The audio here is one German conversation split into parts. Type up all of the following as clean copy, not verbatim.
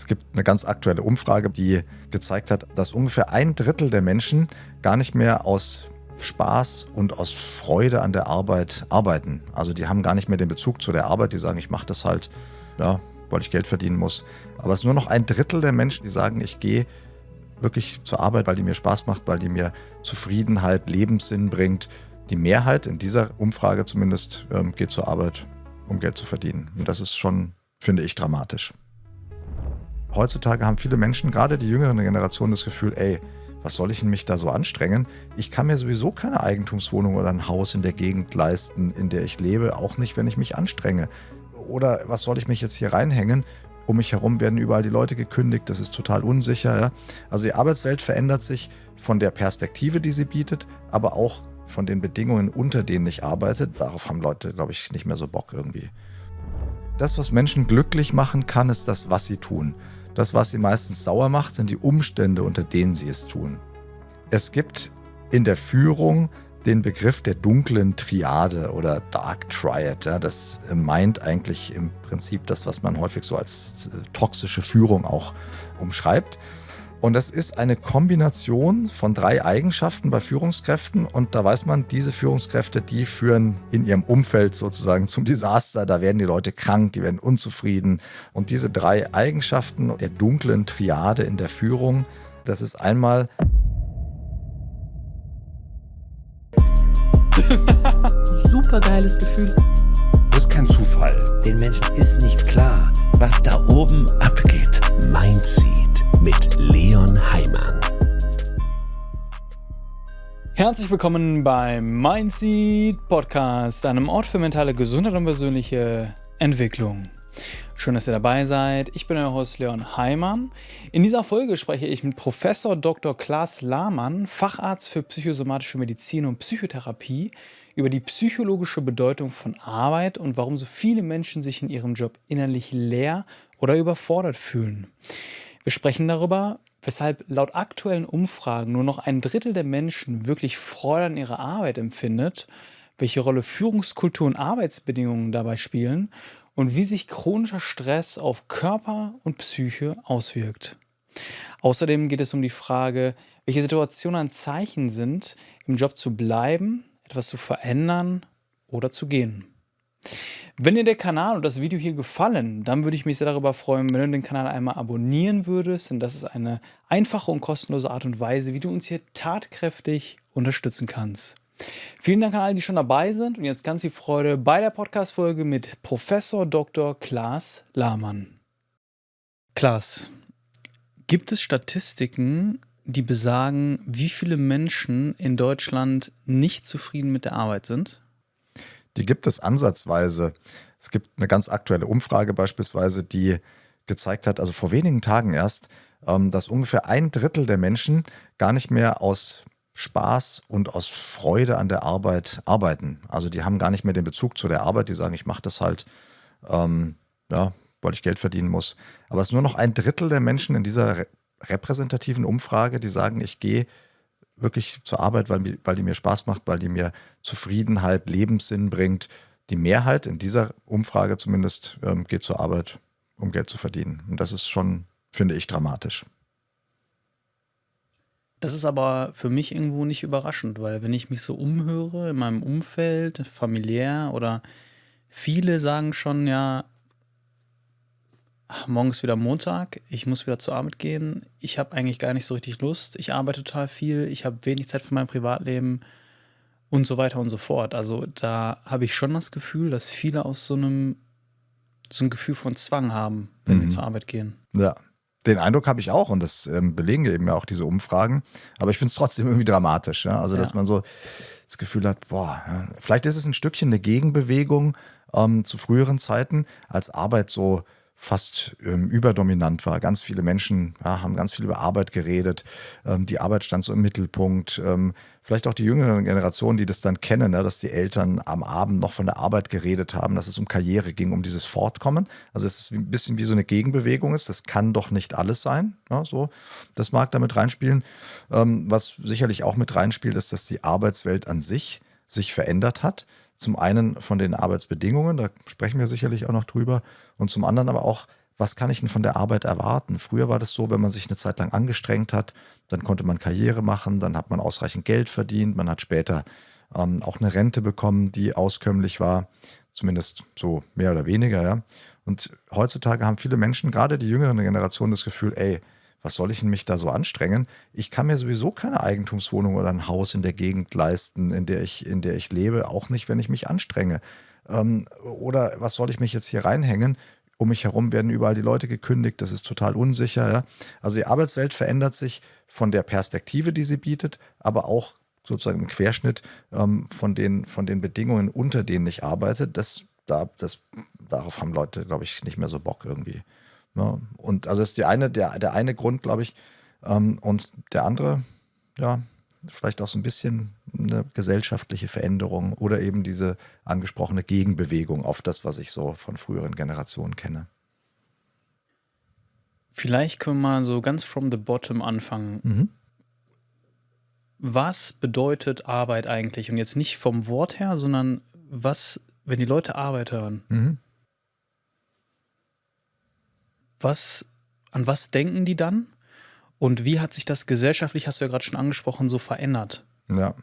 Es gibt eine ganz aktuelle Umfrage, die gezeigt hat, dass ungefähr 1/3 der Menschen gar nicht mehr aus Spaß und aus Freude an der Arbeit arbeiten. Also die haben gar nicht mehr den Bezug zu der Arbeit, die sagen, ich mache das halt, ja, weil ich Geld verdienen muss. Aber es ist nur noch 1/3 der Menschen, die sagen, ich gehe wirklich zur Arbeit, weil die mir Spaß macht, weil die mir Zufriedenheit, Lebenssinn bringt. Die Mehrheit, in dieser Umfrage zumindest, geht zur Arbeit, um Geld zu verdienen. Und das ist schon, finde ich, dramatisch. Heutzutage haben viele Menschen, gerade die jüngeren Generationen, das Gefühl, ey, was soll ich denn mich da so anstrengen? Ich kann mir sowieso keine Eigentumswohnung oder ein Haus in der Gegend leisten, in der ich lebe, auch nicht, wenn ich mich anstrenge. Oder was soll ich mich jetzt hier reinhängen? Um mich herum werden überall die Leute gekündigt, das ist total unsicher. Ja? Also die Arbeitswelt verändert sich von der Perspektive, die sie bietet, aber auch von den Bedingungen, unter denen ich arbeite. Darauf haben Leute, glaube ich, nicht mehr so Bock irgendwie. Das, was Menschen glücklich machen kann, ist das, was sie tun. Das, was sie meistens sauer macht, sind die Umstände, unter denen sie es tun. Es gibt in der Führung den Begriff der dunklen Triade oder Dark Triad. Ja, das meint eigentlich im Prinzip das, was man häufig so als toxische Führung auch umschreibt. Und das ist eine Kombination von 3 Eigenschaften bei Führungskräften. Und da weiß man, diese Führungskräfte, die führen in ihrem Umfeld sozusagen zum Desaster. Da werden die Leute krank, die werden unzufrieden. Und diese 3 Eigenschaften der dunklen Triade in der Führung, das ist einmal Super geiles Gefühl. Das ist kein Zufall. Den Menschen ist nicht klar, was da oben abgeht. Mindseed mit Leon Heimann. Herzlich willkommen beim Mindseed Podcast, einem Ort für mentale Gesundheit und persönliche Entwicklung. Schön, dass ihr dabei seid. Ich bin euer Host Leon Heimann. In dieser Folge spreche ich mit Professor Dr. Klaas Lahmann, Facharzt für psychosomatische Medizin und Psychotherapie, über die psychologische Bedeutung von Arbeit und warum so viele Menschen sich in ihrem Job innerlich leer oder überfordert fühlen. Wir sprechen darüber, weshalb laut aktuellen Umfragen nur noch 1/3 der Menschen wirklich Freude an ihrer Arbeit empfindet, welche Rolle Führungskultur und Arbeitsbedingungen dabei spielen und wie sich chronischer Stress auf Körper und Psyche auswirkt. Außerdem geht es um die Frage, welche Situationen ein Zeichen sind, im Job zu bleiben, etwas zu verändern oder zu gehen. Wenn dir der Kanal und das Video hier gefallen, dann würde ich mich sehr darüber freuen, wenn du den Kanal einmal abonnieren würdest, denn das ist eine einfache und kostenlose Art und Weise, wie du uns hier tatkräftig unterstützen kannst. Vielen Dank an alle, die schon dabei sind und jetzt ganz viel Freude bei der Podcast-Folge mit Professor Dr. Klaas Lahmann. Klaas, gibt es Statistiken, die besagen, wie viele Menschen in Deutschland nicht zufrieden mit der Arbeit sind? Die gibt es ansatzweise. Es gibt eine ganz aktuelle Umfrage beispielsweise, die gezeigt hat, also vor wenigen Tagen erst, dass ungefähr 1/3 der Menschen gar nicht mehr aus Spaß und aus Freude an der Arbeit arbeiten. Also die haben gar nicht mehr den Bezug zu der Arbeit, die sagen, ich mache das halt, ja, weil ich Geld verdienen muss. Aber es ist nur noch 1/3 der Menschen in dieser repräsentativen Umfrage, die sagen, ich gehe wirklich zur Arbeit, weil die mir Spaß macht, weil die mir Zufriedenheit, Lebenssinn bringt. Die Mehrheit in dieser Umfrage zumindest geht zur Arbeit, um Geld zu verdienen. Und das ist schon, finde ich, dramatisch. Das ist aber für mich irgendwo nicht überraschend, weil wenn ich mich so umhöre in meinem Umfeld, familiär oder viele sagen schon, ja, morgen ist wieder Montag, ich muss wieder zur Arbeit gehen, ich habe eigentlich gar nicht so richtig Lust, ich arbeite total viel, ich habe wenig Zeit für mein Privatleben und so weiter und so fort. Also da habe ich schon das Gefühl, dass viele aus so ein Gefühl von Zwang haben, wenn sie zur Arbeit gehen. Ja, den Eindruck habe ich auch und das belegen eben ja auch diese Umfragen. Aber ich finde es trotzdem irgendwie dramatisch. Ja? Also, dass man so das Gefühl hat, boah, ja, vielleicht ist es ein Stückchen eine Gegenbewegung zu früheren Zeiten, als Arbeit so fast überdominant war. Ganz viele Menschen haben ganz viel über Arbeit geredet. Die Arbeit stand so im Mittelpunkt. Vielleicht auch die jüngeren Generationen, die das dann kennen, dass die Eltern am Abend noch von der Arbeit geredet haben, dass es um Karriere ging, um dieses Fortkommen. Also es ist ein bisschen wie so eine Gegenbewegung ist. Das kann doch nicht alles sein. Ja, so. Das mag damit reinspielen. Was sicherlich auch mit reinspielt, ist, dass die Arbeitswelt an sich verändert hat. Zum einen von den Arbeitsbedingungen, da sprechen wir sicherlich auch noch drüber, und zum anderen aber auch was kann ich denn von der Arbeit erwarten? Früher war das so, wenn man sich eine Zeit lang angestrengt hat, dann konnte man Karriere machen, dann hat man ausreichend Geld verdient, man hat später auch eine Rente bekommen, die auskömmlich war, zumindest so mehr oder weniger, ja. Und heutzutage haben viele Menschen, gerade die jüngeren Generationen, das Gefühl, ey, was soll ich denn mich da so anstrengen? Ich kann mir sowieso keine Eigentumswohnung oder ein Haus in der Gegend leisten, in der ich lebe, auch nicht, wenn ich mich anstrenge. Oder was soll ich mich jetzt hier reinhängen? Um mich herum werden überall die Leute gekündigt, das ist total unsicher. Ja? Also die Arbeitswelt verändert sich von der Perspektive, die sie bietet, aber auch sozusagen im Querschnitt von den Bedingungen, unter denen ich arbeite. Darauf haben Leute, glaube ich, nicht mehr so Bock irgendwie. Ja? Und also das ist der eine Grund, glaube ich. Und der andere, ja, vielleicht auch so ein bisschen eine gesellschaftliche Veränderung oder eben diese angesprochene Gegenbewegung auf das, was ich so von früheren Generationen kenne. Vielleicht können wir mal so ganz from the bottom anfangen. Mhm. Was bedeutet Arbeit eigentlich? Und jetzt nicht vom Wort her, sondern was, wenn die Leute Arbeit hören, Mhm. an was denken die dann? Und wie hat sich das gesellschaftlich, hast du ja gerade schon angesprochen, so verändert? Ja.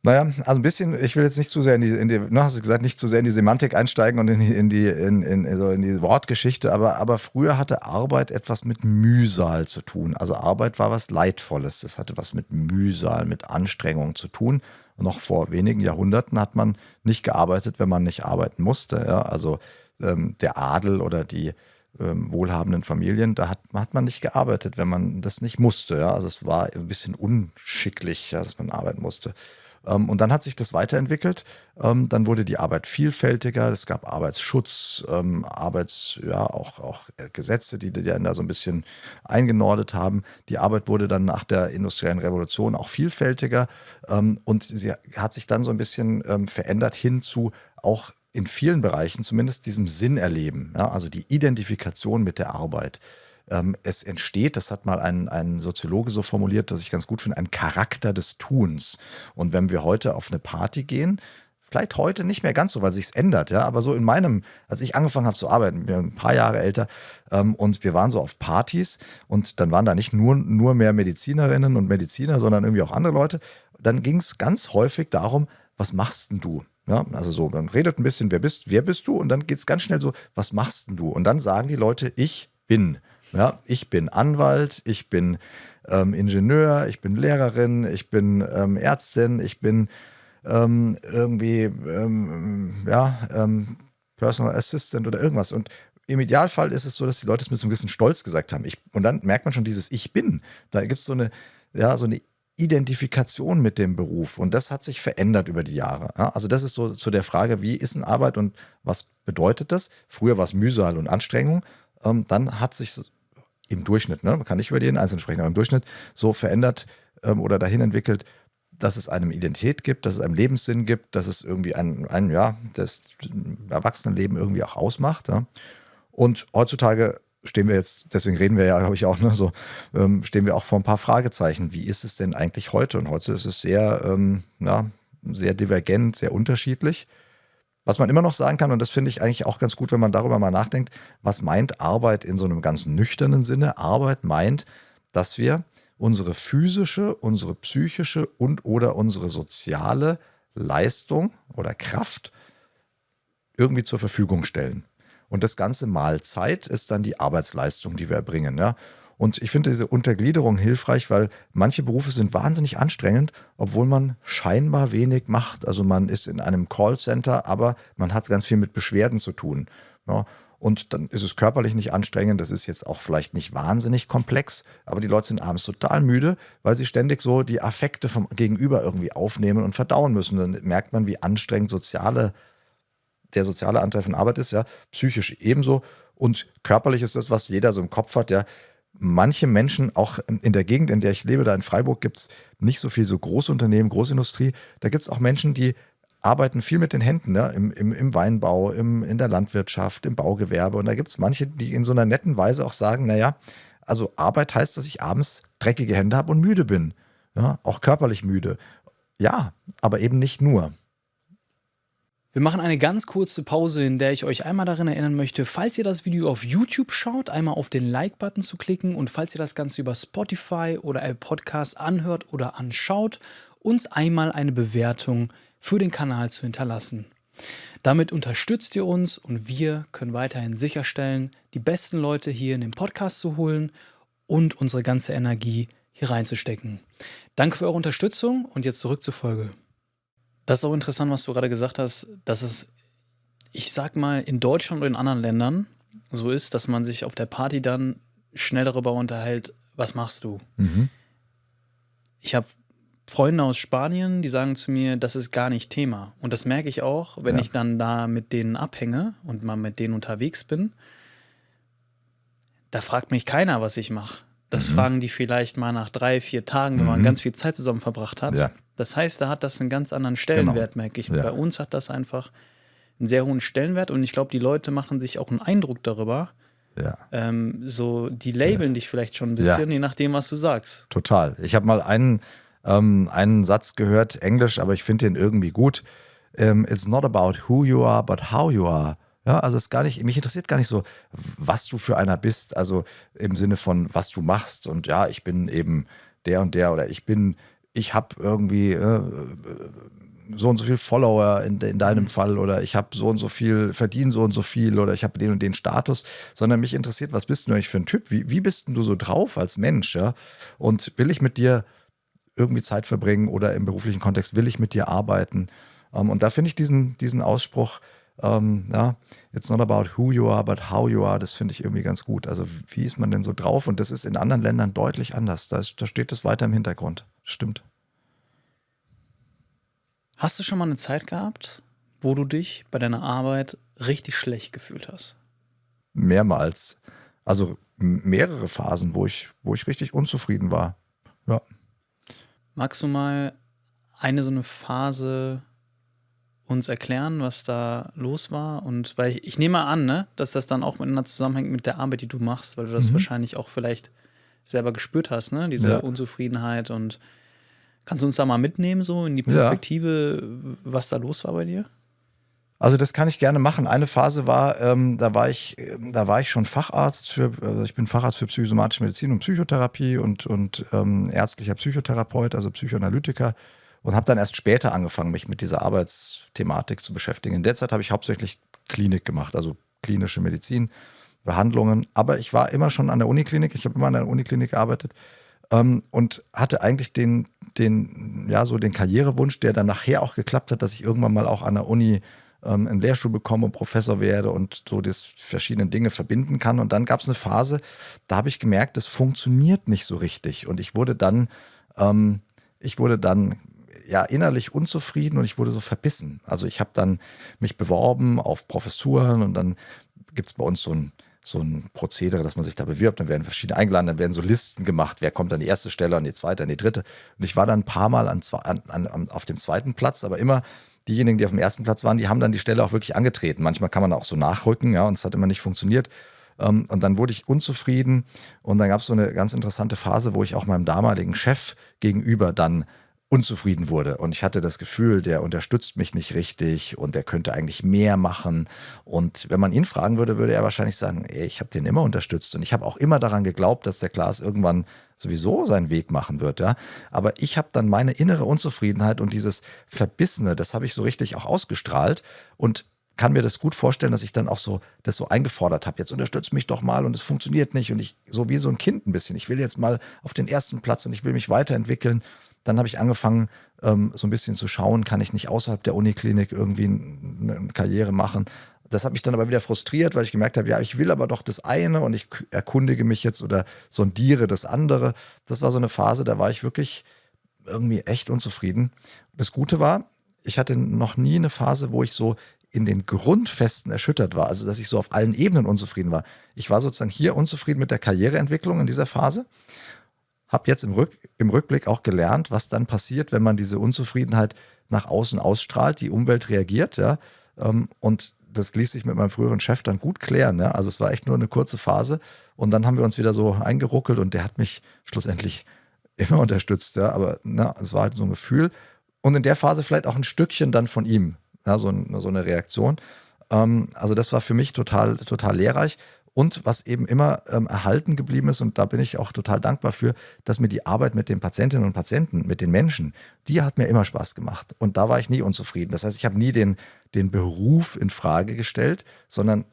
Naja, also ein bisschen, ich will jetzt nicht zu sehr hast du gesagt, nicht zu sehr in die Semantik einsteigen und in die Wortgeschichte, aber früher hatte Arbeit etwas mit Mühsal zu tun. Also Arbeit war was Leidvolles, das hatte was mit Mühsal, mit Anstrengung zu tun. Und noch vor wenigen Jahrhunderten hat man nicht gearbeitet, wenn man nicht arbeiten musste. Ja? Also der Adel oder die wohlhabenden Familien, da hat man nicht gearbeitet, wenn man das nicht musste. Ja? Also es war ein bisschen unschicklich, ja, dass man arbeiten musste. Und dann hat sich das weiterentwickelt. Dann wurde die Arbeit vielfältiger. Es gab Arbeitsschutz, auch Gesetze, die da so ein bisschen eingenordet haben. Die Arbeit wurde dann nach der industriellen Revolution auch vielfältiger. Und sie hat sich dann so ein bisschen verändert hin zu auch in vielen Bereichen zumindest diesem Sinn erleben. Ja? Also die Identifikation mit der Arbeit. Es entsteht, das hat mal ein Soziologe so formuliert, dass ich ganz gut finde, ein Charakter des Tuns. Und wenn wir heute auf eine Party gehen, vielleicht heute nicht mehr ganz so, weil sich's ändert, ja, aber so als ich angefangen habe zu arbeiten, bin ein paar Jahre älter, und wir waren so auf Partys und dann waren da nicht nur mehr Medizinerinnen und Mediziner, sondern irgendwie auch andere Leute. Dann ging es ganz häufig darum, was machst denn du? Ja, also so, dann redet ein bisschen, wer bist du? Und dann geht es ganz schnell so, was machst denn du? Und dann sagen die Leute, ich bin. Ja, ich bin Anwalt, ich bin Ingenieur, ich bin Lehrerin, ich bin Ärztin, ich bin Personal Assistant oder irgendwas. Und im Idealfall ist es so, dass die Leute es mit so einem gewissen Stolz gesagt haben. Und dann merkt man schon dieses Ich bin. Da gibt es so eine Identifikation mit dem Beruf. Und das hat sich verändert über die Jahre. Ja, also das ist so zu der Frage, wie ist denn Arbeit und was bedeutet das? Früher war es Mühsal und Anstrengung. Dann hat sich im Durchschnitt, man kann nicht über jeden Einzelnen sprechen, aber im Durchschnitt so verändert oder dahin entwickelt, dass es einem Identität gibt, dass es einem Lebenssinn gibt, dass es irgendwie das Erwachsenenleben irgendwie auch ausmacht. Ja. Und heutzutage stehen wir jetzt, deswegen reden wir ja, glaube ich, auch, stehen wir auch vor ein paar Fragezeichen. Wie ist es denn eigentlich heute? Und heute ist es sehr, sehr divergent, sehr unterschiedlich. Was man immer noch sagen kann, und das finde ich eigentlich auch ganz gut, wenn man darüber mal nachdenkt, was meint Arbeit in so einem ganz nüchternen Sinne? Arbeit meint, dass wir unsere physische, unsere psychische und oder unsere soziale Leistung oder Kraft irgendwie zur Verfügung stellen. Und das Ganze mal Zeit ist dann die Arbeitsleistung, die wir erbringen. Ja? Und ich finde diese Untergliederung hilfreich, weil manche Berufe sind wahnsinnig anstrengend, obwohl man scheinbar wenig macht. Also man ist in einem Callcenter, aber man hat ganz viel mit Beschwerden zu tun. Ja? Und dann ist es körperlich nicht anstrengend, das ist jetzt auch vielleicht nicht wahnsinnig komplex, aber die Leute sind abends total müde, weil sie ständig so die Affekte vom Gegenüber irgendwie aufnehmen und verdauen müssen. Dann merkt man, wie anstrengend der soziale Anteil von Arbeit ist, ja, psychisch ebenso. Und körperlich ist das, was jeder so im Kopf hat, ja. Manche Menschen, auch in der Gegend, in der ich lebe, da in Freiburg, gibt es nicht so viel so Großunternehmen, Großindustrie. Da gibt es auch Menschen, die arbeiten viel mit den Händen, ne? Im Weinbau, in der Landwirtschaft, im Baugewerbe. Und da gibt es manche, die in so einer netten Weise auch sagen, naja, also Arbeit heißt, dass ich abends dreckige Hände habe und müde bin. Ja? Auch körperlich müde. Ja, aber eben nicht nur. Wir machen eine ganz kurze Pause, in der ich euch einmal daran erinnern möchte, falls ihr das Video auf YouTube schaut, einmal auf den Like-Button zu klicken und falls ihr das Ganze über Spotify oder Apple Podcasts anhört oder anschaut, uns einmal eine Bewertung für den Kanal zu hinterlassen. Damit unterstützt ihr uns und wir können weiterhin sicherstellen, die besten Leute hier in den Podcast zu holen und unsere ganze Energie hier reinzustecken. Danke für eure Unterstützung und jetzt zurück zur Folge. Das ist auch interessant, was du gerade gesagt hast, dass es, ich sag mal, in Deutschland oder in anderen Ländern so ist, dass man sich auf der Party dann schnell darüber unterhält, was machst du? Ich habe Freunde aus Spanien, die sagen zu mir, das ist gar nicht Thema. Und das merke ich auch, wenn ich dann da mit denen abhänge und mal mit denen unterwegs bin. Da fragt mich keiner, was ich mache. Das fragen die vielleicht mal nach 3-4 Tagen, wenn man ganz viel Zeit zusammen verbracht hat. Ja. Das heißt, da hat das einen ganz anderen Stellenwert, merke ich. Und bei uns hat das einfach einen sehr hohen Stellenwert. Und ich glaube, die Leute machen sich auch einen Eindruck darüber. So, die labeln dich vielleicht schon ein bisschen, je nachdem, was du sagst. Total. Ich habe mal einen Satz gehört, Englisch, aber ich finde den irgendwie gut. It's not about who you are, but how you are. Ja, also mich interessiert gar nicht so, was du für einer bist, also im Sinne von, was du machst und ja, ich bin eben der und der oder ich habe irgendwie so und so viel Follower in deinem Fall oder ich habe so und so viel, verdiene so und so viel oder ich habe den und den Status, sondern mich interessiert, was bist du eigentlich für ein Typ? Wie bist denn du so drauf als Mensch? Ja? Und will ich mit dir irgendwie Zeit verbringen oder im beruflichen Kontext will ich mit dir arbeiten? Und da finde ich diesen Ausspruch, it's not about who you are, but how you are, das finde ich irgendwie ganz gut. Also wie ist man denn so drauf? Und das ist in anderen Ländern deutlich anders. Da steht das weiter im Hintergrund. Stimmt. Hast du schon mal eine Zeit gehabt, wo du dich bei deiner Arbeit richtig schlecht gefühlt hast? Mehrmals. Also mehrere Phasen, wo ich richtig unzufrieden war. Ja. Magst du mal so eine Phase uns erklären, was da los war? Und weil ich nehme an, ne, dass das dann auch miteinander zusammenhängt mit der Arbeit, die du machst, weil du das wahrscheinlich auch vielleicht selber gespürt hast, ne? Diese Unzufriedenheit. Und kannst du uns da mal mitnehmen, so in die Perspektive, was da los war bei dir? Also das kann ich gerne machen. Eine Phase war, da war ich schon Facharzt ich bin Facharzt für psychosomatische Medizin und Psychotherapie und ärztlicher Psychotherapeut, also Psychoanalytiker. Und habe dann erst später angefangen, mich mit dieser Arbeitsthematik zu beschäftigen. In der Zeit habe ich hauptsächlich Klinik gemacht, also klinische Medizin, Behandlungen. Aber ich war immer schon an der Uniklinik, ich habe immer an der Uniklinik gearbeitet und hatte eigentlich den Karrierewunsch, der dann nachher auch geklappt hat, dass ich irgendwann mal auch an der Uni einen Lehrstuhl bekomme und Professor werde und so das verschiedene Dinge verbinden kann. Und dann gab es eine Phase, da habe ich gemerkt, das funktioniert nicht so richtig. Und ich wurde dann innerlich unzufrieden und ich wurde so verbissen. Also ich habe dann mich beworben auf Professuren und dann gibt es bei uns so ein Prozedere, dass man sich da bewirbt, dann werden verschiedene eingeladen, dann werden so Listen gemacht, wer kommt an die erste Stelle, an die zweite, an die dritte. Und ich war dann ein paar Mal auf dem zweiten Platz, aber immer diejenigen, die auf dem ersten Platz waren, die haben dann die Stelle auch wirklich angetreten. Manchmal kann man auch so nachrücken, ja, und es hat immer nicht funktioniert. Und dann wurde ich unzufrieden und dann gab es so eine ganz interessante Phase, wo ich auch meinem damaligen Chef gegenüber dann unzufrieden wurde. Und ich hatte das Gefühl, der unterstützt mich nicht richtig und der könnte eigentlich mehr machen. Und wenn man ihn fragen würde, würde er wahrscheinlich sagen, ich habe den immer unterstützt. Und ich habe auch immer daran geglaubt, dass der Klaas irgendwann sowieso seinen Weg machen wird. Ja? Aber ich habe dann meine innere Unzufriedenheit und dieses Verbissene, das habe ich so richtig auch ausgestrahlt und kann mir das gut vorstellen, dass ich dann auch so das so eingefordert habe. Jetzt unterstützt mich doch mal und es funktioniert nicht. Und ich so wie so ein Kind ein bisschen. Ich will jetzt mal auf den ersten Platz und ich will mich weiterentwickeln. Dann habe ich angefangen, so ein bisschen zu schauen, kann ich nicht außerhalb der Uniklinik irgendwie eine Karriere machen. Das hat mich dann aber wieder frustriert, weil ich gemerkt habe, ja, ich will aber doch das eine und ich erkundige mich jetzt oder sondiere das andere. Das war so eine Phase, da war ich wirklich irgendwie echt unzufrieden. Das Gute war, ich hatte noch nie eine Phase, wo ich so in den Grundfesten erschüttert war, also dass ich so auf allen Ebenen unzufrieden war. Ich war sozusagen hier unzufrieden mit der Karriereentwicklung in dieser Phase, habe jetzt im Rückblick auch gelernt, was dann passiert, wenn man diese Unzufriedenheit nach außen ausstrahlt, die Umwelt reagiert, ja, und das ließ sich mit meinem früheren Chef dann gut klären, ja, also es war echt nur eine kurze Phase und dann haben wir uns wieder so eingeruckelt und der hat mich schlussendlich immer unterstützt, ja, aber es war halt so ein Gefühl und in der Phase vielleicht auch ein Stückchen dann von ihm. ja, so eine Reaktion. Also das war für mich total lehrreich. Und was eben immer erhalten geblieben ist, und da bin ich auch total dankbar für, dass mir die Arbeit mit den Patientinnen und Patienten, mit den Menschen, die hat mir immer Spaß gemacht. Und da war ich nie unzufrieden. Das heißt, ich habe nie den Beruf in Frage gestellt, sondern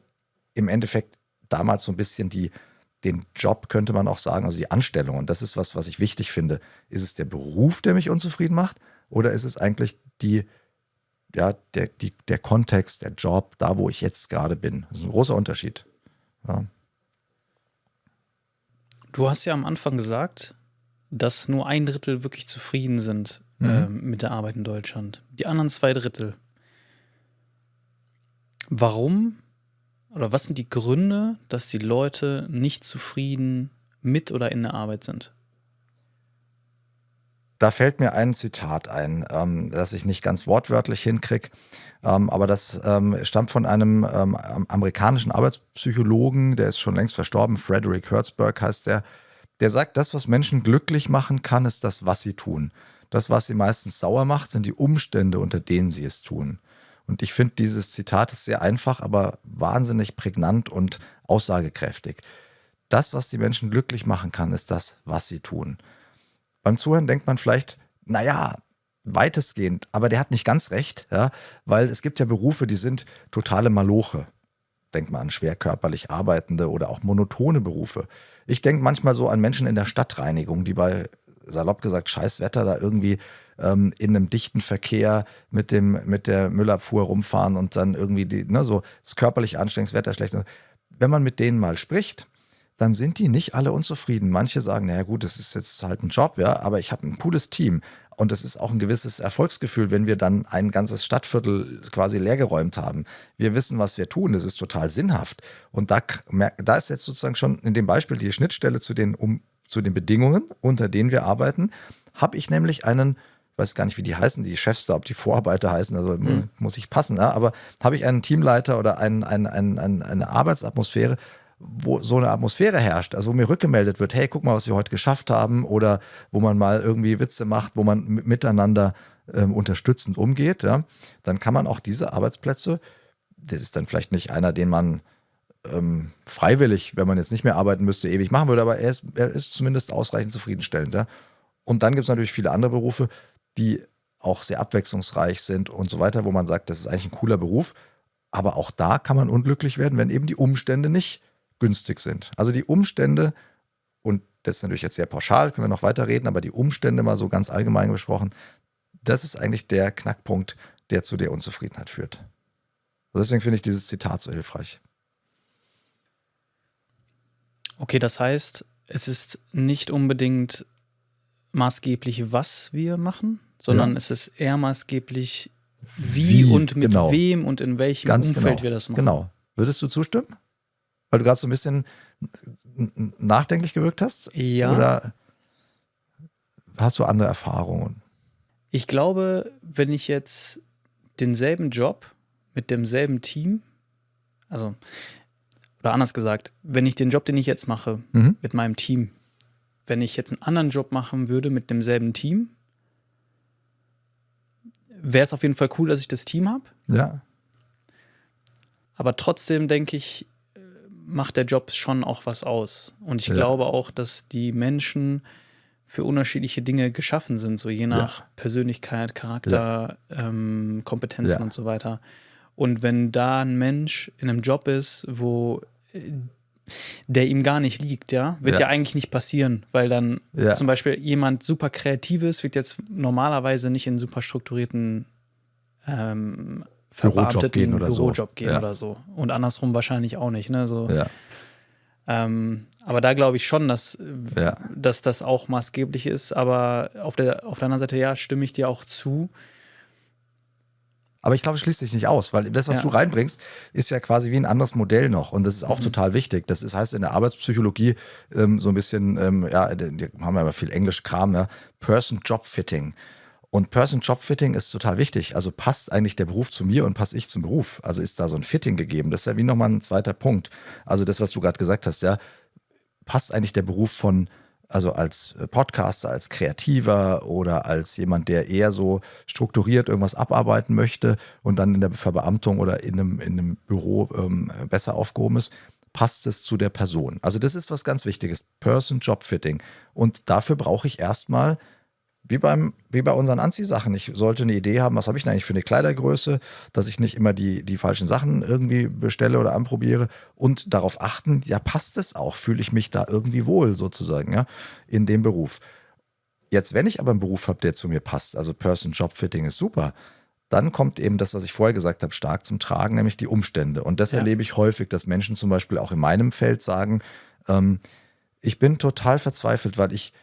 im Endeffekt damals so ein bisschen den Job, könnte man auch sagen, also die Anstellung. Und das ist was ich wichtig finde. Ist es der Beruf, der mich unzufrieden macht? Oder ist es eigentlich der Kontext, der Job, da wo ich jetzt gerade bin? Das ist ein großer Unterschied. Ja. Du hast ja am Anfang gesagt, dass nur 1/3 wirklich zufrieden sind mit der Arbeit in Deutschland. Die anderen 2/3. Warum oder was sind die Gründe, dass die Leute nicht zufrieden mit oder in der Arbeit sind? Da fällt mir ein Zitat ein, das ich nicht ganz wortwörtlich hinkriege, aber das stammt von einem amerikanischen Arbeitspsychologen, der ist schon längst verstorben, Frederick Herzberg heißt der. Der sagt, das, was Menschen glücklich machen kann, ist das, was sie tun. Das, was sie meistens sauer macht, sind die Umstände, unter denen sie es tun. Und ich finde, dieses Zitat ist sehr einfach, aber wahnsinnig prägnant und aussagekräftig. Das, was die Menschen glücklich machen kann, ist das, was sie tun. Beim Zuhören denkt man vielleicht, naja, weitestgehend, aber der hat nicht ganz recht, ja, weil es gibt ja Berufe, die sind totale Maloche. Denkt man an schwer körperlich arbeitende oder auch monotone Berufe. Ich denke manchmal so an Menschen in der Stadtreinigung, die bei, salopp gesagt, Scheißwetter da irgendwie in einem dichten Verkehr mit der Müllabfuhr rumfahren und dann irgendwie so das körperlich anstrengendes Wetter schlecht. Wenn man mit denen mal spricht, dann sind die nicht alle unzufrieden. Manche sagen, naja gut, das ist jetzt halt ein Job, ja, aber ich habe ein cooles Team. Und das ist auch ein gewisses Erfolgsgefühl, wenn wir dann ein ganzes Stadtviertel quasi leergeräumt haben. Wir wissen, was wir tun, das ist total sinnhaft. Und da ist jetzt sozusagen schon in dem Beispiel die Schnittstelle zu den Bedingungen, unter denen wir arbeiten, habe ich nämlich einen, ich weiß gar nicht, wie die heißen, die Chefs da, ob die Vorarbeiter heißen, also muss ich passen, ja, aber habe ich einen Teamleiter oder eine Arbeitsatmosphäre, wo so eine Atmosphäre herrscht, also wo mir rückgemeldet wird, hey, guck mal, was wir heute geschafft haben, oder wo man mal irgendwie Witze macht, wo man miteinander unterstützend umgeht, ja, dann kann man auch diese Arbeitsplätze, das ist dann vielleicht nicht einer, den man freiwillig, wenn man jetzt nicht mehr arbeiten müsste, ewig machen würde, aber er ist zumindest ausreichend zufriedenstellend. Ja. Und dann gibt es natürlich viele andere Berufe, die auch sehr abwechslungsreich sind und so weiter, wo man sagt, das ist eigentlich ein cooler Beruf, aber auch da kann man unglücklich werden, wenn eben die Umstände nicht günstig sind. Also die Umstände, und das ist natürlich jetzt sehr pauschal, können wir noch weiter reden, aber die Umstände mal so ganz allgemein besprochen, das ist eigentlich der Knackpunkt, der zu der Unzufriedenheit führt. Also deswegen finde ich dieses Zitat so hilfreich. Okay, das heißt, es ist nicht unbedingt maßgeblich, was wir machen, sondern es ist eher maßgeblich, wie und mit wem und in welchem Umfeld wir das machen. Genau. Würdest du zustimmen? Weil du gerade so ein bisschen nachdenklich gewirkt hast? Ja. Oder hast du andere Erfahrungen? Ich glaube, wenn ich jetzt denselben Job mit demselben Team, also, oder anders gesagt, wenn ich den Job, den ich jetzt mache, mit meinem Team, wenn ich jetzt einen anderen Job machen würde mit demselben Team, wäre es auf jeden Fall cool, dass ich das Team habe. Ja. Aber trotzdem denke ich, macht der Job schon auch was aus. Und ich glaube auch, dass die Menschen für unterschiedliche Dinge geschaffen sind, so je nach Persönlichkeit, Charakter, Kompetenzen und so weiter. Und wenn da ein Mensch in einem Job ist, wo der ihm gar nicht liegt, wird ja eigentlich nicht passieren, weil dann zum Beispiel jemand super Kreatives wird jetzt normalerweise nicht in super strukturierten Bürojob gehen oder oder so. Und andersrum wahrscheinlich auch nicht. Ne? So, aber da glaube ich schon, dass das auch maßgeblich ist. Aber auf der anderen Seite, stimme ich dir auch zu. Aber ich glaube, es schließt sich nicht aus, weil das, was du reinbringst, ist ja quasi wie ein anderes Modell noch. Und das ist auch total wichtig. Das heißt in der Arbeitspsychologie so ein bisschen, die haben ja immer viel Englisch-Kram, Person-Job-Fitting. Und Person-Job-Fitting ist total wichtig. Also passt eigentlich der Beruf zu mir und passe ich zum Beruf? Also ist da so ein Fitting gegeben? Das ist ja wie nochmal ein zweiter Punkt. Also das, was du gerade gesagt hast, passt eigentlich der Beruf von Also als Podcaster, als Kreativer oder als jemand, der eher so strukturiert irgendwas abarbeiten möchte und dann in der Verbeamtung oder in einem Büro besser aufgehoben ist, passt es zu der Person. Also das ist was ganz Wichtiges, Person-Job-Fitting. Und dafür brauche ich erstmal, wie bei unseren Anziehsachen, ich sollte eine Idee haben, was habe ich denn eigentlich für eine Kleidergröße, dass ich nicht immer die falschen Sachen irgendwie bestelle oder anprobiere und darauf achten, ja, passt es auch, fühle ich mich da irgendwie wohl sozusagen, ja, in dem Beruf. Jetzt, wenn ich aber einen Beruf habe, der zu mir passt, also Person-Job-Fitting ist super, dann kommt eben das, was ich vorher gesagt habe, stark zum Tragen, nämlich die Umstände. Und das erlebe ich häufig, dass Menschen zum Beispiel auch in meinem Feld sagen, ich bin total verzweifelt, weil ich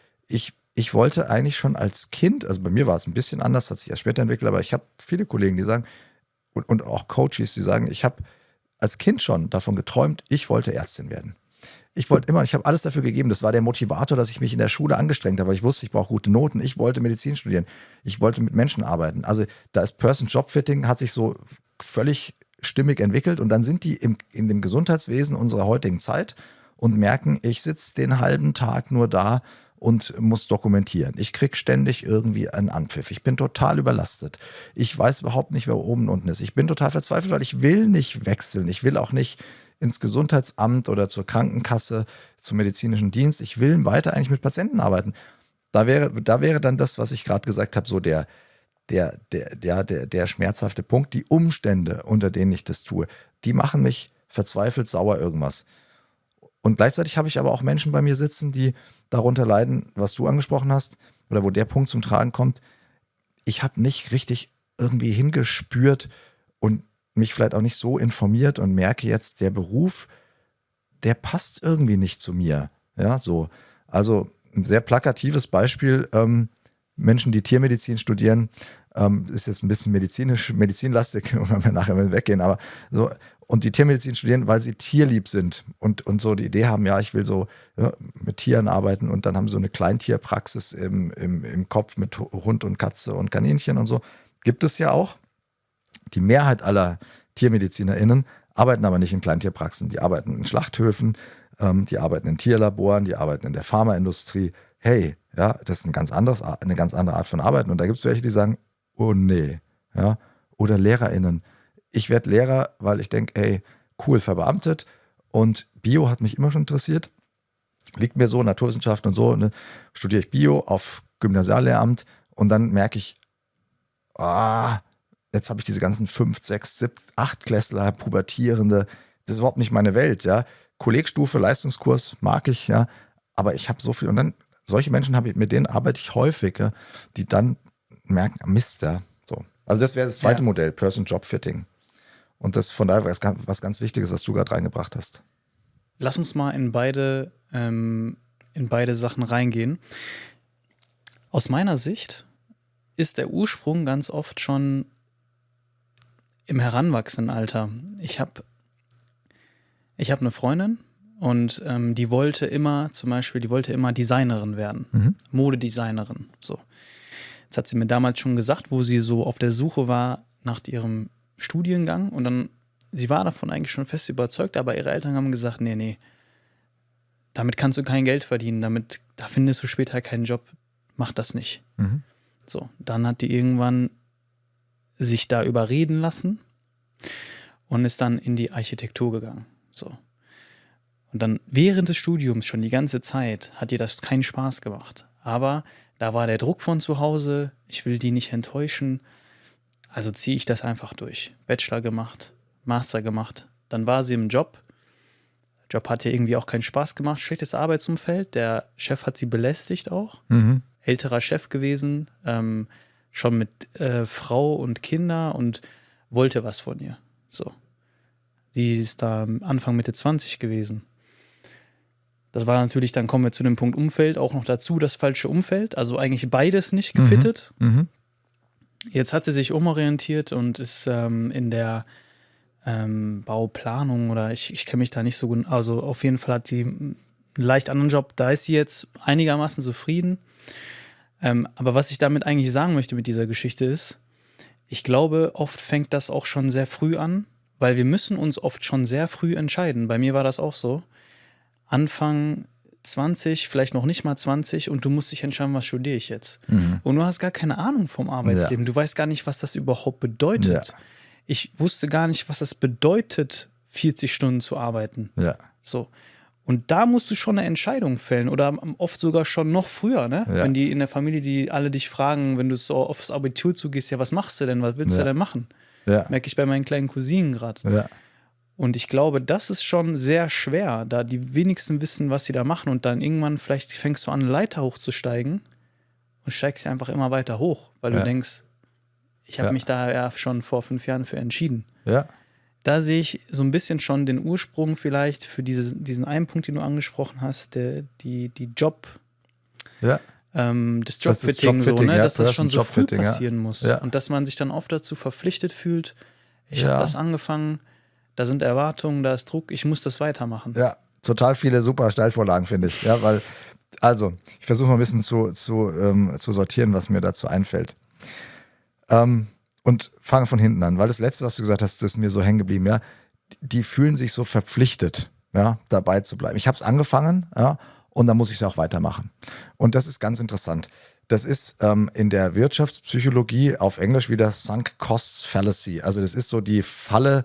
wollte eigentlich schon als Kind, also bei mir war es ein bisschen anders, hat sich erst später entwickelt, aber ich habe viele Kollegen, die sagen, und auch Coaches, die sagen, ich habe als Kind schon davon geträumt, ich wollte Ärztin werden. Ich habe alles dafür gegeben. Das war der Motivator, dass ich mich in der Schule angestrengt habe, weil ich wusste, ich brauche gute Noten. Ich wollte Medizin studieren. Ich wollte mit Menschen arbeiten. Also da ist Person-Job-Fitting, hat sich so völlig stimmig entwickelt und dann sind die in dem Gesundheitswesen unserer heutigen Zeit und merken, ich sitze den halben Tag nur da und muss dokumentieren. Ich kriege ständig irgendwie einen Anpfiff. Ich bin total überlastet. Ich weiß überhaupt nicht, wer oben und unten ist. Ich bin total verzweifelt, weil ich will nicht wechseln. Ich will auch nicht ins Gesundheitsamt oder zur Krankenkasse, zum medizinischen Dienst. Ich will weiter eigentlich mit Patienten arbeiten. Da wäre dann das, was ich gerade gesagt habe, so der schmerzhafte Punkt. Die Umstände, unter denen ich das tue, die machen mich verzweifelt, sauer irgendwas. Und gleichzeitig habe ich aber auch Menschen bei mir sitzen, die darunter leiden, was du angesprochen hast, oder wo der Punkt zum Tragen kommt. Ich habe nicht richtig irgendwie hingespürt und mich vielleicht auch nicht so informiert und merke jetzt, der Beruf, der passt irgendwie nicht zu mir. Ja, so. Also ein sehr plakatives Beispiel, Menschen, die Tiermedizin studieren, ist jetzt ein bisschen medizinlastig, wenn wir nachher weggehen, aber so, und die Tiermedizin studieren, weil sie tierlieb sind und so die Idee haben, ja, ich will so mit Tieren arbeiten und dann haben sie so eine Kleintierpraxis im Kopf mit Hund und Katze und Kaninchen und so. Gibt es ja auch. Die Mehrheit aller TiermedizinerInnen arbeiten aber nicht in Kleintierpraxen. Die arbeiten in Schlachthöfen, die arbeiten in Tierlaboren, die arbeiten in der Pharmaindustrie. Hey, ja, das ist eine ganz andere Art von Arbeiten. Und da gibt es welche, die sagen, oh nee, ja, oder LehrerInnen. Ich werde Lehrer, weil ich denke, ey, cool, verbeamtet und Bio hat mich immer schon interessiert. Liegt mir so, Naturwissenschaften und so, ne? Studiere ich Bio auf Gymnasiallehramt und dann merke ich, jetzt habe ich diese ganzen 5, 6, 7, 8 Klässler, Pubertierende, das ist überhaupt nicht meine Welt, ja. Kollegstufe, Leistungskurs mag ich, ja, aber ich habe so viel und dann, solche Menschen mit denen arbeite ich häufig, ja, die dann merken, Mist, ja, so. Also das wäre das zweite Modell, Person-Job-Fitting. Und das von daher was ganz Wichtiges, was du gerade reingebracht hast. Lass uns mal in beide Sachen reingehen. Aus meiner Sicht ist der Ursprung ganz oft schon im heranwachsenden Alter. Ich hab eine Freundin und die wollte immer Designerin werden. Modedesignerin. So. Das hat sie mir damals schon gesagt, wo sie so auf der Suche war nach ihrem Studiengang und dann, sie war davon eigentlich schon fest überzeugt, aber ihre Eltern haben gesagt, nee, damit kannst du kein Geld verdienen, da findest du später keinen Job, mach das nicht. So, dann hat die irgendwann sich da überreden lassen und ist dann in die Architektur gegangen. So. Und dann während des Studiums schon die ganze Zeit hat ihr das keinen Spaß gemacht. Aber da war der Druck von zu Hause, ich will die nicht enttäuschen, also ziehe ich das einfach durch. Bachelor gemacht, Master gemacht, dann war sie im Job. Der Job hat ihr irgendwie auch keinen Spaß gemacht, schlechtes Arbeitsumfeld, der Chef hat sie belästigt auch. Älterer Chef gewesen, schon mit Frau und Kinder und wollte was von ihr. So. Sie ist da Anfang Mitte 20 gewesen. Das war natürlich, dann kommen wir zu dem Punkt Umfeld, auch noch dazu das falsche Umfeld, also eigentlich beides nicht gefittet. Jetzt hat sie sich umorientiert und ist in der Bauplanung oder ich kenne mich da nicht so gut, also auf jeden Fall hat sie einen leicht anderen Job, da ist sie jetzt einigermaßen zufrieden. Aber was ich damit eigentlich sagen möchte mit dieser Geschichte ist, ich glaube, oft fängt das auch schon sehr früh an, weil wir müssen uns oft schon sehr früh entscheiden. Bei mir war das auch so. Anfang 20, vielleicht noch nicht mal 20 und du musst dich entscheiden, was studiere ich jetzt. Und du hast gar keine Ahnung vom Arbeitsleben. Du weißt gar nicht, was das überhaupt bedeutet. Ja. Ich wusste gar nicht, was es bedeutet, 40 Stunden zu arbeiten. Ja. So. Und da musst du schon eine Entscheidung fällen oder oft sogar schon noch früher, ne? Ja. Wenn die in der Familie, die alle dich fragen, wenn du so aufs Abitur zugehst, ja, was machst du denn, was willst du denn machen? Ja. Merke ich bei meinen kleinen Cousinen gerade. Ja. Und ich glaube, das ist schon sehr schwer, da die wenigsten wissen, was sie da machen und dann irgendwann vielleicht fängst du an, eine Leiter hochzusteigen und steigst ja einfach immer weiter hoch, weil du denkst, ich habe mich da ja schon vor 5 Jahren für entschieden. Ja. Da sehe ich so ein bisschen schon den Ursprung vielleicht für diesen einen Punkt, den du angesprochen hast, die Job, Ja. das Jobfitting, so, ne? Dass das schon so früh passieren muss. Ja. Und dass man sich dann oft dazu verpflichtet fühlt, ich Ja. habe das angefangen, da sind Erwartungen, da ist Druck, ich muss das weitermachen. Ja, total viele super Steilvorlagen, finde ich. Ja, weil, also, ich versuche mal ein bisschen zu sortieren, was mir dazu einfällt. Und fange von hinten an, weil das Letzte, was du gesagt hast, ist mir so hängen geblieben, ja. Die fühlen sich so verpflichtet, ja, dabei zu bleiben. Ich habe es angefangen, ja, und dann muss ich es auch weitermachen. Und das ist ganz interessant. Das ist in der Wirtschaftspsychologie auf Englisch wieder Sunk Costs Fallacy. Also das ist so die Falle,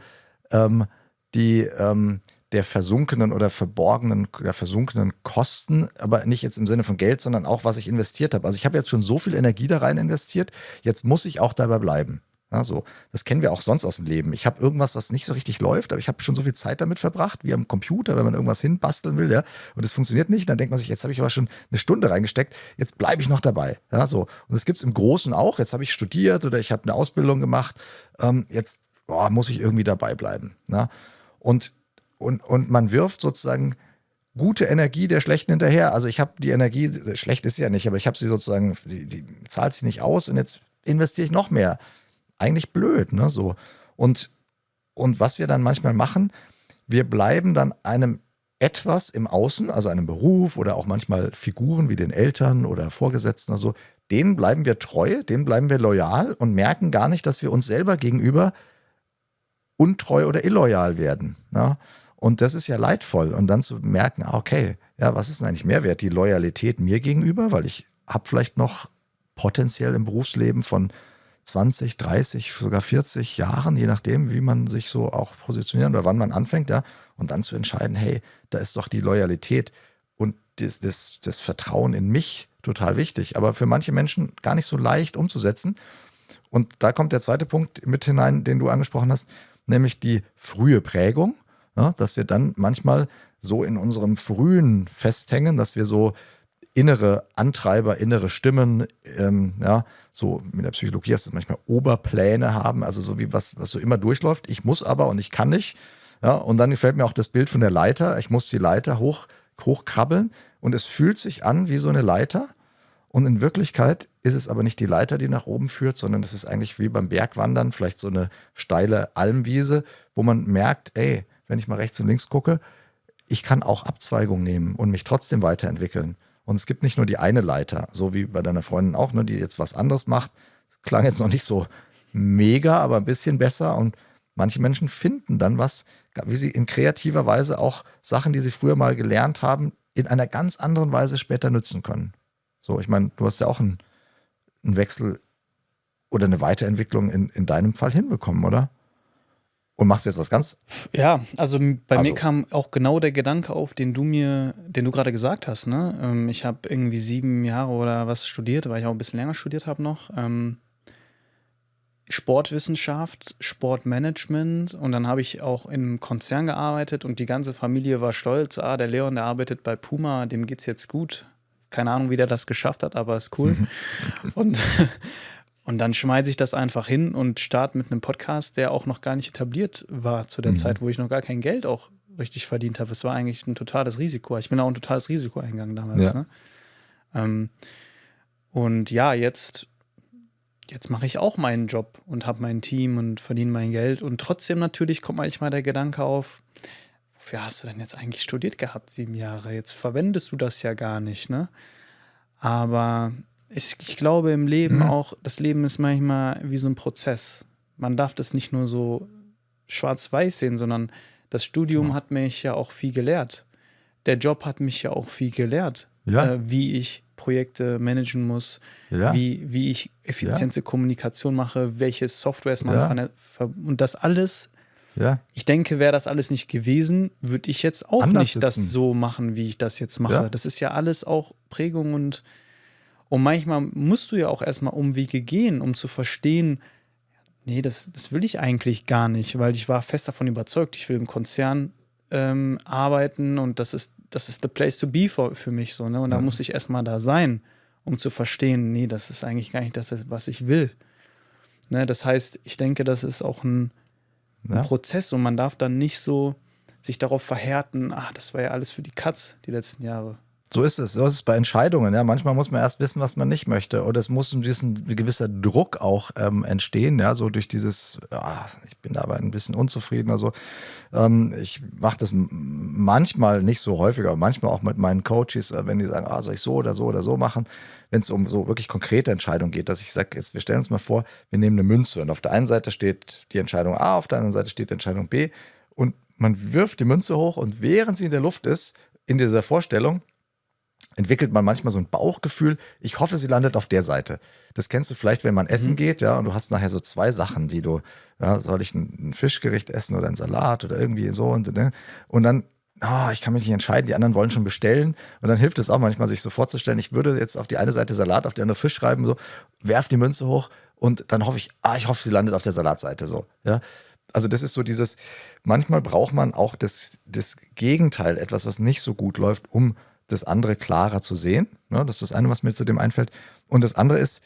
der versunkenen oder verborgenen, der versunkenen Kosten, aber nicht jetzt im Sinne von Geld, sondern auch, was ich investiert habe. Also ich habe jetzt schon so viel Energie da rein investiert, jetzt muss ich auch dabei bleiben. Ja, so. Das kennen wir auch sonst aus dem Leben. Ich habe irgendwas, was nicht so richtig läuft, aber ich habe schon so viel Zeit damit verbracht, wie am Computer, wenn man irgendwas hinbasteln will, ja, und es funktioniert nicht, dann denkt man sich, jetzt habe ich aber schon eine Stunde reingesteckt, jetzt bleibe ich noch dabei. Ja, so. Und das gibt es im Großen auch. Jetzt habe ich studiert oder ich habe eine Ausbildung gemacht, jetzt muss ich irgendwie dabei bleiben. Ja? Und man wirft sozusagen gute Energie der schlechten hinterher. Also ich habe die Energie, schlecht ist sie ja nicht, aber ich habe sie sozusagen, die zahlt sie nicht aus und jetzt investiere ich noch mehr. Eigentlich blöd, ne? So. Und was wir dann manchmal machen, wir bleiben dann einem etwas im Außen, also einem Beruf oder auch manchmal Figuren wie den Eltern oder Vorgesetzten oder so, denen bleiben wir treu, denen bleiben wir loyal und merken gar nicht, dass wir uns selber gegenüber untreu oder illoyal werden. Ja? Und das ist ja leidvoll. Und dann zu merken, okay, ja, was ist denn eigentlich Mehrwert? Die Loyalität mir gegenüber, weil ich habe vielleicht noch potenziell im Berufsleben von 20, 30, sogar 40 Jahren, je nachdem, wie man sich so auch positioniert oder wann man anfängt, ja, und dann zu entscheiden, hey, da ist doch die Loyalität und das Vertrauen in mich total wichtig, aber für manche Menschen gar nicht so leicht umzusetzen. Und da kommt der zweite Punkt mit hinein, den du angesprochen hast, nämlich die frühe Prägung, ja, dass wir dann manchmal so in unserem Frühen festhängen, dass wir so innere Antreiber, innere Stimmen, ja, so mit der Psychologie heißt es manchmal Oberpläne haben, also so wie was so immer durchläuft. Ich muss aber und ich kann nicht. Ja, und dann gefällt mir auch das Bild von der Leiter. Ich muss die Leiter hochkrabbeln und es fühlt sich an wie so eine Leiter. Und in Wirklichkeit ist es aber nicht die Leiter, die nach oben führt, sondern es ist eigentlich wie beim Bergwandern, vielleicht so eine steile Almwiese, wo man merkt, ey, wenn ich mal rechts und links gucke, ich kann auch Abzweigungen nehmen und mich trotzdem weiterentwickeln. Und es gibt nicht nur die eine Leiter, so wie bei deiner Freundin auch, ne, die jetzt was anderes macht. Das klang jetzt noch nicht so mega, aber ein bisschen besser. Und manche Menschen finden dann was, wie sie in kreativer Weise auch Sachen, die sie früher mal gelernt haben, in einer ganz anderen Weise später nutzen können. So, ich meine, du hast ja auch einen Wechsel oder eine Weiterentwicklung in deinem Fall hinbekommen, oder? Und machst jetzt was ganz... Ja, also bei mir kam auch genau der Gedanke auf, den du gerade gesagt hast. Ne? Ich habe irgendwie 7 Jahre oder was studiert, weil ich auch ein bisschen länger studiert habe noch. Sportwissenschaft, Sportmanagement und dann habe ich auch im Konzern gearbeitet und die ganze Familie war stolz. Der Leon, der arbeitet bei Puma, dem geht's jetzt gut. Keine Ahnung, wie der das geschafft hat, aber ist cool. Und dann schmeiße ich das einfach hin und starte mit einem Podcast, der auch noch gar nicht etabliert war zu der Zeit, wo ich noch gar kein Geld auch richtig verdient habe. Es war eigentlich ein totales Risiko. Ich bin auch ein totales Risiko eingegangen damals. Ja. Ne? Und ja, jetzt mache ich auch meinen Job und habe mein Team und verdiene mein Geld. Und trotzdem natürlich kommt manchmal der Gedanke auf, wofür hast du denn jetzt eigentlich studiert gehabt, 7 Jahre? Jetzt verwendest du das ja gar nicht, ne? Aber ich glaube im Leben auch, das Leben ist manchmal wie so ein Prozess. Man darf das nicht nur so schwarz-weiß sehen, sondern das Studium hat mich ja auch viel gelehrt. der Job hat mich ja auch viel gelehrt, Ja. wie ich Projekte managen muss, Ja. wie ich effiziente Kommunikation mache, welche Softwares man und das alles. Ja. Ich denke, wäre das alles nicht gewesen, würde ich jetzt auch Anders nicht das sitzen. so machen, wie ich das jetzt mache. Ja. Das ist ja alles auch Prägung und manchmal musst du ja auch erstmal Umwege gehen, um zu verstehen, nee, das will ich eigentlich gar nicht, weil ich war fest davon überzeugt, ich will im Konzern arbeiten und das ist the place to be für mich so, ne? Und da muss ich erstmal da sein, um zu verstehen, nee, das ist eigentlich gar nicht das, was ich will. Ne? Das heißt, ich denke, das ist auch ein Prozess und man darf dann nicht so sich darauf verhärten, das war ja alles für die Katz die letzten Jahre. So ist es bei Entscheidungen. Ja. Manchmal muss man erst wissen, was man nicht möchte. Oder es muss ein gewisser Druck auch entstehen, ja, so durch dieses, ich bin da aber ein bisschen unzufrieden oder so. Ich mache das manchmal, nicht so häufig, aber manchmal auch mit meinen Coaches, wenn die sagen, soll ich so oder so oder so machen, wenn es um so wirklich konkrete Entscheidungen geht, dass ich sage, jetzt wir stellen uns mal vor, wir nehmen eine Münze und auf der einen Seite steht die Entscheidung A, auf der anderen Seite steht die Entscheidung B und man wirft die Münze hoch und während sie in der Luft ist, in dieser Vorstellung, entwickelt man manchmal so ein Bauchgefühl, ich hoffe, sie landet auf der Seite. Das kennst du vielleicht, wenn man essen geht, ja, und du hast nachher so zwei Sachen, die du, soll ich ein Fischgericht essen oder einen Salat oder irgendwie so und dann, ich kann mich nicht entscheiden, die anderen wollen schon bestellen und dann hilft es auch manchmal, sich so vorzustellen, ich würde jetzt auf die eine Seite Salat, auf die andere Fisch schreiben, so, werf die Münze hoch und dann hoffe ich, ich hoffe, sie landet auf der Salatseite, so, ja. Also das ist so dieses, manchmal braucht man auch das Gegenteil, etwas, was nicht so gut läuft, um das andere klarer zu sehen. Ne? Das ist das eine, was mir zu dem einfällt. Und das andere ist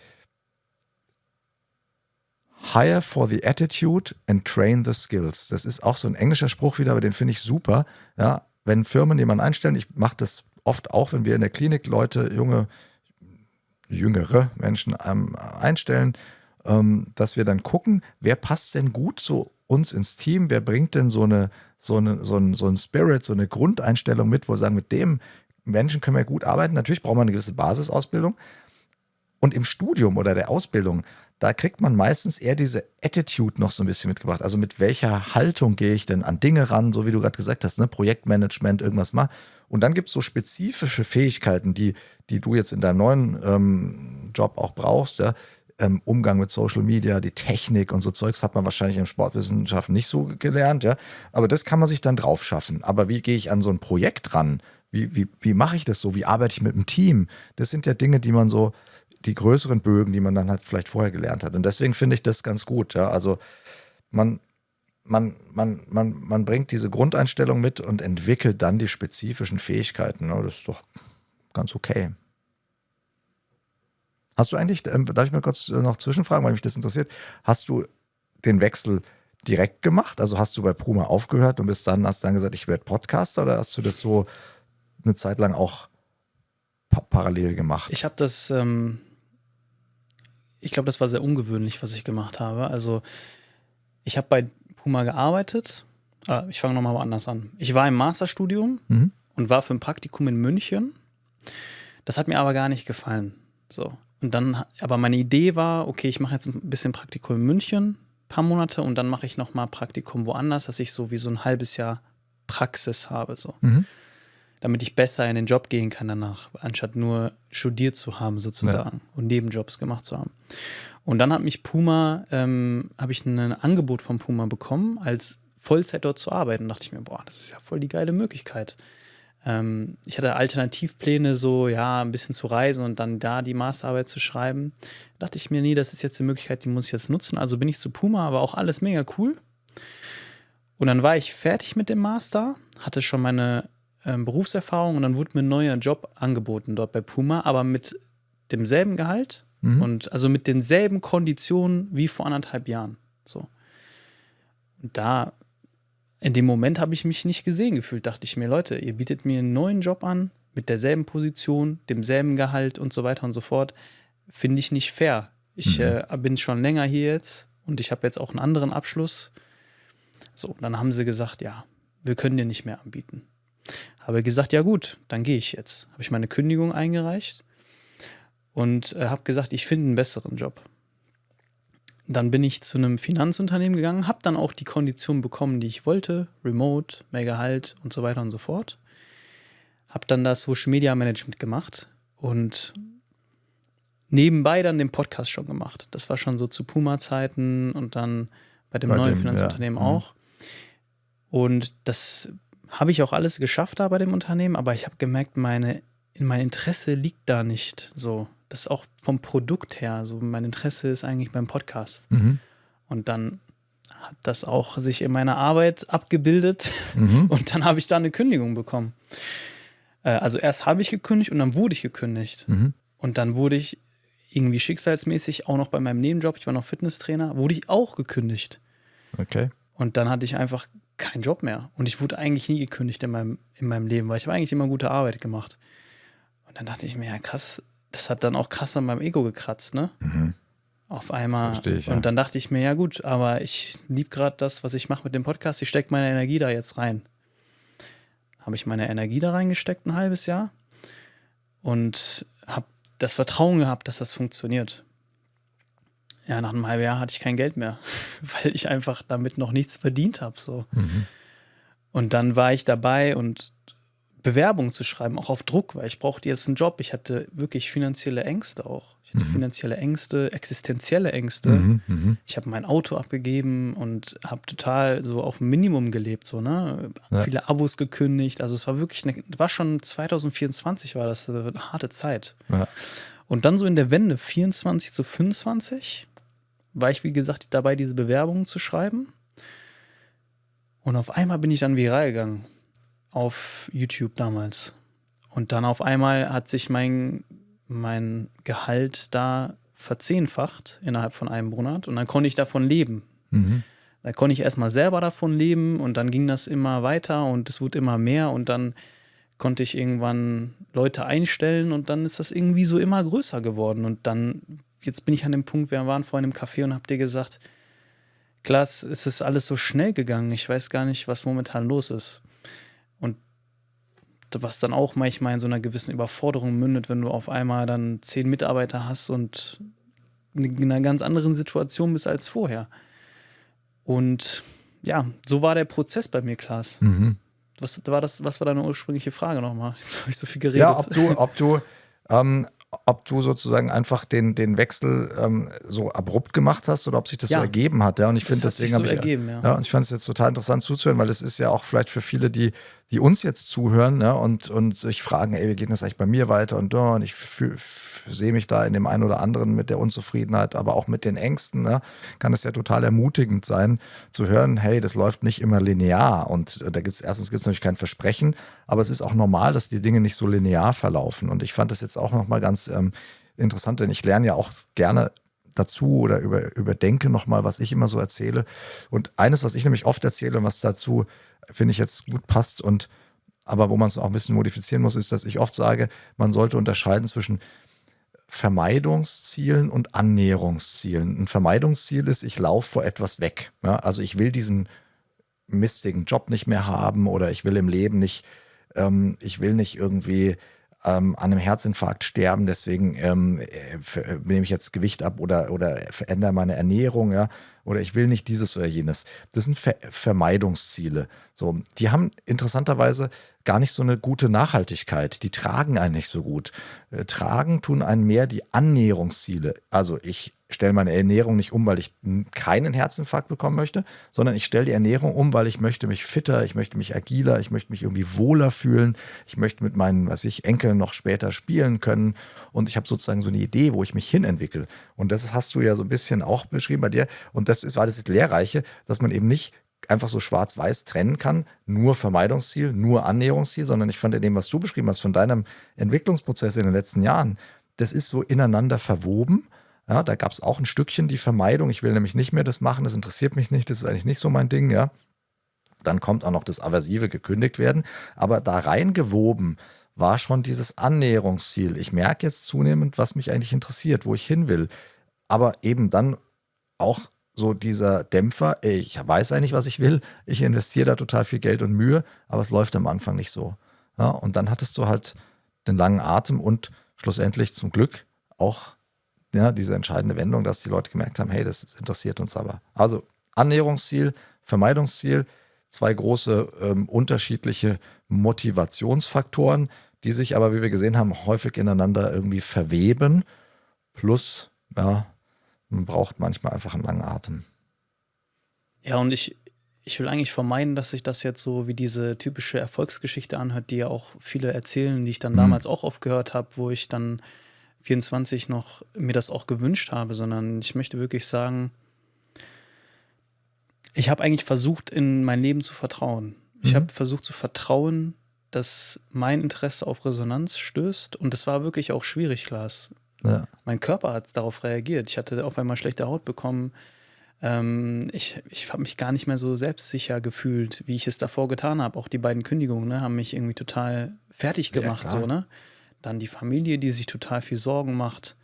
hire for the attitude and train the skills. Das ist auch so ein englischer Spruch wieder, aber den finde ich super. Ja? Wenn Firmen jemanden einstellen, ich mache das oft auch, wenn wir in der Klinik Leute, jüngere Menschen einstellen, dass wir dann gucken, wer passt denn gut zu uns ins Team, wer bringt denn so ein Spirit, so eine Grundeinstellung mit, wo wir sagen, mit dem Menschen können wir gut arbeiten. Natürlich braucht man eine gewisse Basisausbildung. Und im Studium oder der Ausbildung, da kriegt man meistens eher diese Attitude noch so ein bisschen mitgebracht. Also mit welcher Haltung gehe ich denn an Dinge ran, so wie du gerade gesagt hast, ne? Projektmanagement, irgendwas mal. Und dann gibt es so spezifische Fähigkeiten, die du jetzt in deinem neuen Job auch brauchst, ja? Umgang mit Social Media, die Technik und so Zeugs hat man wahrscheinlich in Sportwissenschaften nicht so gelernt, ja. Aber das kann man sich dann drauf schaffen. Aber wie gehe ich an so ein Projekt ran? Wie mache ich das so? Wie arbeite ich mit einem Team? Das sind ja Dinge, die man so, die größeren Bögen, die man dann halt vielleicht vorher gelernt hat. Und deswegen finde ich das ganz gut. Ja? Also man bringt diese Grundeinstellung mit und entwickelt dann die spezifischen Fähigkeiten. Ja? Das ist doch ganz okay. Hast du eigentlich, darf ich mal kurz noch zwischenfragen, weil mich das interessiert, hast du den Wechsel direkt gemacht? Also hast du bei Puma aufgehört und hast dann gesagt, ich werde Podcaster oder hast du das so eine Zeit lang auch parallel gemacht? Ich habe das, ich glaube, das war sehr ungewöhnlich, was ich gemacht habe. Also ich habe bei Puma gearbeitet. Ich fange nochmal woanders an. Ich war im Masterstudium und war für ein Praktikum in München. Das hat mir aber gar nicht gefallen. So. Und dann, aber meine Idee war, okay, ich mache jetzt ein bisschen Praktikum in München, ein paar Monate und dann mache ich nochmal Praktikum woanders, dass ich so wie so ein halbes Jahr Praxis habe. So. Damit ich besser in den Job gehen kann danach, anstatt nur studiert zu haben sozusagen und Nebenjobs gemacht zu haben. Und dann hat mich Puma, habe ich ein Angebot von Puma bekommen, als Vollzeit dort zu arbeiten. Da dachte ich mir, das ist ja voll die geile Möglichkeit. Ich hatte Alternativpläne, so ein bisschen zu reisen und dann da die Masterarbeit zu schreiben. Da dachte ich mir, nee, das ist jetzt die Möglichkeit, die muss ich jetzt nutzen. Also bin ich zu Puma, aber auch alles mega cool. Und dann war ich fertig mit dem Master, hatte schon meine Berufserfahrung und dann wurde mir ein neuer Job angeboten dort bei Puma, aber mit demselben Gehalt und also mit denselben Konditionen wie vor 1,5 Jahren. So. Und da in dem Moment habe ich mich nicht gesehen gefühlt, dachte ich mir, Leute, ihr bietet mir einen neuen Job an, mit derselben Position, demselben Gehalt und so weiter und so fort. Finde ich nicht fair. Ich bin schon länger hier jetzt und ich habe jetzt auch einen anderen Abschluss. So, dann haben sie gesagt, ja, wir können dir nicht mehr anbieten. Habe gesagt, ja gut, dann gehe ich jetzt. Habe ich meine Kündigung eingereicht und habe gesagt, ich finde einen besseren Job. Dann bin ich zu einem Finanzunternehmen gegangen, habe dann auch die Konditionen bekommen, die ich wollte, Remote, mehr Gehalt und so weiter und so fort. habe dann das Social Media Management gemacht und nebenbei dann den Podcast schon gemacht. Das war schon so zu Puma-Zeiten und dann bei dem neuen Finanzunternehmen auch. Und das habe ich auch alles geschafft da bei dem Unternehmen, aber ich habe gemerkt, mein Interesse liegt da nicht so. Das ist auch vom Produkt her, so mein Interesse ist eigentlich beim Podcast. Und dann hat das auch sich in meiner Arbeit abgebildet und dann habe ich da eine Kündigung bekommen. Also erst habe ich gekündigt und dann wurde ich gekündigt. Und dann wurde ich irgendwie schicksalsmäßig auch noch bei meinem Nebenjob, ich war noch Fitnesstrainer, wurde ich auch gekündigt. Okay. Und dann hatte ich einfach keinen Job mehr. Und ich wurde eigentlich nie gekündigt in meinem Leben, weil ich habe eigentlich immer gute Arbeit gemacht. Und dann dachte ich mir, ja krass, das hat dann auch krass an meinem Ego gekratzt, ne? Auf einmal. Verstehe ich, ja. Und dann dachte ich mir, ja gut, aber ich liebe gerade das, was ich mache mit dem Podcast. Ich stecke meine Energie da jetzt rein. Habe ich meine Energie da reingesteckt ein halbes Jahr und habe das Vertrauen gehabt, dass das funktioniert. Ja, nach einem halben Jahr hatte ich kein Geld mehr, weil ich einfach damit noch nichts verdient habe. So. Und dann war ich dabei und Bewerbungen zu schreiben, auch auf Druck, weil ich brauchte jetzt einen Job. Ich hatte wirklich finanzielle Ängste auch. Ich hatte finanzielle Ängste, existenzielle Ängste. Ich habe mein Auto abgegeben und habe total so auf dem Minimum gelebt. So, ne? Viele Abos gekündigt. Also es war wirklich, war schon 2024 war das eine harte Zeit. Ja. Und dann so in der Wende 24 zu 25 war ich, wie gesagt, dabei, diese Bewerbungen zu schreiben. Und auf einmal bin ich dann viral gegangen. Auf YouTube damals. Und dann auf einmal hat sich mein Gehalt da verzehnfacht innerhalb von einem Monat. Und dann konnte ich davon leben. Da konnte ich erstmal selber davon leben und dann ging das immer weiter und es wurde immer mehr und dann konnte ich irgendwann Leute einstellen und dann ist das irgendwie so immer größer geworden. Und dann, jetzt bin ich an dem Punkt, wir waren vorhin im Café und hab dir gesagt, Klaas, es ist alles so schnell gegangen. Ich weiß gar nicht, was momentan los ist. Und was dann auch manchmal in so einer gewissen Überforderung mündet, wenn du auf einmal dann 10 Mitarbeiter hast und in einer ganz anderen Situation bist als vorher. Und ja, so war der Prozess bei mir, Klaas. Was war deine ursprüngliche Frage nochmal? Jetzt habe ich so viel geredet. Ja, ob du sozusagen einfach den Wechsel so abrupt gemacht hast oder ob sich das so ergeben hat. Ja? Und ich finde, deswegen habe ich und ich fand es jetzt total interessant zuzuhören, weil es ist ja auch vielleicht für viele, die uns jetzt zuhören, ne? und sich fragen, ey, wie geht das eigentlich bei mir weiter und ich sehe mich da in dem einen oder anderen mit der Unzufriedenheit, aber auch mit den Ängsten, ne? Kann es ja total ermutigend sein, zu hören, hey, das läuft nicht immer linear und da erstens gibt es natürlich kein Versprechen, aber es ist auch normal, dass die Dinge nicht so linear verlaufen und ich fand das jetzt auch nochmal ganz interessant, denn ich lerne ja auch gerne dazu oder überdenke nochmal, was ich immer so erzähle. Und eines, was ich nämlich oft erzähle und was dazu, finde ich, jetzt gut passt, aber wo man es auch ein bisschen modifizieren muss, ist, dass ich oft sage, man sollte unterscheiden zwischen Vermeidungszielen und Annäherungszielen. Ein Vermeidungsziel ist, ich laufe vor etwas weg. Ja? Also ich will diesen mistigen Job nicht mehr haben oder ich will im Leben nicht, irgendwie an einem Herzinfarkt sterben, deswegen nehme ich jetzt Gewicht ab oder verändere meine Ernährung, ja, oder ich will nicht dieses oder jenes. Das sind Vermeidungsziele. So, die haben interessanterweise gar nicht so eine gute Nachhaltigkeit. Die tragen einen nicht so gut. Tragen tun einen mehr die Annäherungsziele. Also ich stelle meine Ernährung nicht um, weil ich keinen Herzinfarkt bekommen möchte, sondern ich stelle die Ernährung um, weil ich möchte mich fitter, ich möchte mich agiler, ich möchte mich irgendwie wohler fühlen, ich möchte mit meinen, Enkeln noch später spielen können und ich habe sozusagen so eine Idee, wo ich mich hinentwickle. Und das hast du ja so ein bisschen auch beschrieben bei dir und war das Lehrreiche, dass man eben nicht einfach so schwarz-weiß trennen kann, nur Vermeidungsziel, nur Annäherungsziel, sondern ich fand in dem, was du beschrieben hast, von deinem Entwicklungsprozess in den letzten Jahren, das ist so ineinander verwoben. Ja, da gab es auch ein Stückchen die Vermeidung. Ich will nämlich nicht mehr das machen, das interessiert mich nicht, das ist eigentlich nicht so mein Ding. Ja. Dann kommt auch noch das aversive gekündigt werden. Aber da reingewoben war schon dieses Annäherungsziel. Ich merke jetzt zunehmend, was mich eigentlich interessiert, wo ich hin will. Aber eben dann auch so dieser Dämpfer, ich weiß eigentlich, was ich will. Ich investiere da total viel Geld und Mühe, aber es läuft am Anfang nicht so. Ja, und dann hattest du halt den langen Atem und schlussendlich zum Glück auch diese entscheidende Wendung, dass die Leute gemerkt haben, hey, das interessiert uns aber. Also Annäherungsziel, Vermeidungsziel, 2 große unterschiedliche Motivationsfaktoren, die sich aber, wie wir gesehen haben, häufig ineinander irgendwie verweben. Plus, ja, man braucht manchmal einfach einen langen Atem. Ja, und ich will eigentlich vermeiden, dass sich das jetzt so wie diese typische Erfolgsgeschichte anhört, die ja auch viele erzählen, die ich dann damals auch oft gehört habe, wo ich dann 24 noch mir das auch gewünscht habe, sondern ich möchte wirklich sagen, ich habe eigentlich versucht, in mein Leben zu vertrauen. Ich habe versucht zu vertrauen, dass mein Interesse auf Resonanz stößt. Und das war wirklich auch schwierig, Lars. Ja. Mein Körper hat darauf reagiert. Ich hatte auf einmal schlechte Haut bekommen. Ich habe mich gar nicht mehr so selbstsicher gefühlt, wie ich es davor getan habe. Auch die beiden Kündigungen, ne, haben mich irgendwie total fertig gemacht. Ja, so, ne? Dann die Familie, die sich total viel Sorgen macht.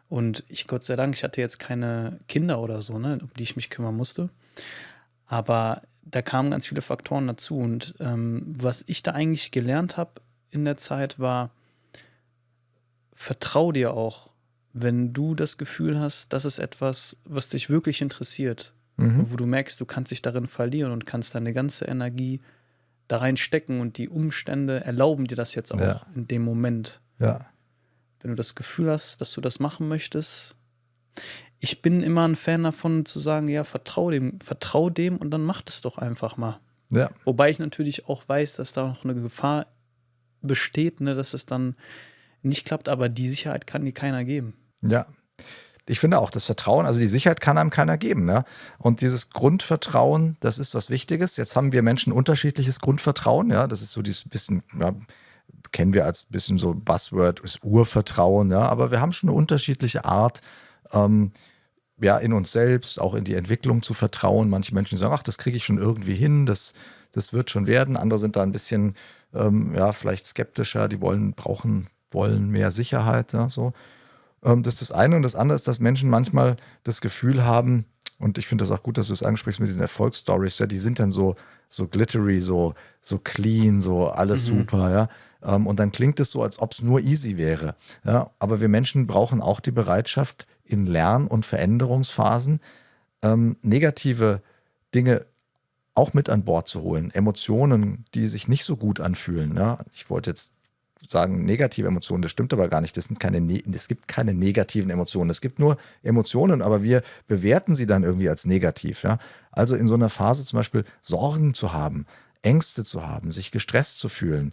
Und Gott sei Dank, ich hatte jetzt keine Kinder oder so, ne, um die ich mich kümmern musste. Aber da kamen ganz viele Faktoren dazu. Und was ich da eigentlich gelernt habe in der Zeit war, vertrau dir auch, wenn du das Gefühl hast, das ist etwas, was dich wirklich interessiert. Und wo du merkst, du kannst dich darin verlieren und kannst deine ganze Energie da reinstecken und die Umstände erlauben dir das jetzt auch in dem Moment. Ja. Wenn du das Gefühl hast, dass du das machen möchtest. Ich bin immer ein Fan davon zu sagen, ja, vertrau dem und dann mach das doch einfach mal. Ja. Wobei ich natürlich auch weiß, dass da noch eine Gefahr besteht, ne, dass es dann nicht klappt, aber die Sicherheit kann dir keiner geben. Ja. Ich finde auch, das Vertrauen, also die Sicherheit kann einem keiner geben. Ne? Und dieses Grundvertrauen, das ist was Wichtiges. Jetzt haben wir Menschen unterschiedliches Grundvertrauen. Ja? Das ist so dieses bisschen, ja, kennen wir als bisschen so Buzzword, ist Urvertrauen. Ja? Aber wir haben schon eine unterschiedliche Art, ja, in uns selbst, auch in die Entwicklung zu vertrauen. Manche Menschen sagen, ach, das kriege ich schon irgendwie hin, das wird schon werden. Andere sind da ein bisschen, ja, vielleicht skeptischer, die wollen mehr Sicherheit. Ja, so. Das ist das eine. Und das andere ist, dass Menschen manchmal das Gefühl haben, und ich finde das auch gut, dass du es ansprichst mit diesen Erfolgsstories, ja, die sind dann so glittery, so clean, so alles super, ja. Und dann klingt es so, als ob es nur easy wäre. Ja. Aber wir Menschen brauchen auch die Bereitschaft, in Lern- und Veränderungsphasen negative Dinge auch mit an Bord zu holen. Emotionen, die sich nicht so gut anfühlen. Ja. Ich wollte jetzt sagen, negative Emotionen, das stimmt aber gar nicht. Es gibt keine negativen Emotionen. Es gibt nur Emotionen, aber wir bewerten sie dann irgendwie als negativ. Ja? Also in so einer Phase zum Beispiel Sorgen zu haben, Ängste zu haben, sich gestresst zu fühlen.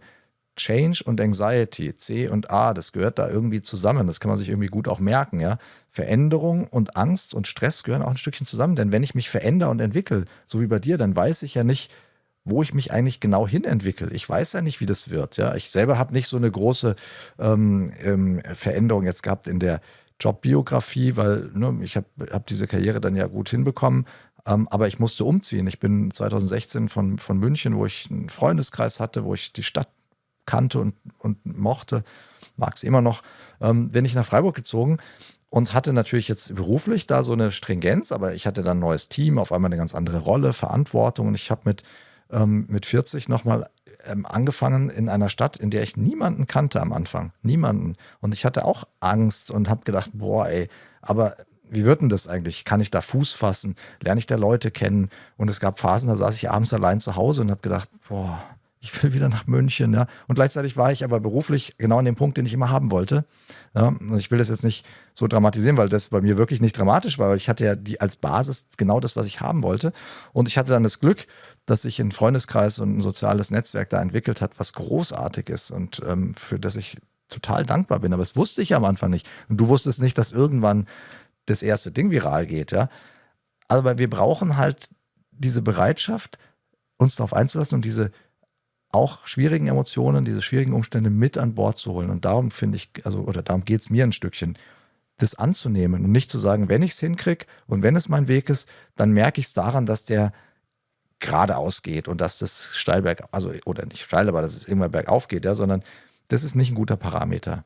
Change und Anxiety, C und A, das gehört da irgendwie zusammen. Das kann man sich irgendwie gut auch merken. Ja? Veränderung und Angst und Stress gehören auch ein Stückchen zusammen. Denn wenn ich mich verändere und entwickle, so wie bei dir, dann weiß ich ja nicht, wo ich mich eigentlich genau hin entwickle. Ich weiß ja nicht, wie das wird. Ja? Ich selber habe nicht so eine große Veränderung jetzt gehabt in der Jobbiografie, weil ich hab diese Karriere dann ja gut hinbekommen. Aber ich musste umziehen. Ich bin 2016 von München, wo ich einen Freundeskreis hatte, wo ich die Stadt kannte und mochte, mag es immer noch, bin ich nach Freiburg gezogen und hatte natürlich jetzt beruflich da so eine Stringenz, aber ich hatte dann ein neues Team, auf einmal eine ganz andere Rolle, Verantwortung und ich habe mit 40 nochmal angefangen in einer Stadt, in der ich niemanden kannte am Anfang. Niemanden. Und ich hatte auch Angst und habe gedacht, boah, ey, aber wie wird denn das eigentlich? Kann ich da Fuß fassen? Lerne ich da Leute kennen? Und es gab Phasen, da saß ich abends allein zu Hause und habe gedacht, boah, ich will wieder nach München. Ja? Und gleichzeitig war ich aber beruflich genau an dem Punkt, den ich immer haben wollte. Ja? Und ich will das jetzt nicht so dramatisieren, weil das bei mir wirklich nicht dramatisch war. Weil ich hatte ja als Basis genau das, was ich haben wollte. Und ich hatte dann das Glück, dass sich ein Freundeskreis und ein soziales Netzwerk da entwickelt hat, was großartig ist und für das ich total dankbar bin. Aber das wusste ich am Anfang nicht. Und du wusstest nicht, dass irgendwann das erste Ding viral geht. Ja? Aber wir brauchen halt diese Bereitschaft, uns darauf einzulassen und diese auch schwierigen Emotionen, diese schwierigen Umstände mit an Bord zu holen. Und darum finde ich, darum geht es mir ein Stückchen, das anzunehmen und nicht zu sagen, wenn ich es hinkriege und wenn es mein Weg ist, dann merke ich es daran, dass der geradeaus geht und dass das steil oder nicht steil, aber dass es immer bergauf geht, ja, sondern das ist nicht ein guter Parameter.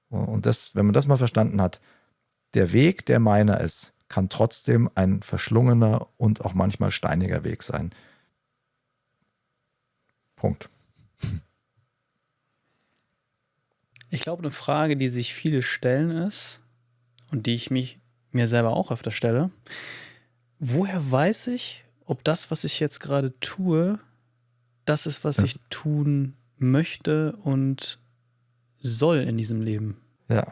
Und das, wenn man das mal verstanden hat, der Weg, der meiner ist, kann trotzdem ein verschlungener und auch manchmal steiniger Weg sein. Punkt. Ich glaube, eine Frage, die sich viele stellen ist und die ich mir selber auch öfter stelle, woher weiß ich, ob das, was ich jetzt gerade tue, das ist, was ich tun möchte und soll in diesem Leben? Ja.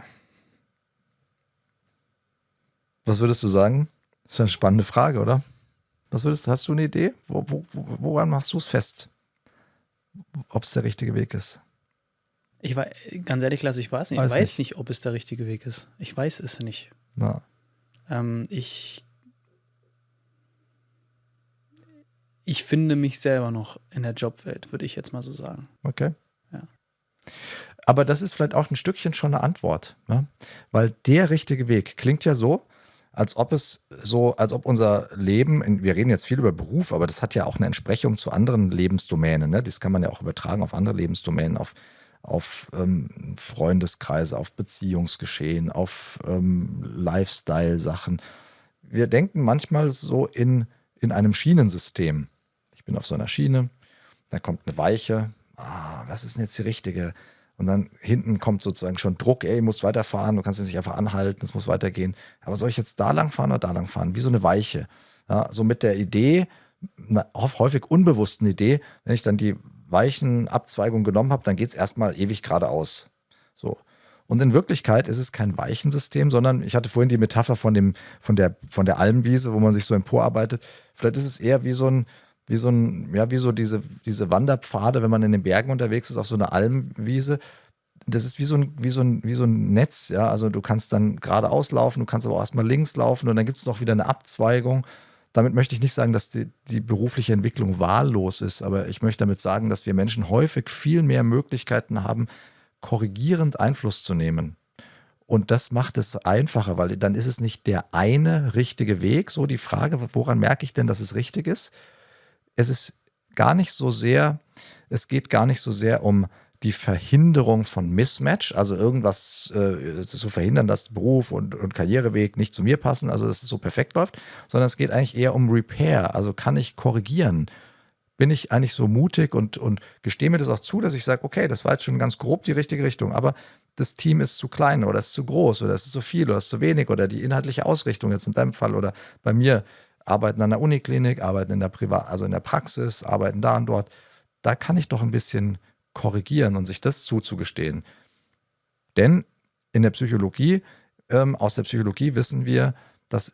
Was würdest du sagen? Das ist eine spannende Frage, oder? Hast du eine Idee? Woran machst du es fest? Ob es der richtige Weg ist? Ganz ehrlich, Lasse, ich weiß nicht. Ich weiß nicht, ob es der richtige Weg ist. Ich weiß es nicht. Na. Ich finde mich selber noch in der Jobwelt, würde ich jetzt mal so sagen. Okay. Ja. Aber das ist vielleicht auch ein Stückchen schon eine Antwort, ne? Weil der richtige Weg klingt ja so, als ob unser Leben, wir reden jetzt viel über Beruf, aber das hat ja auch eine Entsprechung zu anderen Lebensdomänen, ne? Das kann man ja auch übertragen auf andere Lebensdomänen, auf Freundeskreise, auf Beziehungsgeschehen, auf Lifestyle-Sachen. Wir denken manchmal so in einem Schienensystem. Ich bin auf so einer Schiene, da kommt eine Weiche, was ist denn jetzt die richtige? Und dann hinten kommt sozusagen schon Druck, du musst weiterfahren, du kannst jetzt nicht einfach anhalten, es muss weitergehen. Aber soll ich jetzt da lang fahren oder da lang fahren? Wie so eine Weiche. Ja, so mit der Idee, einer häufig unbewussten Idee, wenn ich dann die Weichenabzweigung genommen habe, dann geht es erstmal ewig geradeaus. So. Und in Wirklichkeit ist es kein Weichensystem, sondern ich hatte vorhin die Metapher von der Almwiese, wo man sich so emporarbeitet. Vielleicht ist es eher wie so diese Wanderpfade, wenn man in den Bergen unterwegs ist, auf so einer Almwiese. Das ist wie so ein Netz, ja. Also du kannst dann geradeaus laufen, du kannst aber auch erstmal links laufen und dann gibt es noch wieder eine Abzweigung. Damit möchte ich nicht sagen, dass die berufliche Entwicklung wahllos ist, aber ich möchte damit sagen, dass wir Menschen häufig viel mehr Möglichkeiten haben, korrigierend Einfluss zu nehmen. Und das macht es einfacher, weil dann ist es nicht der eine richtige Weg. So die Frage, woran merke ich denn, dass es richtig ist? Es geht gar nicht so sehr um die Verhinderung von Mismatch, also irgendwas zu verhindern, dass Beruf und Karriereweg nicht zu mir passen, also dass es so perfekt läuft, sondern es geht eigentlich eher um Repair, also kann ich korrigieren? Bin ich eigentlich so mutig und gestehe mir das auch zu, dass ich sage, okay, das war jetzt schon ganz grob die richtige Richtung, aber das Team ist zu klein oder ist zu groß oder ist zu viel oder ist zu wenig oder die inhaltliche Ausrichtung jetzt in deinem Fall oder bei mir, arbeiten an der Uniklinik, arbeiten in der Praxis, arbeiten da und dort. Da kann ich doch ein bisschen korrigieren und sich das zuzugestehen. Denn in der Psychologie, aus der Psychologie wissen wir, dass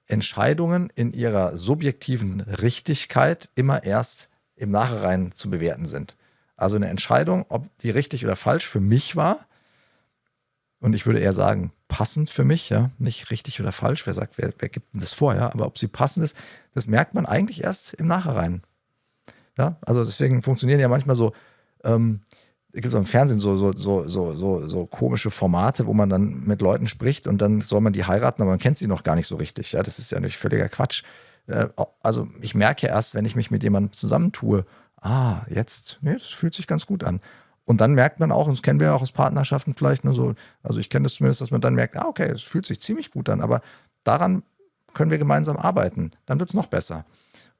Entscheidungen in ihrer subjektiven Richtigkeit immer erst im Nachhinein zu bewerten sind. Also eine Entscheidung, ob die richtig oder falsch für mich war, und ich würde eher sagen, passend für mich, ja, nicht richtig oder falsch, wer gibt denn das vor, ja, aber ob sie passend ist, das merkt man eigentlich erst im Nachhinein. Ja, also deswegen funktionieren ja manchmal so, gibt es im Fernsehen so komische Formate, wo man dann mit Leuten spricht und dann soll man die heiraten, aber man kennt sie noch gar nicht so richtig. Ja, das ist ja natürlich völliger Quatsch. Also ich merke ja erst, wenn ich mich mit jemandem zusammentue, das fühlt sich ganz gut an. Und dann merkt man auch, und das kennen wir ja auch aus Partnerschaften vielleicht nur so, also ich kenne das zumindest, dass man dann merkt, okay, es fühlt sich ziemlich gut an, aber daran können wir gemeinsam arbeiten, dann wird es noch besser.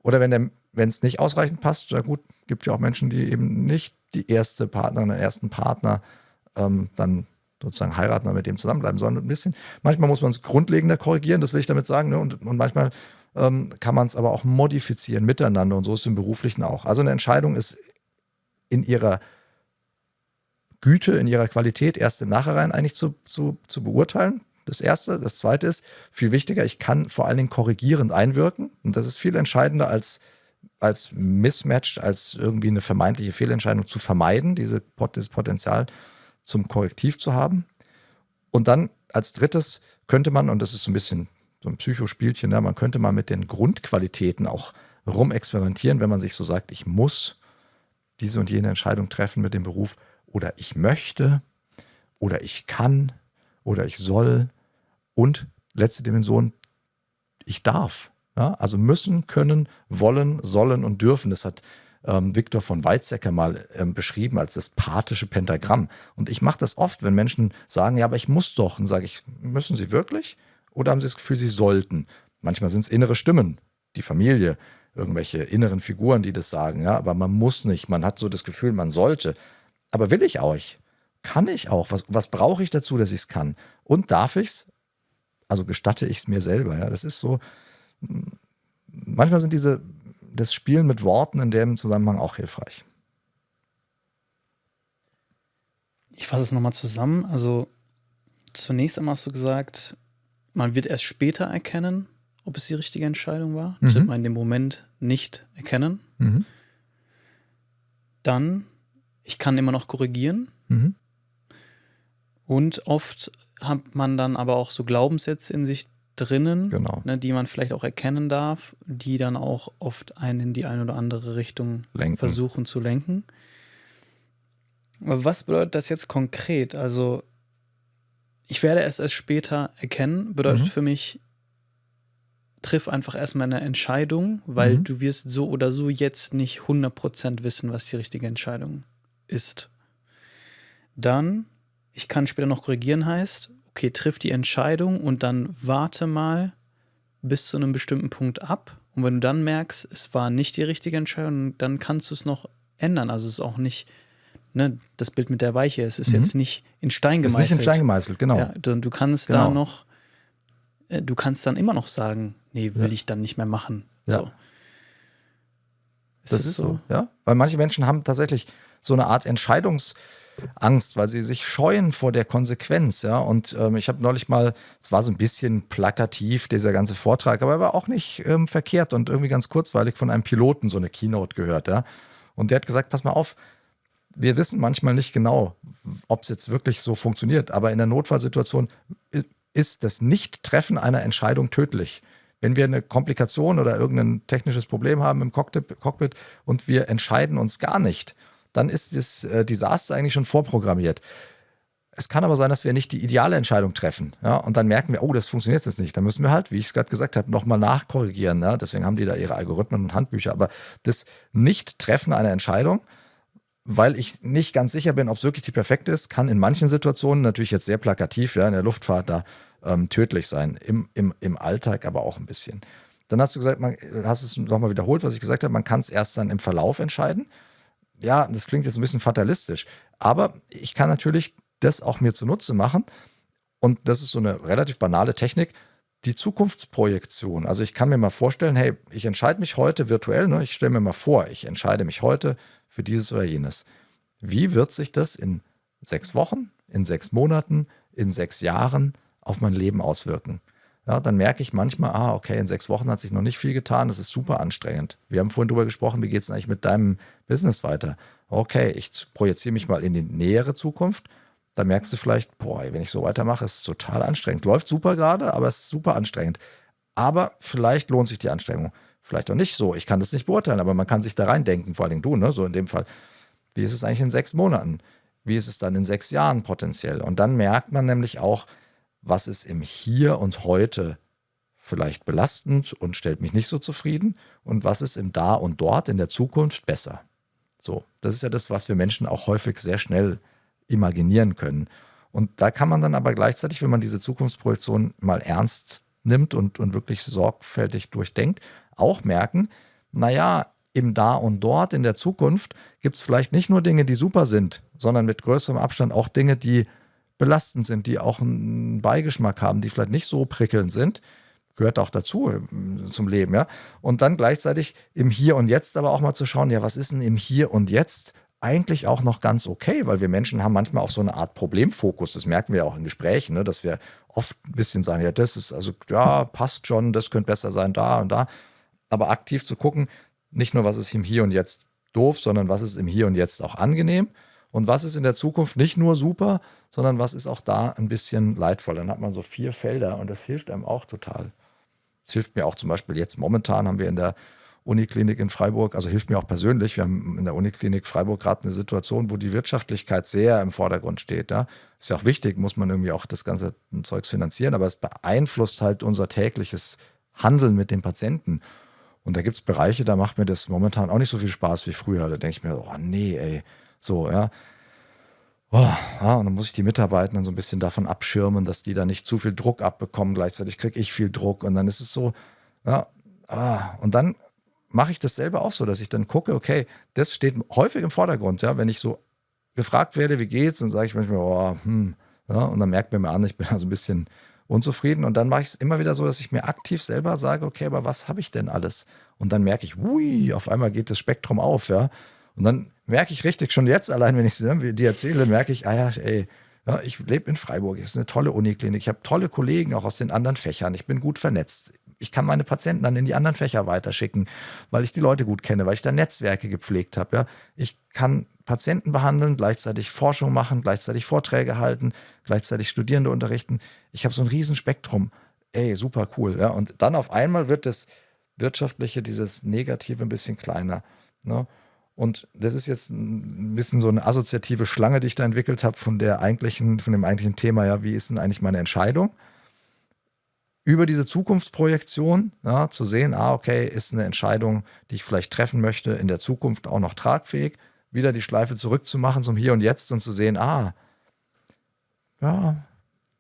Oder wenn es nicht ausreichend passt, ja gut, gibt ja auch Menschen, die eben nicht die erste Partnerin, den ersten Partner dann sozusagen heiraten oder mit dem zusammenbleiben, sondern ein bisschen, manchmal muss man es grundlegender korrigieren, das will ich damit sagen, ne? Und manchmal kann man es aber auch modifizieren miteinander und so ist es im Beruflichen auch. Also eine Entscheidung ist in ihrer Güte, in ihrer Qualität erst im Nachhinein eigentlich zu beurteilen. Das Erste. Das Zweite ist, viel wichtiger, ich kann vor allen Dingen korrigierend einwirken. Und das ist viel entscheidender als Mismatch, als irgendwie eine vermeintliche Fehlentscheidung zu vermeiden, dieses Potenzial zum Korrektiv zu haben. Und dann als Drittes könnte man, und das ist so ein bisschen so ein Psychospielchen, man könnte mal mit den Grundqualitäten auch rumexperimentieren, wenn man sich so sagt, ich muss diese und jene Entscheidung treffen mit dem Beruf oder ich möchte oder ich kann oder ich soll und letzte Dimension, ich darf. Ja? Also müssen, können, wollen, sollen und dürfen. Das hat Viktor von Weizsäcker mal beschrieben als das pathische Pentagramm. Und ich mache das oft, wenn Menschen sagen, ja, aber ich muss doch. Dann sage ich, müssen sie wirklich? Oder haben sie das Gefühl, sie sollten? Manchmal sind es innere Stimmen, die Familie, irgendwelche inneren Figuren, die das sagen. Ja? Aber man muss nicht. Man hat so das Gefühl, man sollte. Aber will ich auch? Kann ich auch? Was brauche ich dazu, dass ich es kann? Und darf ich es? Also gestatte ich es mir selber. Ja? Das ist so, manchmal sind das Spielen mit Worten in dem Zusammenhang auch hilfreich. Ich fasse es nochmal zusammen. Also zunächst einmal hast du gesagt, man wird erst später erkennen, ob es die richtige Entscheidung war. Das wird man in dem Moment nicht erkennen. Mhm. Dann, ich kann immer noch korrigieren. Mhm. Und oft hat man dann aber auch so Glaubenssätze in sich drinnen, Genau. ne, die man vielleicht auch erkennen darf, die dann auch oft einen in die eine oder andere Richtung Lenken. versuchen zu lenken. Aber was bedeutet das jetzt konkret? Also ich werde es erst später erkennen, bedeutet für mich, triff einfach erstmal eine Entscheidung, weil du wirst so oder so jetzt nicht 100% wissen, was die richtige Entscheidung ist. Dann, ich kann später noch korrigieren, heißt, okay, triff die Entscheidung und dann warte mal bis zu einem bestimmten Punkt ab. Und wenn du dann merkst, es war nicht die richtige Entscheidung, dann kannst du es noch ändern. Also es ist auch nicht, ne, das Bild mit der Weiche, es ist jetzt nicht in Stein Ist gemeißelt. nicht in Stein gemeißelt, genau. Ja, du kannst da noch, du kannst dann immer noch sagen, nee, will ich dann nicht mehr machen. Ja. So. Das ist so, ja. Weil manche Menschen haben tatsächlich so eine Art Entscheidungsangst, weil sie sich scheuen vor der Konsequenz, ja. Und ich habe neulich mal, es war so ein bisschen plakativ, dieser ganze Vortrag, aber er war auch nicht verkehrt und irgendwie ganz kurzweilig von einem Piloten so eine Keynote gehört, ja. Und der hat gesagt, pass mal auf, wir wissen manchmal nicht genau, ob es jetzt wirklich so funktioniert, aber in der Notfallsituation ist das Nicht-Treffen einer Entscheidung tödlich. Wenn wir eine Komplikation oder irgendein technisches Problem haben im Cockpit und wir entscheiden uns gar nicht, dann ist das Desaster eigentlich schon vorprogrammiert. Es kann aber sein, dass wir nicht die ideale Entscheidung treffen. Ja? Und dann merken wir, oh, das funktioniert jetzt nicht. Dann müssen wir halt, wie ich es gerade gesagt habe, nochmal nachkorrigieren. Ja? Deswegen haben die da ihre Algorithmen und Handbücher. Aber das Nicht-Treffen einer Entscheidung, weil ich nicht ganz sicher bin, ob es wirklich die perfekte ist, kann in manchen Situationen natürlich jetzt sehr plakativ, ja, in der Luftfahrt da tödlich sein. Im Alltag aber auch ein bisschen. Dann hast du gesagt, hast es nochmal wiederholt, was ich gesagt habe, man kann es erst dann im Verlauf entscheiden. Ja, das klingt jetzt ein bisschen fatalistisch. Aber ich kann natürlich das auch mir zunutze machen. Und das ist so eine relativ banale Technik, die Zukunftsprojektion. Also ich kann mir mal vorstellen, hey, ich entscheide mich heute virtuell, ne? Ich stelle mir mal vor, ich entscheide mich heute für dieses oder jenes. Wie wird sich das in 6 Wochen, in 6 Monaten, in 6 Jahren auf mein Leben auswirken? Ja, dann merke ich manchmal, okay, in 6 Wochen hat sich noch nicht viel getan, das ist super anstrengend. Wir haben vorhin darüber gesprochen, wie geht es eigentlich mit deinem Business weiter? Okay, ich projiziere mich mal in die nähere Zukunft. Da merkst du vielleicht, boah, wenn ich so weitermache, ist es total anstrengend. Läuft super gerade, aber es ist super anstrengend. Aber vielleicht lohnt sich die Anstrengung. Vielleicht auch nicht so. Ich kann das nicht beurteilen, aber man kann sich da reindenken, vor allem du, ne? So in dem Fall. Wie ist es eigentlich in 6 Monaten? Wie ist es dann in 6 Jahren potenziell? Und dann merkt man nämlich auch, was ist im Hier und Heute vielleicht belastend und stellt mich nicht so zufrieden und was ist im Da und Dort in der Zukunft besser. So, das ist ja das, was wir Menschen auch häufig sehr schnell imaginieren können. Und da kann man dann aber gleichzeitig, wenn man diese Zukunftsprojektion mal ernst nimmt und wirklich sorgfältig durchdenkt, auch merken, naja, im Da und Dort in der Zukunft gibt es vielleicht nicht nur Dinge, die super sind, sondern mit größerem Abstand auch Dinge, die belastend sind, die auch einen Beigeschmack haben, die vielleicht nicht so prickelnd sind. Gehört auch dazu zum Leben, ja. Und dann gleichzeitig im Hier und Jetzt aber auch mal zu schauen, ja, was ist denn im Hier und Jetzt eigentlich auch noch ganz okay, weil wir Menschen haben manchmal auch so eine Art Problemfokus, das merken wir auch in Gesprächen, ne, dass wir oft ein bisschen sagen, ja, das ist, also, ja, passt schon, das könnte besser sein, da und da. Aber aktiv zu gucken, nicht nur, was ist im Hier und Jetzt doof, sondern was ist im Hier und Jetzt auch angenehm. Und was ist in der Zukunft nicht nur super, sondern was ist auch da ein bisschen leidvoll. Dann hat man so 4 Felder und das hilft einem auch total. Das hilft mir auch zum Beispiel jetzt momentan haben wir in der Uniklinik in Freiburg, also hilft mir auch persönlich, wir haben in der Uniklinik Freiburg gerade eine Situation, wo die Wirtschaftlichkeit sehr im Vordergrund steht. Ja? Ist ja auch wichtig, muss man irgendwie auch das ganze Zeugs finanzieren, aber es beeinflusst halt unser tägliches Handeln mit den Patienten. Und da gibt es Bereiche, da macht mir das momentan auch nicht so viel Spaß wie früher. Da denke ich mir, oh nee, ey. So, ja. Oh, ja. Und dann muss ich die Mitarbeitenden so ein bisschen davon abschirmen, dass die da nicht zu viel Druck abbekommen. Gleichzeitig kriege ich viel Druck und dann ist es so, ja, und dann mache ich das selber auch so, dass ich dann gucke, okay, das steht häufig im Vordergrund, ja, wenn ich so gefragt werde, wie geht's, dann sage ich manchmal, ja, und dann merkt mir mal an, ich bin da so ein bisschen unzufrieden und dann mache ich es immer wieder so, dass ich mir aktiv selber sage, okay, aber was habe ich denn alles? Und dann merke ich, auf einmal geht das Spektrum auf, ja, und dann merke ich richtig schon jetzt, allein wenn ich es dir erzähle, merke ich, ja, ich lebe in Freiburg, es ist eine tolle Uniklinik, ich habe tolle Kollegen auch aus den anderen Fächern, ich bin gut vernetzt. Ich kann meine Patienten dann in die anderen Fächer weiterschicken, weil ich die Leute gut kenne, weil ich da Netzwerke gepflegt habe. Ja. Ich kann Patienten behandeln, gleichzeitig Forschung machen, gleichzeitig Vorträge halten, gleichzeitig Studierende unterrichten. Ich habe so ein Riesenspektrum. Super cool. Ja. Und dann auf einmal wird das Wirtschaftliche, dieses Negative ein bisschen kleiner. Ne? Und das ist jetzt ein bisschen so eine assoziative Schlange, die ich da entwickelt habe von dem eigentlichen Thema, ja, wie ist denn eigentlich meine Entscheidung? Über diese Zukunftsprojektion, ja, zu sehen, okay, ist eine Entscheidung, die ich vielleicht treffen möchte, in der Zukunft auch noch tragfähig, wieder die Schleife zurückzumachen zum Hier und Jetzt und zu sehen, ja,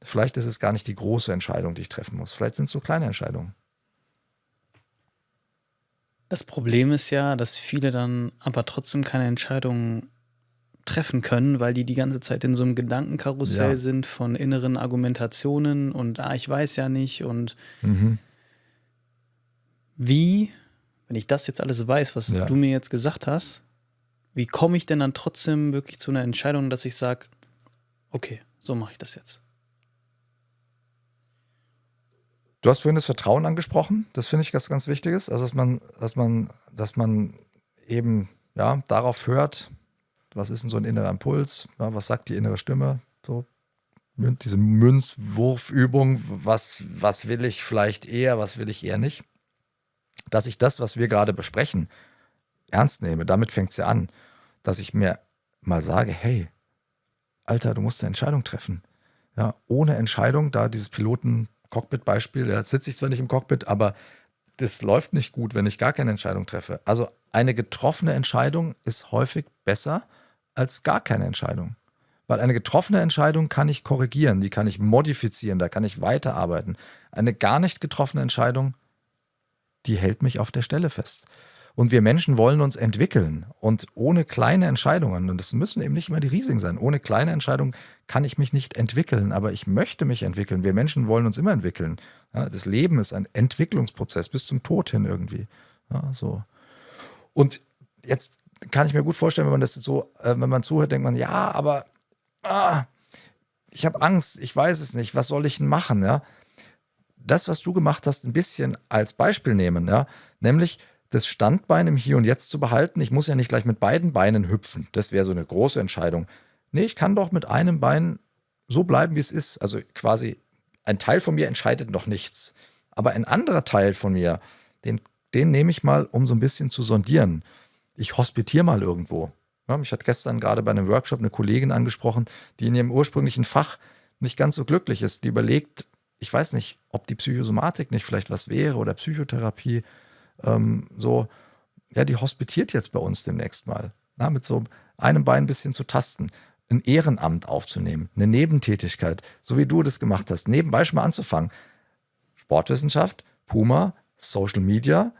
vielleicht ist es gar nicht die große Entscheidung, die ich treffen muss. Vielleicht sind es so kleine Entscheidungen. Das Problem ist ja, dass viele dann aber trotzdem keine Entscheidungen treffen können, weil die ganze Zeit in so einem Gedankenkarussell sind von inneren Argumentationen und ich weiß ja nicht und wie, wenn ich das jetzt alles weiß, was du mir jetzt gesagt hast, wie komme ich denn dann trotzdem wirklich zu einer Entscheidung, dass ich sage, okay, so mache ich das jetzt? Du hast vorhin das Vertrauen angesprochen, das finde ich ganz, ganz Wichtiges, also dass man eben darauf hört, was ist denn so ein innerer Impuls? Ja, was sagt die innere Stimme? So, diese Münzwurfübung, was will ich vielleicht eher, was will ich eher nicht? Dass ich das, was wir gerade besprechen, ernst nehme, damit fängt es ja an, dass ich mir mal sage, hey, Alter, du musst eine Entscheidung treffen. Ja, ohne Entscheidung, da dieses Piloten-Cockpit-Beispiel, jetzt sitze ich zwar nicht im Cockpit, aber das läuft nicht gut, wenn ich gar keine Entscheidung treffe. Also eine getroffene Entscheidung ist häufig besser als gar keine Entscheidung. Weil eine getroffene Entscheidung kann ich korrigieren, die kann ich modifizieren, da kann ich weiterarbeiten. Eine gar nicht getroffene Entscheidung, die hält mich auf der Stelle fest. Und wir Menschen wollen uns entwickeln. Und ohne kleine Entscheidungen, und das müssen eben nicht immer die riesigen sein, ohne kleine Entscheidungen kann ich mich nicht entwickeln, aber ich möchte mich entwickeln. Wir Menschen wollen uns immer entwickeln. Ja, das Leben ist ein Entwicklungsprozess bis zum Tod hin irgendwie. Ja, so. Und jetzt kann ich mir gut vorstellen, wenn man das so, wenn man zuhört, denkt man, ja, aber ich habe Angst, ich weiß es nicht, was soll ich denn machen? Ja? Das, was du gemacht hast, ein bisschen als Beispiel nehmen, ja? Nämlich das Standbein im Hier und Jetzt zu behalten. Ich muss ja nicht gleich mit beiden Beinen hüpfen. Das wäre so eine große Entscheidung. Nee, ich kann doch mit einem Bein so bleiben, wie es ist. Also quasi ein Teil von mir entscheidet noch nichts. Aber ein anderer Teil von mir, den nehme ich mal, um so ein bisschen zu sondieren. Ich hospitiere mal irgendwo. Ja, mich hat gestern gerade bei einem Workshop eine Kollegin angesprochen, die in ihrem ursprünglichen Fach nicht ganz so glücklich ist. Die überlegt, ich weiß nicht, ob die Psychosomatik nicht vielleicht was wäre oder Psychotherapie. Die hospitiert jetzt bei uns demnächst mal. Na, mit so einem Bein ein bisschen zu tasten, ein Ehrenamt aufzunehmen, eine Nebentätigkeit, so wie du das gemacht hast, nebenbei schon mal anzufangen. Sportwissenschaft, Puma, Social Media,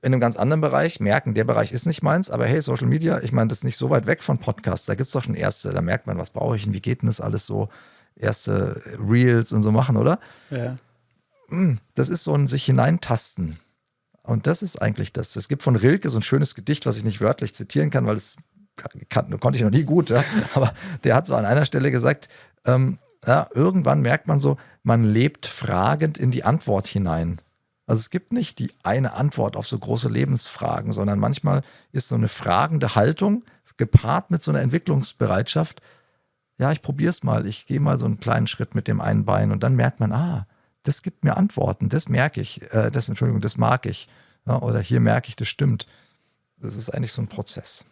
in einem ganz anderen Bereich, merken, der Bereich ist nicht meins, aber hey, Social Media, ich meine, das ist nicht so weit weg von Podcasts, da gibt es doch schon erste, da merkt man, was brauche ich und wie geht denn das alles so, erste Reels und so machen, oder? Ja. Das ist so ein sich hineintasten. Und das ist eigentlich das. Es gibt von Rilke so ein schönes Gedicht, was ich nicht wörtlich zitieren kann, weil das konnte ich noch nie gut, ja? Aber der hat so an einer Stelle gesagt, irgendwann merkt man so, man lebt fragend in die Antwort hinein. Also es gibt nicht die eine Antwort auf so große Lebensfragen, sondern manchmal ist so eine fragende Haltung gepaart mit so einer Entwicklungsbereitschaft. Ja, ich probiere es mal, ich gehe mal so einen kleinen Schritt mit dem einen Bein und dann merkt man, das gibt mir Antworten, das merke ich, das mag ich. Ja, oder hier merke ich, das stimmt. Das ist eigentlich so ein Prozess.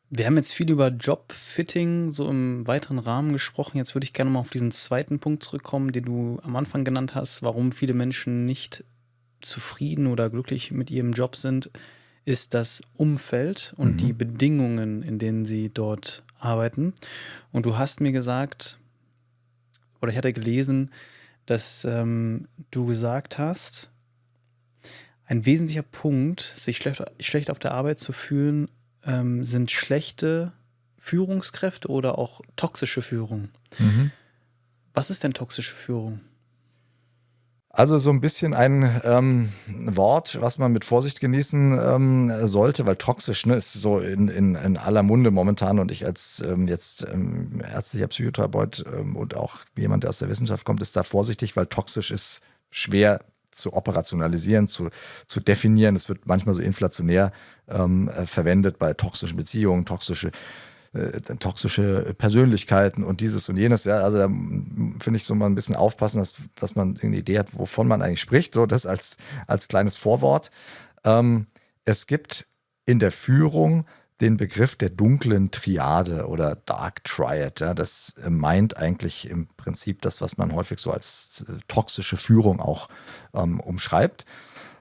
Wir haben jetzt viel über Jobfitting so im weiteren Rahmen gesprochen. Jetzt würde ich gerne mal auf diesen zweiten Punkt zurückkommen, den du am Anfang genannt hast, warum viele Menschen nicht zufrieden oder glücklich mit ihrem Job sind, ist das Umfeld und die Bedingungen, in denen sie dort arbeiten. Und du hast mir gesagt, oder ich hatte gelesen, dass du gesagt hast, ein wesentlicher Punkt, sich schlecht auf der Arbeit zu fühlen, sind schlechte Führungskräfte oder auch toxische Führung. Was ist denn toxische Führung? Also so ein bisschen ein Wort, was man mit Vorsicht genießen sollte, weil toxisch, ne, ist so in aller Munde momentan, und ich als jetzt ärztlicher Psychotherapeut und auch jemand, der aus der Wissenschaft kommt, ist da vorsichtig, weil toxisch ist schwer zu operationalisieren, zu definieren. Es wird manchmal so inflationär verwendet bei toxischen Beziehungen, toxische Persönlichkeiten und dieses und jenes. Ja, also da finde ich so mal ein bisschen aufpassen, dass man eine Idee hat, wovon man eigentlich spricht. So, das als kleines Vorwort. Es gibt in der Führung den Begriff der dunklen Triade oder Dark Triad. Ja, das meint eigentlich im Prinzip das, was man häufig so als toxische Führung auch umschreibt.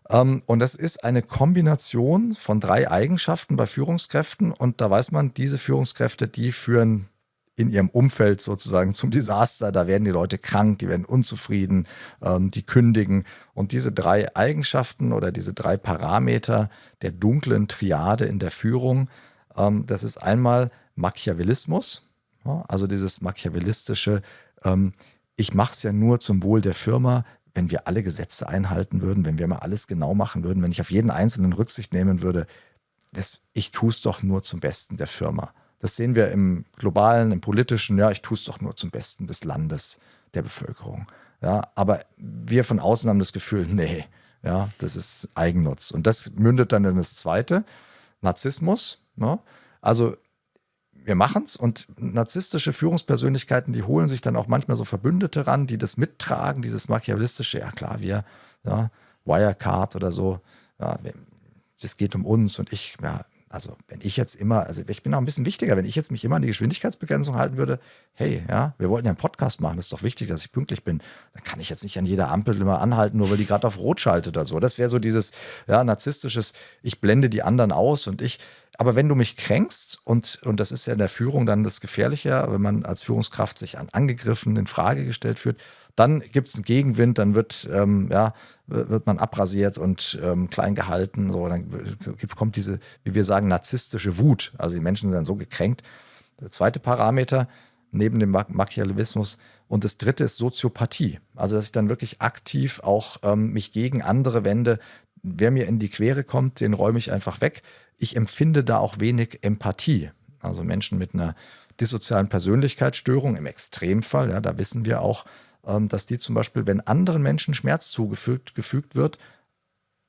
Und das ist eine Kombination von 3 Eigenschaften bei Führungskräften. Und da weiß man, diese Führungskräfte, die führen in ihrem Umfeld sozusagen zum Desaster. Da werden die Leute krank, die werden unzufrieden, die kündigen. Und diese 3 Eigenschaften oder diese 3 Parameter der dunklen Triade in der Führung, das ist einmal Machiavellismus, ja, also dieses machiavellistische, ich mache es ja nur zum Wohl der Firma. Wenn wir alle Gesetze einhalten würden, wenn wir mal alles genau machen würden, wenn ich auf jeden Einzelnen Rücksicht nehmen würde, ich tue es doch nur zum Besten der Firma. Das sehen wir im globalen, im politischen, ja, ich tue es doch nur zum Besten des Landes, der Bevölkerung. Ja, aber wir von außen haben das Gefühl, nee, ja, das ist Eigennutz. Und das mündet dann in das Zweite, Narzissmus. Ne? Also wir machen es, und narzisstische Führungspersönlichkeiten, die holen sich dann auch manchmal so Verbündete ran, die das mittragen, dieses machiavellistische, ja klar, wir, ja, Wirecard oder so, ja, das geht um uns und ich, ja, also wenn ich jetzt immer, also ich bin auch ein bisschen wichtiger, wenn ich jetzt mich immer an die Geschwindigkeitsbegrenzung halten würde, hey, ja, wir wollten ja einen Podcast machen, das ist doch wichtig, dass ich pünktlich bin, dann kann ich jetzt nicht an jeder Ampel immer anhalten, nur weil die gerade auf Rot schaltet oder so. Das wäre so dieses, ja, narzisstisches, ich blende die anderen aus und aber wenn du mich kränkst, und das ist ja in der Führung dann das Gefährliche, wenn man als Führungskraft sich angegriffen, in Frage gestellt fühlt, dann gibt es einen Gegenwind, dann wird man abrasiert und klein gehalten. So, dann kommt diese, wie wir sagen, narzisstische Wut. Also die Menschen sind dann so gekränkt. Der zweite Parameter neben dem Machiavellismus. Und das dritte ist Soziopathie. Also dass ich dann wirklich aktiv auch mich gegen andere wende. Wer mir in die Quere kommt, den räume ich einfach weg. Ich empfinde da auch wenig Empathie. Also Menschen mit einer dissozialen Persönlichkeitsstörung im Extremfall, ja, da wissen wir auch, dass die zum Beispiel, wenn anderen Menschen Schmerz zugefügt wird,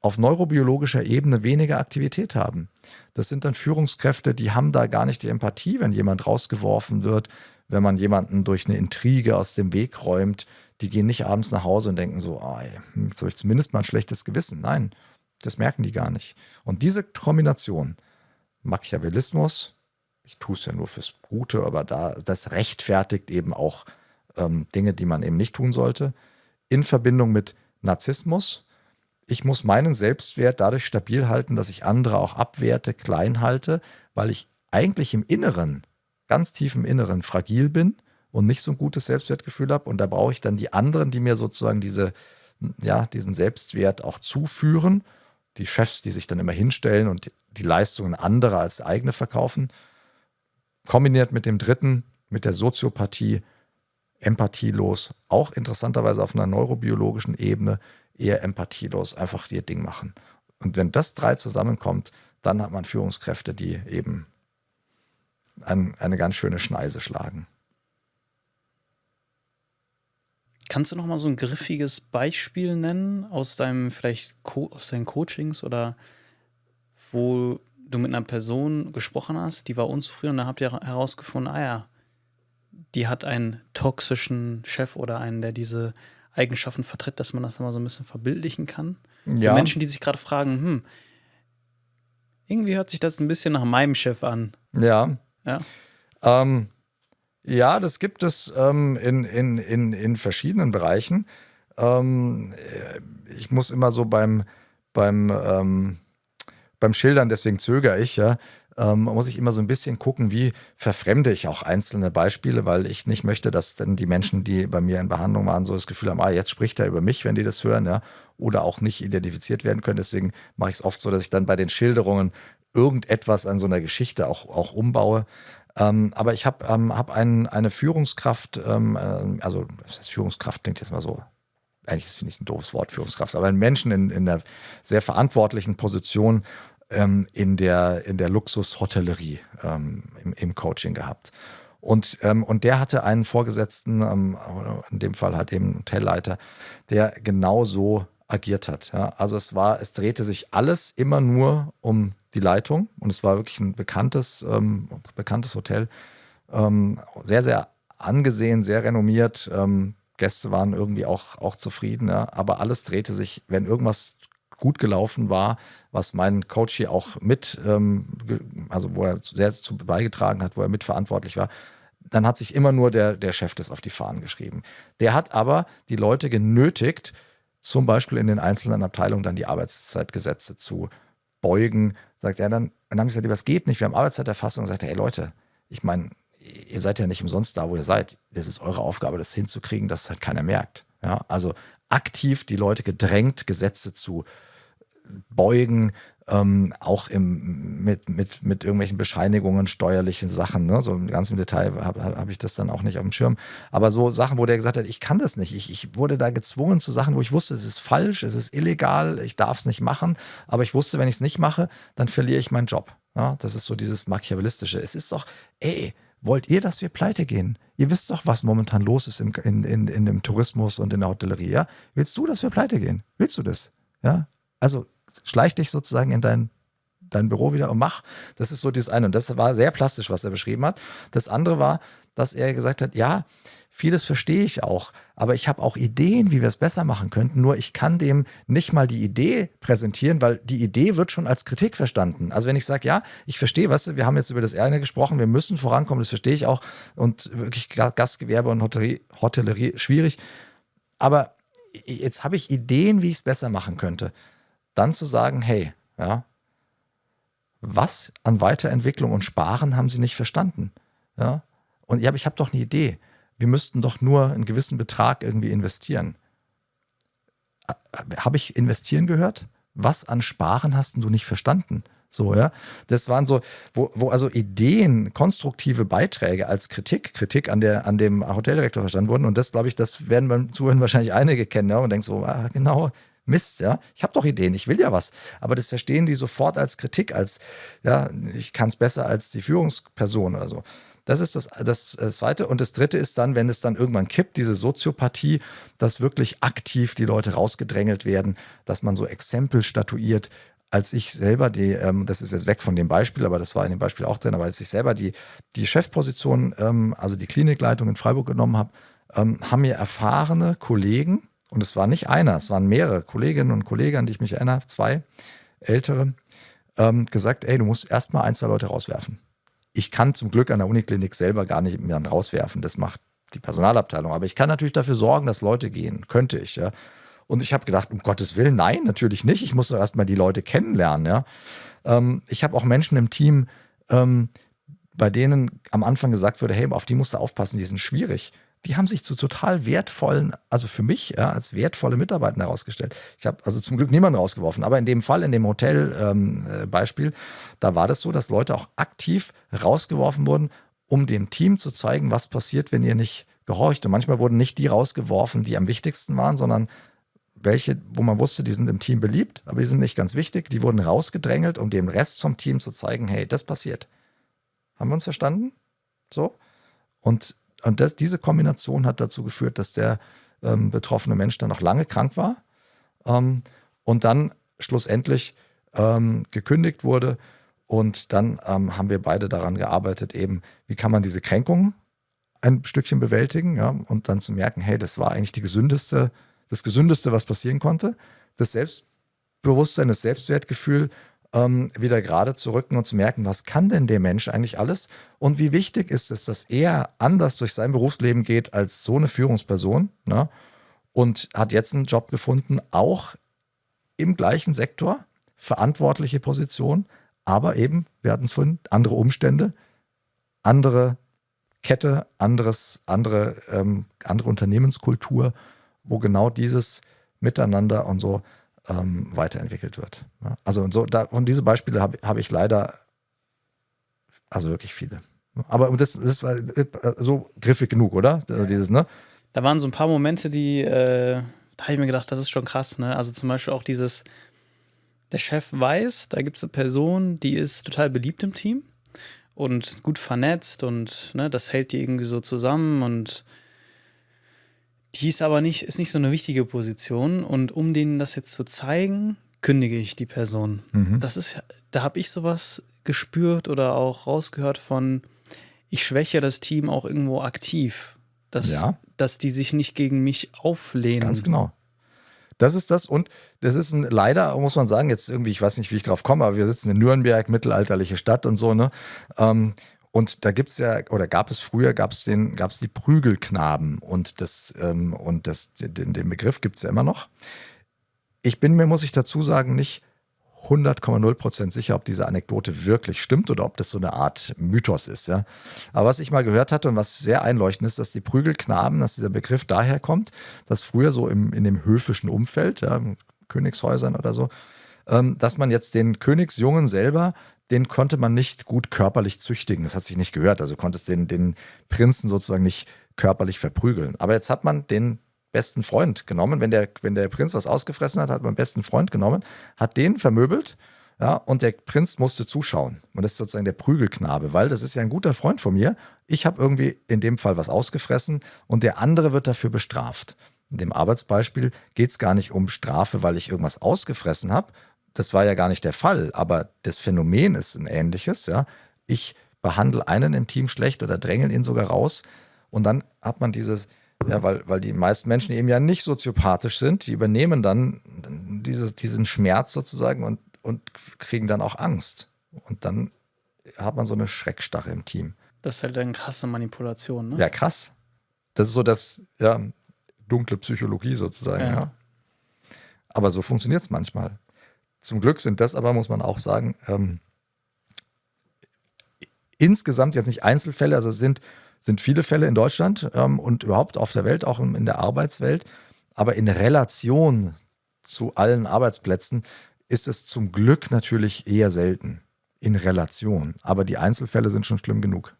auf neurobiologischer Ebene weniger Aktivität haben. Das sind dann Führungskräfte, die haben da gar nicht die Empathie, wenn jemand rausgeworfen wird, wenn man jemanden durch eine Intrige aus dem Weg räumt. Die gehen nicht abends nach Hause und denken so, jetzt habe ich zumindest mal ein schlechtes Gewissen. Nein, das merken die gar nicht. Und diese Kombination, Machiavellismus, ich tue es ja nur fürs Gute, aber das rechtfertigt eben auch Dinge, die man eben nicht tun sollte, in Verbindung mit Narzissmus. Ich muss meinen Selbstwert dadurch stabil halten, dass ich andere auch abwerte, klein halte, weil ich eigentlich im Inneren, ganz tief im Inneren, fragil bin und nicht so ein gutes Selbstwertgefühl habe. Und da brauche ich dann die anderen, die mir sozusagen diesen Selbstwert auch zuführen. Die Chefs, die sich dann immer hinstellen und die Leistungen anderer als eigene verkaufen. Kombiniert mit dem dritten, mit der Soziopathie, empathielos, auch interessanterweise auf einer neurobiologischen Ebene eher empathielos, einfach ihr Ding machen. Und wenn das 3 zusammenkommt, dann hat man Führungskräfte, die eben eine ganz schöne Schneise schlagen. Kannst du noch mal so ein griffiges Beispiel nennen aus deinem aus deinen Coachings, oder wo du mit einer Person gesprochen hast, die war unzufrieden, und dann habt ihr herausgefunden, die hat einen toxischen Chef oder einen, der diese Eigenschaften vertritt, dass man das mal so ein bisschen verbildlichen kann? Ja. Für Menschen, die sich gerade fragen, irgendwie hört sich das ein bisschen nach meinem Chef an. Ja. Ja. Ja, das gibt es in verschiedenen Bereichen. Ich muss immer so beim Schildern, deswegen zögere ich, ja, muss ich immer so ein bisschen gucken, wie verfremde ich auch einzelne Beispiele, weil ich nicht möchte, dass dann die Menschen, die bei mir in Behandlung waren, so das Gefühl haben, jetzt spricht er über mich, wenn die das hören, ja, oder auch nicht identifiziert werden können. Deswegen mache ich es oft so, dass ich dann bei den Schilderungen irgendetwas an so einer Geschichte auch umbaue. Aber ich habe eine Führungskraft, also das heißt, Führungskraft klingt jetzt mal so eigentlich finde ich ein doofes Wort, Führungskraft, aber einen Menschen in der sehr verantwortlichen Position in der Luxushotellerie im Coaching gehabt. Und der hatte einen Vorgesetzten, in dem Fall halt eben einen Hotelleiter, der genau so agiert hat. Ja. Also es drehte sich alles immer nur um die Leitung und es war wirklich ein bekanntes Hotel, sehr, sehr angesehen, sehr renommiert. Gäste waren irgendwie auch zufrieden, ja. Aber alles drehte sich, wenn irgendwas gut gelaufen war, was mein Coach hier auch also wo er sehr zu beigetragen hat, wo er mitverantwortlich war, dann hat sich immer nur der Chef das auf die Fahnen geschrieben. Der hat aber die Leute genötigt, zum Beispiel in den einzelnen Abteilungen dann die Arbeitszeitgesetze zu beugen. Sagt er dann haben sie gesagt, das geht nicht, wir haben Arbeitszeiterfassung. Und sagt er, hey Leute, ich meine, ihr seid ja nicht umsonst da, wo ihr seid. Das ist eure Aufgabe, das hinzukriegen, dass es halt keiner merkt. Ja, also aktiv die Leute gedrängt, Gesetze zu beugen, auch mit irgendwelchen Bescheinigungen, steuerlichen Sachen, ne? So ganz im Detail hab ich das dann auch nicht auf dem Schirm. Aber so Sachen, wo der gesagt hat, ich kann das nicht. Ich wurde da gezwungen zu Sachen, wo ich wusste, es ist falsch, es ist illegal, ich darf es nicht machen. Aber ich wusste, wenn ich es nicht mache, dann verliere ich meinen Job. Ja? Das ist so dieses Machiavellistische. Es ist doch, wollt ihr, dass wir pleite gehen? Ihr wisst doch, was momentan los ist in dem Tourismus und in der Hotellerie. Ja? Willst du, dass wir pleite gehen? Willst du das? Ja? Also schleich dich sozusagen in dein Büro wieder und mach. Das ist so das eine. Und das war sehr plastisch, was er beschrieben hat. Das andere war, dass er gesagt hat, ja, vieles verstehe ich auch, aber ich habe auch Ideen, wie wir es besser machen könnten. Nur ich kann dem nicht mal die Idee präsentieren, weil die Idee wird schon als Kritik verstanden. Also wenn ich sage, ja, ich verstehe, weißt du, wir haben jetzt über das eine gesprochen, wir müssen vorankommen, das verstehe ich auch. Und wirklich Gastgewerbe und Hotellerie schwierig. Aber jetzt habe ich Ideen, wie ich es besser machen könnte. Dann zu sagen, hey, ja, was an Weiterentwicklung und Sparen haben Sie nicht verstanden? Ja? Und ja, aber ich habe doch eine Idee. Wir müssten doch nur einen gewissen Betrag irgendwie investieren. Habe ich investieren gehört? Was an Sparen hast du nicht verstanden? So, ja. Das waren so, wo also Ideen, konstruktive Beiträge als Kritik an dem Hoteldirektor verstanden wurden. Und das, glaube ich, das werden beim Zuhören wahrscheinlich einige kennen, ja, und denken so, genau, Mist, ja, ich habe doch Ideen, ich will ja was. Aber das verstehen die sofort als Kritik, als, ja, ich kann es besser als die Führungsperson oder so. Das ist das Zweite. Und das Dritte ist dann, wenn es dann irgendwann kippt, diese Soziopathie, dass wirklich aktiv die Leute rausgedrängelt werden, dass man so Exempel statuiert. Als ich selber das ist jetzt weg von dem Beispiel, aber das war in dem Beispiel auch drin, aber als ich selber die Chefposition, also die Klinikleitung in Freiburg genommen habe, haben mir erfahrene Kollegen, und es war nicht einer, es waren mehrere Kolleginnen und Kollegen, an die ich mich erinnere, 2 ältere, gesagt, du musst erstmal 1, 2 Leute rauswerfen. Ich kann zum Glück an der Uniklinik selber gar nicht mehr rauswerfen, das macht die Personalabteilung, aber ich kann natürlich dafür sorgen, dass Leute gehen, könnte ich, ja. Und ich habe gedacht, um Gottes Willen, nein, natürlich nicht, ich muss doch erstmal die Leute kennenlernen, ja. Ich habe auch Menschen im Team, bei denen am Anfang gesagt wurde, hey, auf die musst du aufpassen, die sind schwierig. Die haben sich zu total wertvollen, also für mich, ja, als wertvolle Mitarbeiter herausgestellt. Ich habe also zum Glück niemanden rausgeworfen, aber in dem Fall, in dem Hotel-Beispiel, da war das so, dass Leute auch aktiv rausgeworfen wurden, um dem Team zu zeigen, was passiert, wenn ihr nicht gehorcht. Und manchmal wurden nicht die rausgeworfen, die am wichtigsten waren, sondern welche, wo man wusste, die sind im Team beliebt, aber die sind nicht ganz wichtig. Die wurden rausgedrängelt, um dem Rest vom Team zu zeigen, hey, das passiert. Haben wir uns verstanden? So? Und diese Kombination hat dazu geführt, dass der betroffene Mensch dann noch lange krank war und dann schlussendlich gekündigt wurde. Und dann haben wir beide daran gearbeitet, eben, wie kann man diese Kränkungen ein Stückchen bewältigen, ja, und dann zu merken, hey, das war eigentlich das Gesündeste, was passieren konnte. Das Selbstbewusstsein, das Selbstwertgefühl wieder gerade zu rücken und zu merken, was kann denn der Mensch eigentlich alles und wie wichtig ist es, dass er anders durch sein Berufsleben geht als so eine Führungsperson, ne? Und hat jetzt einen Job gefunden, auch im gleichen Sektor, verantwortliche Position, aber eben, wir hatten es vorhin, andere Umstände, andere Kette, andere Unternehmenskultur, wo genau dieses Miteinander und so weiterentwickelt wird. Ja, also und diese Beispiele habe ich leider, also wirklich viele. Aber das war so griffig genug, oder? Ja. Dieses, ne? Da waren so ein paar Momente, die Da habe ich mir gedacht, das ist schon krass, ne? Also zum Beispiel auch dieses, der Chef weiß, da gibt es eine Person, die ist total beliebt im Team und gut vernetzt und ne, das hält die irgendwie so zusammen und die ist aber nicht so eine wichtige Position und um denen das jetzt zu zeigen, kündige ich die Person. Da habe ich sowas gespürt oder auch rausgehört von, ich schwäche das Team auch irgendwo aktiv, dass die sich nicht gegen mich auflehnen. Ganz genau. Das ist das und das ist leider, muss man sagen, jetzt irgendwie, ich weiß nicht, wie ich drauf komme, aber wir sitzen in Nürnberg, mittelalterliche Stadt und so, ne? Und da gibt's ja, oder gab es die Prügelknaben und den Begriff gibt es ja immer noch. Ich bin mir, muss ich dazu sagen, nicht 100,0% sicher, ob diese Anekdote wirklich stimmt oder ob das so eine Art Mythos ist. Ja. Aber was ich mal gehört hatte und was sehr einleuchtend ist, dass die Prügelknaben, dass dieser Begriff daher kommt, dass früher so in dem höfischen Umfeld, ja, Königshäusern oder so, dass man jetzt den Königsjungen selber, den konnte man nicht gut körperlich züchtigen. Das hat sich nicht gehört. Also konntest den Prinzen sozusagen nicht körperlich verprügeln. Aber jetzt hat man den besten Freund genommen. Wenn der Prinz was ausgefressen hat, hat man den besten Freund genommen, hat den vermöbelt, ja, und der Prinz musste zuschauen. Und das ist sozusagen der Prügelknabe, weil das ist ja ein guter Freund von mir. Ich habe irgendwie in dem Fall was ausgefressen und der andere wird dafür bestraft. In dem Arbeitsbeispiel geht es gar nicht um Strafe, weil ich irgendwas ausgefressen habe. Das war ja gar nicht der Fall, aber das Phänomen ist ein ähnliches. Ja. Ich behandle einen im Team schlecht oder dränge ihn sogar raus und dann hat man dieses, ja, weil die meisten Menschen eben ja nicht soziopathisch sind, die übernehmen dann diesen Schmerz sozusagen und kriegen dann auch Angst. Und dann hat man so eine Schreckstache im Team. Das ist halt eine krasse Manipulation, ne? Ja, krass. Das ist so das, ja, dunkle Psychologie sozusagen, ja. Aber so funktioniert es manchmal. Zum Glück sind das aber, muss man auch sagen, insgesamt jetzt nicht Einzelfälle, also sind viele Fälle in Deutschland und überhaupt auf der Welt, auch in der Arbeitswelt. Aber in Relation zu allen Arbeitsplätzen ist es zum Glück natürlich eher selten. In Relation. Aber die Einzelfälle sind schon schlimm genug.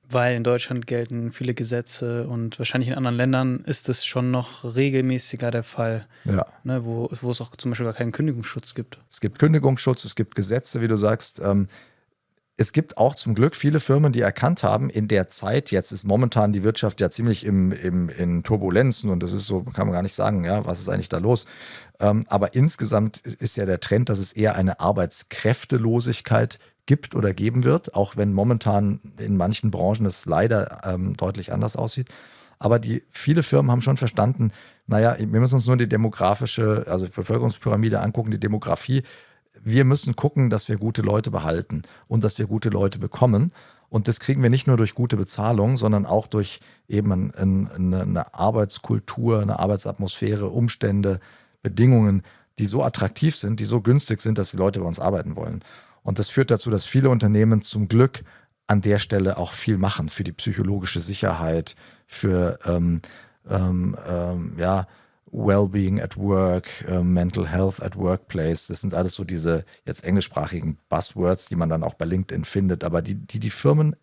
Weil in Deutschland gelten viele Gesetze und wahrscheinlich in anderen Ländern ist es schon noch regelmäßiger der Fall, Ja. Ne, wo es auch zum Beispiel gar keinen Kündigungsschutz gibt. Es gibt Kündigungsschutz, es gibt Gesetze, wie du sagst. Es gibt auch zum Glück viele Firmen, die erkannt haben, in der Zeit, jetzt ist momentan die Wirtschaft ja ziemlich in Turbulenzen und das ist so, kann man gar nicht sagen, ja, was ist eigentlich da los. Aber insgesamt ist ja der Trend, dass es eher eine Arbeitskräftelosigkeit gibt oder geben wird, auch wenn momentan in manchen Branchen es leider deutlich anders aussieht. Aber viele Firmen haben schon verstanden, naja, wir müssen uns nur die demografische, also Bevölkerungspyramide angucken, die Demografie. Wir müssen gucken, dass wir gute Leute behalten und dass wir gute Leute bekommen. Und das kriegen wir nicht nur durch gute Bezahlung, sondern auch durch eben eine Arbeitskultur, eine Arbeitsatmosphäre, Umstände, Bedingungen, die so attraktiv sind, die so günstig sind, dass die Leute bei uns arbeiten wollen. Und das führt dazu, dass viele Unternehmen zum Glück an der Stelle auch viel machen für die psychologische Sicherheit, für Wellbeing at Work, Mental Health at Workplace. Das sind alles so diese jetzt englischsprachigen Buzzwords, die man dann auch bei LinkedIn findet, aber die Firmen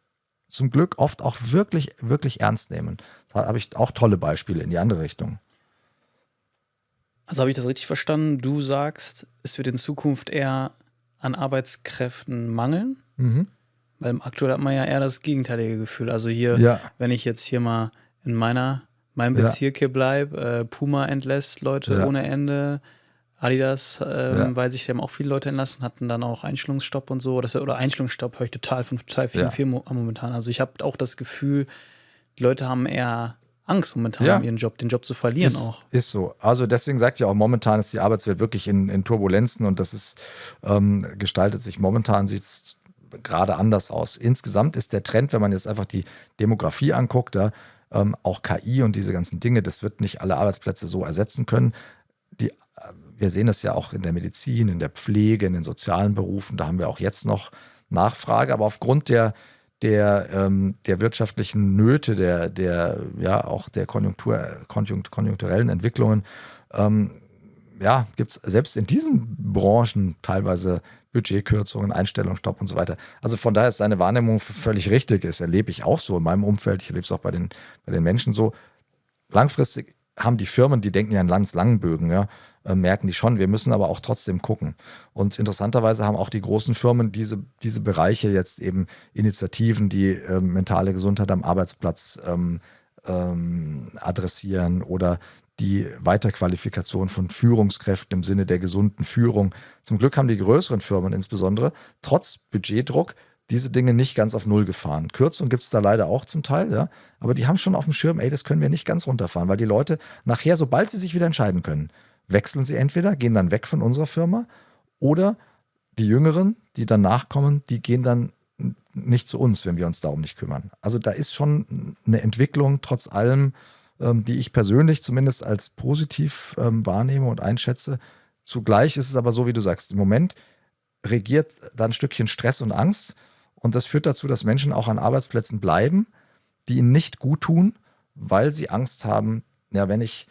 zum Glück oft auch wirklich, wirklich ernst nehmen. Da habe ich auch tolle Beispiele in die andere Richtung. Also habe ich das richtig verstanden? Du sagst, es wird in Zukunft eher an Arbeitskräften mangeln? Weil aktuell hat man ja eher das gegenteilige Gefühl. Also hier, wenn ich jetzt hier mal in meinem Bezirk hier bleibe, Puma entlässt Leute ohne Ende, Adidas, weil sich haben auch viele Leute entlassen, hatten dann auch Einstellungsstopp und so. Oder Einstellungsstopp höre ich von total vielen Firmen momentan. Also ich habe auch das Gefühl, die Leute haben eher Angst momentan, den Job zu verlieren auch. Ist so. Also deswegen sagt ja auch, momentan ist die Arbeitswelt wirklich in Turbulenzen und das ist, gestaltet sich momentan, sieht es gerade anders aus. Insgesamt ist der Trend, wenn man jetzt einfach die Demografie anguckt, auch KI und diese ganzen Dinge, das wird nicht alle Arbeitsplätze so ersetzen können. Wir sehen es ja auch in der Medizin, in der Pflege, in den sozialen Berufen, da haben wir auch jetzt noch Nachfrage, aber aufgrund der wirtschaftlichen Nöte, auch der konjunkturellen Entwicklungen, gibt es selbst in diesen Branchen teilweise Budgetkürzungen, Einstellungsstopp und so weiter. Also von daher ist seine Wahrnehmung völlig richtig. Das erlebe ich auch so in meinem Umfeld. Ich erlebe es auch bei den Menschen so. Langfristig haben die Firmen, die denken ja in Lanz-Langenbögen, ja, merken die schon, wir müssen aber auch trotzdem gucken. Und interessanterweise haben auch die großen Firmen diese Bereiche jetzt eben Initiativen, die mentale Gesundheit am Arbeitsplatz adressieren oder die Weiterqualifikation von Führungskräften im Sinne der gesunden Führung. Zum Glück haben die größeren Firmen insbesondere trotz Budgetdruck diese Dinge nicht ganz auf Null gefahren. Kürzungen gibt es da leider auch zum Teil, ja, aber die haben schon auf dem Schirm, das können wir nicht ganz runterfahren, weil die Leute nachher, sobald sie sich wieder entscheiden können, wechseln sie entweder, gehen dann weg von unserer Firma oder die Jüngeren, die dann nachkommen, die gehen dann nicht zu uns, wenn wir uns darum nicht kümmern. Also da ist schon eine Entwicklung trotz allem, die ich persönlich zumindest als positiv wahrnehme und einschätze. Zugleich ist es aber so, wie du sagst, im Moment regiert da ein Stückchen Stress und Angst und das führt dazu, dass Menschen auch an Arbeitsplätzen bleiben, die ihnen nicht gut tun, weil sie Angst haben, ja, wenn ich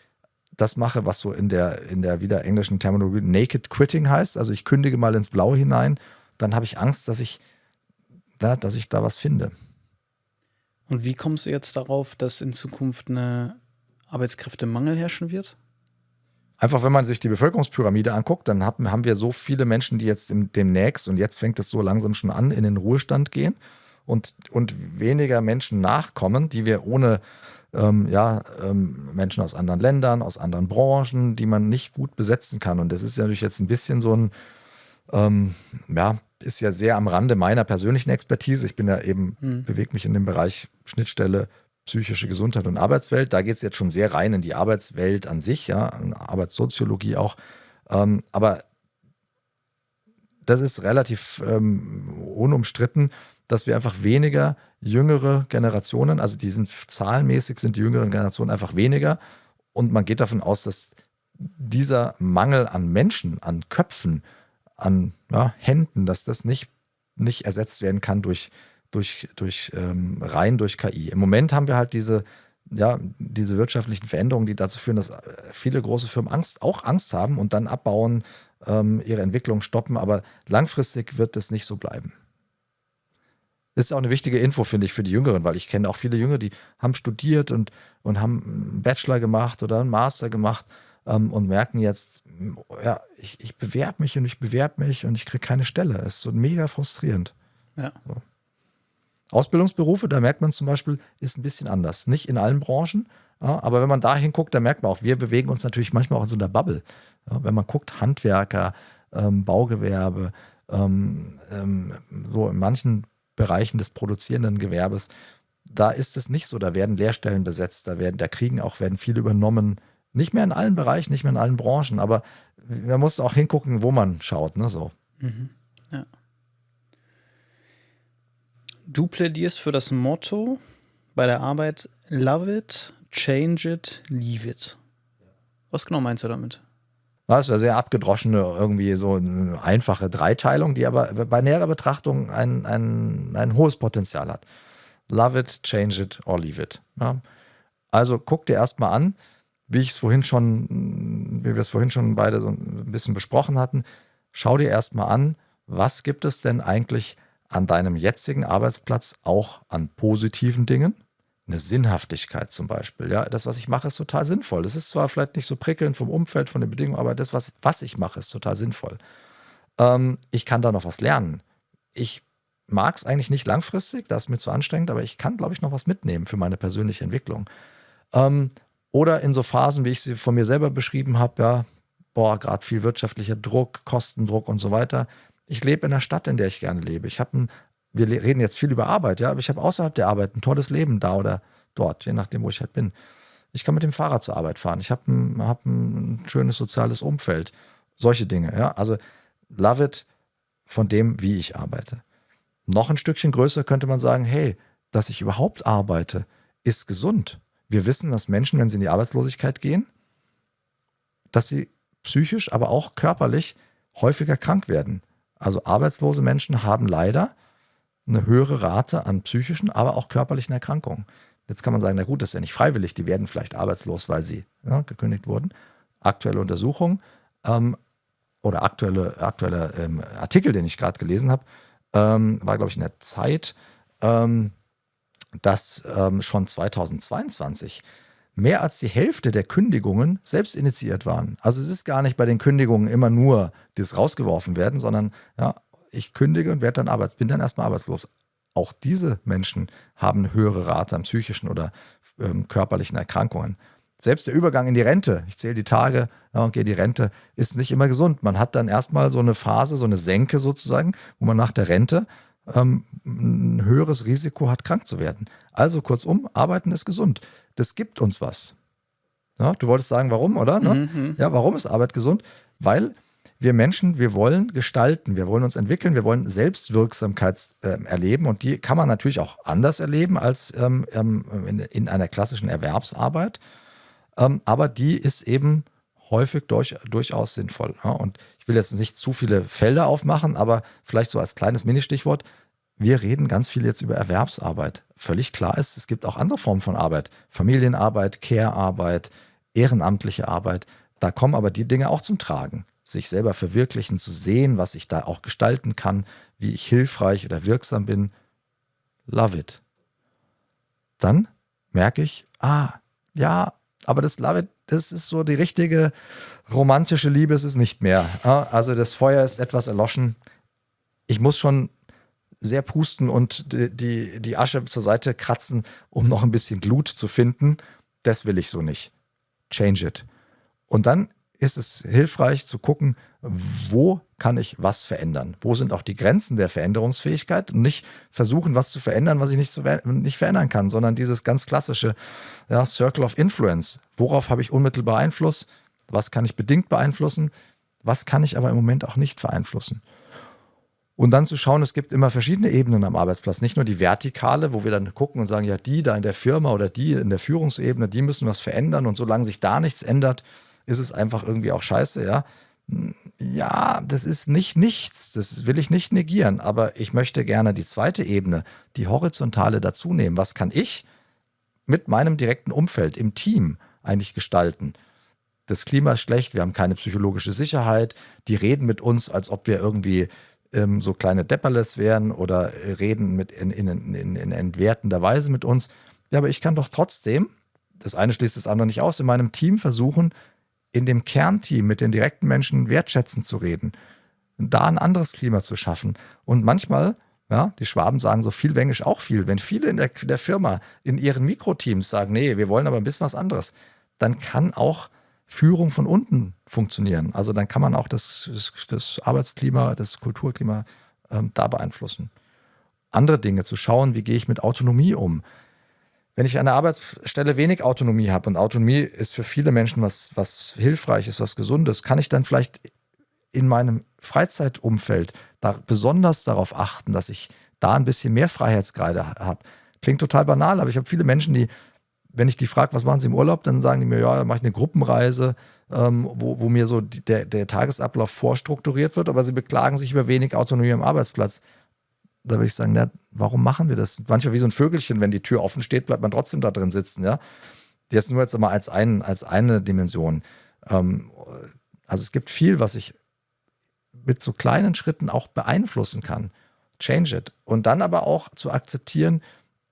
das mache, was so in der wieder englischen Terminologie Naked Quitting heißt, also ich kündige mal ins Blaue hinein, dann habe ich Angst, dass ich da was finde. Und wie kommst du jetzt darauf, dass in Zukunft eine Arbeitskräftemangel herrschen wird? Einfach, wenn man sich die Bevölkerungspyramide anguckt, dann haben wir so viele Menschen, die jetzt demnächst, und jetzt fängt es so langsam schon an, in den Ruhestand gehen und weniger Menschen nachkommen, die wir ohne Menschen aus anderen Ländern, aus anderen Branchen, die man nicht gut besetzen kann. Und das ist ja natürlich jetzt ein bisschen so ein, ist ja sehr am Rande meiner persönlichen Expertise. Ich bin ja eben, bewege mich in dem Bereich Schnittstelle psychische Gesundheit und Arbeitswelt. Da geht es jetzt schon sehr rein in die Arbeitswelt an sich, ja, in Arbeitssoziologie auch. Aber das ist relativ unumstritten, dass wir einfach weniger jüngere Generationen, also zahlenmäßig sind die jüngeren Generationen einfach weniger. Und man geht davon aus, dass dieser Mangel an Menschen, an Köpfen, an Händen, dass das nicht ersetzt werden kann durch KI. Im Moment haben wir halt diese wirtschaftlichen Veränderungen, die dazu führen, dass viele große Firmen Angst haben und dann abbauen, ihre Entwicklung stoppen, aber langfristig wird es nicht so bleiben. Das ist auch eine wichtige Info, finde ich, für die Jüngeren, weil ich kenne auch viele Jüngere, die haben studiert und haben einen Bachelor gemacht oder einen Master gemacht und merken jetzt, ja, ich bewerbe mich und ich kriege keine Stelle. Es ist so mega frustrierend. Ja. So. Ausbildungsberufe, da merkt man zum Beispiel, ist ein bisschen anders. Nicht in allen Branchen, aber wenn man da hinguckt, da merkt man auch, wir bewegen uns natürlich manchmal auch in so einer Bubble. Ja, wenn man guckt, Handwerker, Baugewerbe, so in manchen Bereichen des produzierenden Gewerbes, da ist es nicht so. Da werden Lehrstellen besetzt, werden viele übernommen. Nicht mehr in allen Bereichen, nicht mehr in allen Branchen, aber man muss auch hingucken, wo man schaut. Ne, so. Ja. Du plädierst für das Motto bei der Arbeit: Love it, change it, leave it. Was genau meinst du damit? Das ist eine sehr abgedroschene, irgendwie so eine einfache Dreiteilung, die aber bei näherer Betrachtung ein hohes Potenzial hat. Love it, change it or leave it. Ja. Also guck dir erstmal an, wie wir es vorhin schon beide so ein bisschen besprochen hatten. Schau dir erstmal an, was gibt es denn eigentlich an deinem jetzigen Arbeitsplatz auch an positiven Dingen? Eine Sinnhaftigkeit zum Beispiel. Ja, das, was ich mache, ist total sinnvoll. Das ist zwar vielleicht nicht so prickelnd vom Umfeld, von den Bedingungen, aber das, was ich mache, ist total sinnvoll. Ich kann da noch was lernen. Ich mag es eigentlich nicht langfristig, das ist mir zu anstrengend, aber ich kann, glaube ich, noch was mitnehmen für meine persönliche Entwicklung. Oder in so Phasen, wie ich sie von mir selber beschrieben habe, gerade viel wirtschaftlicher Druck, Kostendruck und so weiter. Ich lebe in einer Stadt, in der ich gerne lebe. Wir reden jetzt viel über Arbeit, ja, aber ich habe außerhalb der Arbeit ein tolles Leben da oder dort, je nachdem, wo ich halt bin. Ich kann mit dem Fahrrad zur Arbeit fahren. Ich habe ein schönes soziales Umfeld. Solche Dinge, ja. Also love it von dem, wie ich arbeite. Noch ein Stückchen größer könnte man sagen, hey, dass ich überhaupt arbeite, ist gesund. Wir wissen, dass Menschen, wenn sie in die Arbeitslosigkeit gehen, dass sie psychisch, aber auch körperlich häufiger krank werden. Also arbeitslose Menschen haben leider eine höhere Rate an psychischen, aber auch körperlichen Erkrankungen. Jetzt kann man sagen, na gut, das ist ja nicht freiwillig, die werden vielleicht arbeitslos, weil sie gekündigt wurden. Aktuelle Untersuchungen oder aktuelle Artikel, den ich gerade gelesen habe, war, glaube ich, in der Zeit, dass schon 2022 mehr als die Hälfte der Kündigungen selbst initiiert waren. Also es ist gar nicht bei den Kündigungen immer nur das rausgeworfen werden, sondern ja, ich kündige und bin dann erstmal arbeitslos. Auch diese Menschen haben eine höhere Rate an psychischen oder körperlichen Erkrankungen. Selbst der Übergang in die Rente, ich zähle die Tage und gehe in die Rente, ist nicht immer gesund. Man hat dann erstmal so eine Phase, so eine Senke sozusagen, wo man nach der Rente ein höheres Risiko hat, krank zu werden. Also kurzum, Arbeiten ist gesund. Das gibt uns was. Ja, du wolltest sagen, warum, oder? Ne? Ja, warum ist Arbeit gesund? Weil wir Menschen, wir wollen gestalten, wir wollen uns entwickeln, wir wollen Selbstwirksamkeit erleben und die kann man natürlich auch anders erleben als in einer klassischen Erwerbsarbeit, aber die ist eben häufig durchaus sinnvoll. Ja? Und ich will jetzt nicht zu viele Felder aufmachen, aber vielleicht so als kleines Ministichwort, wir reden ganz viel jetzt über Erwerbsarbeit. Völlig klar ist, es gibt auch andere Formen von Arbeit, Familienarbeit, Care-Arbeit, ehrenamtliche Arbeit, da kommen aber die Dinge auch zum Tragen. Sich selber verwirklichen, zu sehen, was ich da auch gestalten kann, wie ich hilfreich oder wirksam bin. Love it. Dann merke ich, ja, aber das Love it, das ist so die richtige romantische Liebe, ist es nicht mehr. Also das Feuer ist etwas erloschen. Ich muss schon sehr pusten und die Asche zur Seite kratzen, um noch ein bisschen Glut zu finden. Das will ich so nicht. Change it. Und dann ist es hilfreich zu gucken, wo kann ich was verändern? Wo sind auch die Grenzen der Veränderungsfähigkeit? Und nicht versuchen, was zu verändern, was ich nicht verändern kann, sondern dieses ganz klassische Circle of Influence. Worauf habe ich unmittelbar Einfluss? Was kann ich bedingt beeinflussen? Was kann ich aber im Moment auch nicht beeinflussen? Und dann zu schauen, es gibt immer verschiedene Ebenen am Arbeitsplatz. Nicht nur die vertikale, wo wir dann gucken und sagen, ja, die da in der Firma oder die in der Führungsebene, die müssen was verändern. Und solange sich da nichts ändert, ist es einfach irgendwie auch scheiße, ja. Ja, das ist nicht nichts, das will ich nicht negieren, aber ich möchte gerne die zweite Ebene, die horizontale dazu nehmen. Was kann ich mit meinem direkten Umfeld im Team eigentlich gestalten? Das Klima ist schlecht, wir haben keine psychologische Sicherheit, die reden mit uns, als ob wir irgendwie so kleine Depperles wären oder reden in entwertender Weise mit uns. Ja, aber ich kann doch trotzdem, das eine schließt das andere nicht aus, in meinem Team versuchen, in dem Kernteam mit den direkten Menschen wertschätzend zu reden, da ein anderes Klima zu schaffen. Und manchmal, ja, die Schwaben sagen so viel Wengisch auch viel, wenn viele in der Firma, in ihren Mikroteams sagen, nee, wir wollen aber ein bisschen was anderes, dann kann auch Führung von unten funktionieren. Also dann kann man auch das Arbeitsklima, das Kulturklima da beeinflussen. Andere Dinge zu schauen, wie gehe ich mit Autonomie um? Wenn ich an der Arbeitsstelle wenig Autonomie habe und Autonomie ist für viele Menschen was Hilfreiches, was Gesundes, kann ich dann vielleicht in meinem Freizeitumfeld da besonders darauf achten, dass ich da ein bisschen mehr Freiheitsgrade habe. Klingt total banal, aber ich habe viele Menschen, die, wenn ich die frage, was machen sie im Urlaub, dann sagen die mir, ja, mache ich eine Gruppenreise, wo mir so der Tagesablauf vorstrukturiert wird, aber sie beklagen sich über wenig Autonomie am Arbeitsplatz. Da würde ich sagen, na, warum machen wir das? Manchmal wie so ein Vögelchen, wenn die Tür offen steht, bleibt man trotzdem da drin sitzen. Ja? Jetzt nur mal als eine Dimension. Also es gibt viel, was ich mit so kleinen Schritten auch beeinflussen kann. Change it. Und dann aber auch zu akzeptieren,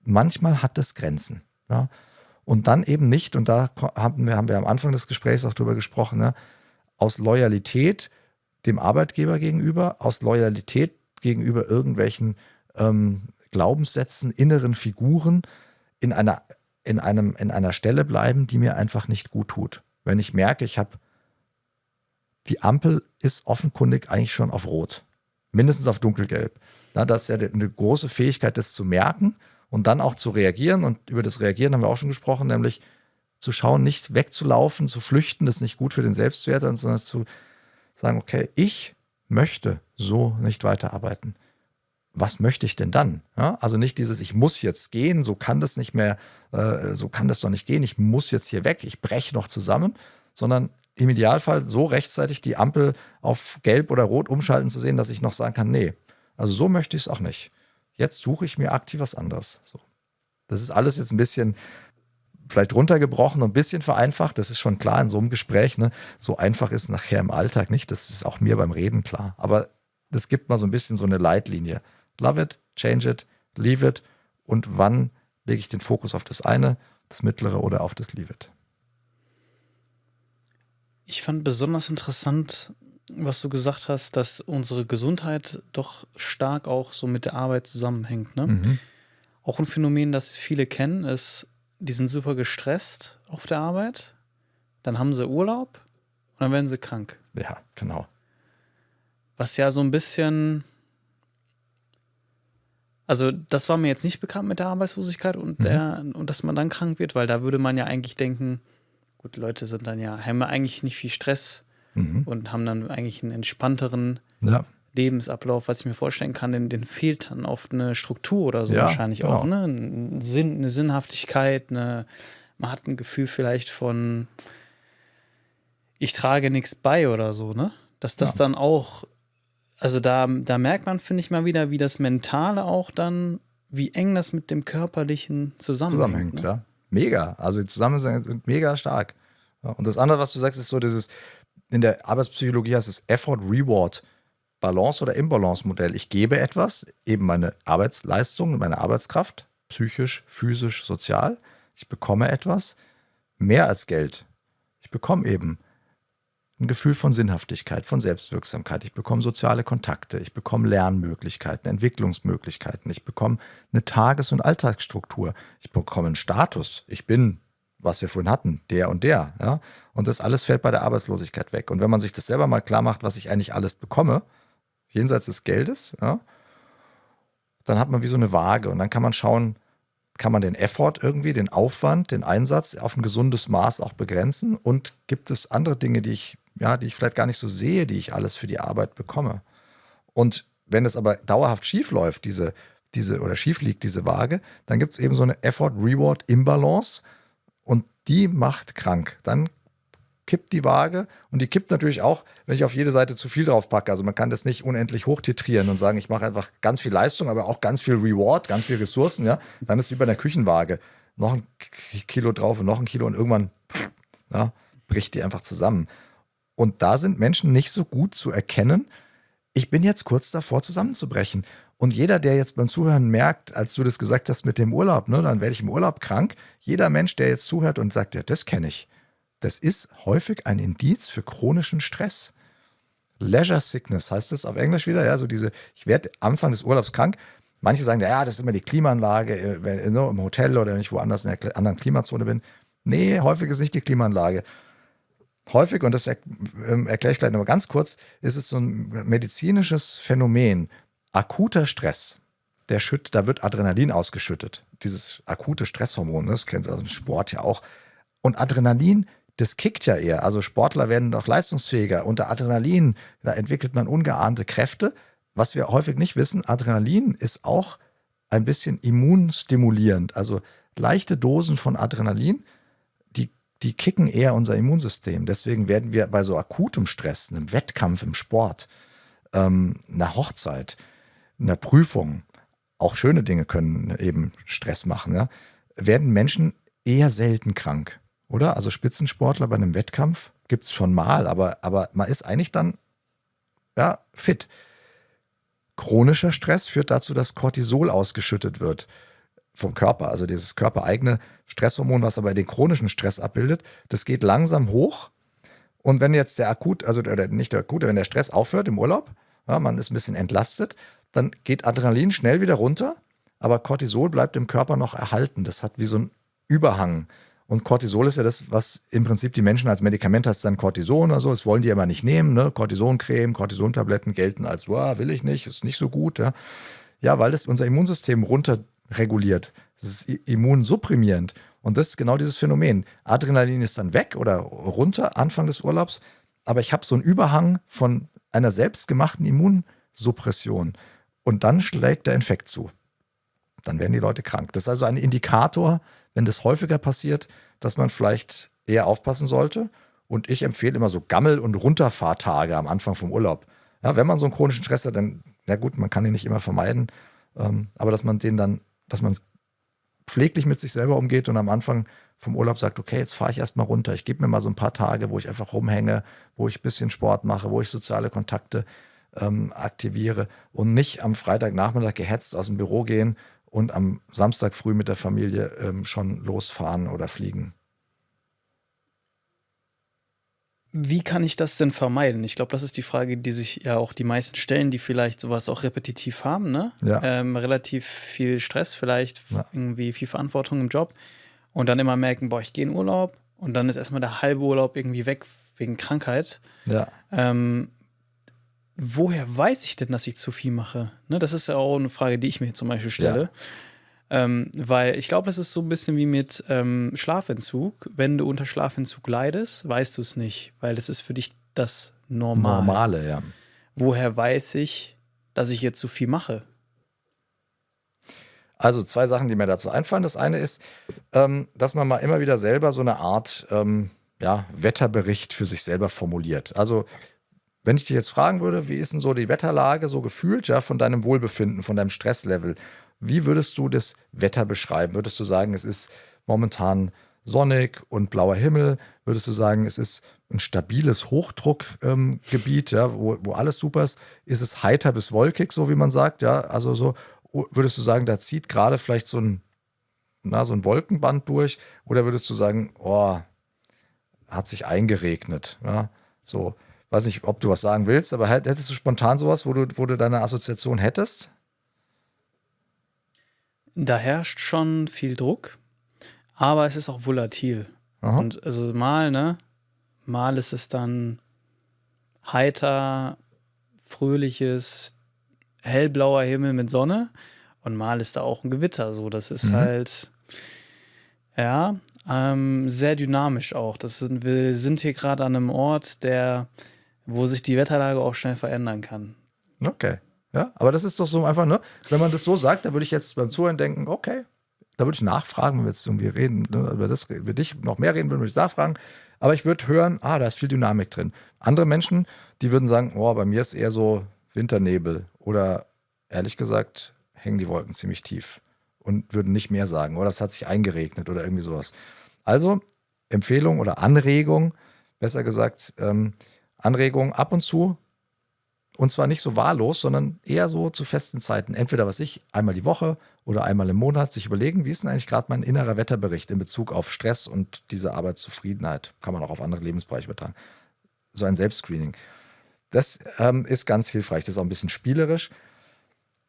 manchmal hat es Grenzen. Ja? Und dann eben nicht, und da haben wir am Anfang des Gesprächs auch drüber gesprochen, ne? Aus Loyalität dem Arbeitgeber gegenüber, aus Loyalität gegenüber irgendwelchen Glaubenssätzen, inneren Figuren in einer Stelle bleiben, die mir einfach nicht gut tut. Wenn ich merke, die Ampel ist offenkundig eigentlich schon auf Rot, mindestens auf Dunkelgelb. Na, das ist ja eine große Fähigkeit, das zu merken und dann auch zu reagieren. Und über das Reagieren haben wir auch schon gesprochen, nämlich zu schauen, nicht wegzulaufen, zu flüchten, das ist nicht gut für den Selbstwert, sondern zu sagen, okay, ich möchte so nicht weiterarbeiten. Was möchte ich denn dann? Ja, also nicht dieses, ich muss jetzt gehen, so kann das nicht mehr, so kann das doch nicht gehen, ich muss jetzt hier weg, ich breche noch zusammen, sondern im Idealfall so rechtzeitig die Ampel auf Gelb oder Rot umschalten zu sehen, dass ich noch sagen kann, nee, also so möchte ich es auch nicht. Jetzt suche ich mir aktiv was anderes. So. Das ist alles jetzt ein bisschen vielleicht runtergebrochen und ein bisschen vereinfacht, das ist schon klar in so einem Gespräch, ne? So einfach ist nachher im Alltag nicht, das ist auch mir beim Reden klar, aber das gibt mal so ein bisschen so eine Leitlinie. Love it, change it, leave it und wann lege ich den Fokus auf das eine, das mittlere oder auf das leave it. Ich fand besonders interessant, was du gesagt hast, dass unsere Gesundheit doch stark auch so mit der Arbeit zusammenhängt. Ne? Mhm. Auch ein Phänomen, das viele kennen, ist, die sind super gestresst auf der Arbeit, dann haben sie Urlaub und dann werden sie krank. Ja, genau. Was ja so ein bisschen, also das war mir jetzt nicht bekannt mit der Arbeitslosigkeit und und dass man dann krank wird, weil da würde man ja eigentlich denken, gut, die Leute sind dann ja, haben ja eigentlich nicht viel Stress und haben dann eigentlich einen entspannteren Ja. Lebensablauf, was ich mir vorstellen kann, denen fehlt dann oft eine Struktur oder so Ja, wahrscheinlich genau. auch, ne? Ein Sinn, eine Sinnhaftigkeit, man hat ein Gefühl vielleicht von, ich trage nichts bei oder so, ne? Dass das dann auch, also da merkt man, finde ich mal wieder, wie das Mentale auch dann, wie eng das mit dem Körperlichen zusammenhängt. Ne? Ja. Mega. Also die Zusammenhänge sind mega stark. Ja, und das andere, was du sagst, ist so dieses, in der Arbeitspsychologie heißt es Effort-Reward-Balance oder Imbalance-Modell. Ich gebe etwas, eben meine Arbeitsleistung, meine Arbeitskraft, psychisch, physisch, sozial. Ich bekomme etwas, mehr als Geld. Ich bekomme eben ein Gefühl von Sinnhaftigkeit, von Selbstwirksamkeit. Ich bekomme soziale Kontakte, ich bekomme Lernmöglichkeiten, Entwicklungsmöglichkeiten. Ich bekomme eine Tages- und Alltagsstruktur. Ich bekomme einen Status. Ich bin, was wir vorhin hatten, der und der. Ja? Und das alles fällt bei der Arbeitslosigkeit weg. Und wenn man sich das selber mal klar macht, was ich eigentlich alles bekomme, jenseits des Geldes, ja, dann hat man wie so eine Waage. Und dann kann man schauen, kann man den Effort irgendwie, den Aufwand, den Einsatz auf ein gesundes Maß auch begrenzen? Und gibt es andere Dinge, die ich vielleicht gar nicht so sehe, die ich alles für die Arbeit bekomme? Und wenn es aber dauerhaft schief läuft, diese oder schief liegt, diese Waage, dann gibt es eben so eine Effort-Reward-Imbalance und die macht krank. Dann kippt die Waage und die kippt natürlich auch, wenn ich auf jede Seite zu viel drauf packe. Also man kann das nicht unendlich hochtitrieren und sagen, ich mache einfach ganz viel Leistung, aber auch ganz viel Reward, ganz viel Ressourcen. Ja? Dann ist es wie bei einer Küchenwaage. Noch ein Kilo drauf und noch ein Kilo und irgendwann bricht die einfach zusammen. Und da sind Menschen nicht so gut zu erkennen, ich bin jetzt kurz davor zusammenzubrechen. Und jeder, der jetzt beim Zuhören merkt, als du das gesagt hast mit dem Urlaub, ne, dann werde ich im Urlaub krank. Jeder Mensch, der jetzt zuhört und sagt, ja, das kenne ich. Das ist häufig ein Indiz für chronischen Stress. Leisure Sickness heißt es auf Englisch wieder. Ja, so ich werde Anfang des Urlaubs krank. Manche sagen, ja, das ist immer die Klimaanlage, wenn im Hotel oder wenn ich woanders in der anderen Klimazone bin. Nee, häufig ist nicht die Klimaanlage. Häufig, und das erkläre ich gleich noch mal ganz kurz, ist es so ein medizinisches Phänomen. Akuter Stress. Da wird Adrenalin ausgeschüttet. Dieses akute Stresshormon, das kennt ihr aus dem Sport ja auch. Und Adrenalin, das kickt ja eher. Also Sportler werden doch leistungsfähiger. Unter Adrenalin, da entwickelt man ungeahnte Kräfte. Was wir häufig nicht wissen, Adrenalin ist auch ein bisschen immunstimulierend. Also leichte Dosen von Adrenalin, die kicken eher unser Immunsystem. Deswegen werden wir bei so akutem Stress, einem Wettkampf im Sport, einer Hochzeit, einer Prüfung, auch schöne Dinge können eben Stress machen, ja, werden Menschen eher selten krank. Oder? Also Spitzensportler bei einem Wettkampf gibt es schon mal, aber man ist eigentlich dann fit. Chronischer Stress führt dazu, dass Cortisol ausgeschüttet wird vom Körper. Also dieses körpereigene Stresshormon, was aber den chronischen Stress abbildet, das geht langsam hoch. Und wenn jetzt wenn der Stress aufhört im Urlaub, ja, man ist ein bisschen entlastet, dann geht Adrenalin schnell wieder runter, aber Cortisol bleibt im Körper noch erhalten. Das hat wie so einen Überhang. Und Cortisol ist ja das, was im Prinzip die Menschen als Medikament heißt, dann Cortison oder so. Das wollen die aber nicht nehmen. Ne? Cortisoncreme, Cortisontabletten gelten als, will ich nicht, ist nicht so gut. Ja, weil das unser Immunsystem runterreguliert. Das ist immunsupprimierend. Und das ist genau dieses Phänomen. Adrenalin ist dann weg oder runter Anfang des Urlaubs. Aber ich habe so einen Überhang von einer selbstgemachten Immunsuppression. Und dann schlägt der Infekt zu. Dann werden die Leute krank. Das ist also ein Indikator, wenn das häufiger passiert, dass man vielleicht eher aufpassen sollte. Und ich empfehle immer so Gammel- und Runterfahrtage am Anfang vom Urlaub. Ja, wenn man so einen chronischen Stress hat, dann, ja gut, man kann ihn nicht immer vermeiden, aber dass man pfleglich mit sich selber umgeht und am Anfang vom Urlaub sagt, okay, jetzt fahre ich erstmal runter. Ich gebe mir mal so ein paar Tage, wo ich einfach rumhänge, wo ich ein bisschen Sport mache, wo ich soziale Kontakte aktiviere und nicht am Freitagnachmittag gehetzt aus dem Büro gehen und am Samstag früh mit der Familie schon losfahren oder fliegen. wie kann ich das denn vermeiden? Ich glaube, das ist die Frage, die sich ja auch die meisten stellen, die vielleicht sowas auch repetitiv haben, ne? Ja. Relativ viel Stress, vielleicht Ja. irgendwie viel Verantwortung im Job und dann immer merken, boah, ich gehe in Urlaub und dann ist erstmal der halbe Urlaub irgendwie weg wegen Krankheit. Ja. Woher weiß ich denn, dass ich zu viel mache? Ne, das ist ja auch eine Frage, die ich mir zum Beispiel stelle. Weil ich glaube, das ist so ein bisschen wie mit Schlafentzug. Wenn du unter Schlafentzug leidest, weißt du es nicht, weil das ist für dich das Normale, ja. Woher weiß ich, dass ich jetzt zu viel mache? Also 2 Sachen, die mir dazu einfallen. Das eine ist, dass man mal immer wieder selber so eine Art Wetterbericht für sich selber formuliert. Also wenn ich dich jetzt fragen würde, wie ist denn so die Wetterlage so gefühlt, ja, von deinem Wohlbefinden, von deinem Stresslevel, wie würdest du das Wetter beschreiben? Würdest du sagen, es ist momentan sonnig und blauer Himmel? Würdest du sagen, es ist ein stabiles Hochdruckgebiet, ja, wo alles super ist? Ist es heiter bis wolkig, so wie man sagt? Ja, also so, würdest du sagen, da zieht gerade vielleicht so ein Wolkenband durch? Oder würdest du sagen, oh, hat sich eingeregnet? Ja, so. Weiß nicht, ob du was sagen willst, aber hättest du spontan sowas, wo du deine Assoziation hättest? Da herrscht schon viel Druck, aber es ist auch volatil. Aha. Und also mal ist es dann heiter, fröhliches, hellblauer Himmel mit Sonne und mal ist da auch ein Gewitter. So, das ist halt, ja, sehr dynamisch auch. Wir sind hier gerade an einem Ort, wo sich die Wetterlage auch schnell verändern kann. Okay. Ja, aber das ist doch so einfach, ne? Wenn man das so sagt, dann würde ich jetzt beim Zuhören denken, okay, da würde ich nachfragen, wenn wir jetzt irgendwie reden, ne, über dich noch mehr reden würden, würde ich nachfragen. Aber ich würde hören, da ist viel Dynamik drin. Andere Menschen, die würden sagen, oh, bei mir ist eher so Winternebel oder ehrlich gesagt hängen die Wolken ziemlich tief und würden nicht mehr sagen, oder es hat sich eingeregnet oder irgendwie sowas. Also Empfehlung oder Anregung, besser gesagt, Anregung ab und zu. Und zwar nicht so wahllos, sondern eher so zu festen Zeiten. Entweder, einmal die Woche oder einmal im Monat sich überlegen, wie ist denn eigentlich gerade mein innerer Wetterbericht in Bezug auf Stress und diese Arbeitszufriedenheit. Kann man auch auf andere Lebensbereiche übertragen. So ein Selbstscreening. Das ist ganz hilfreich. Das ist auch ein bisschen spielerisch.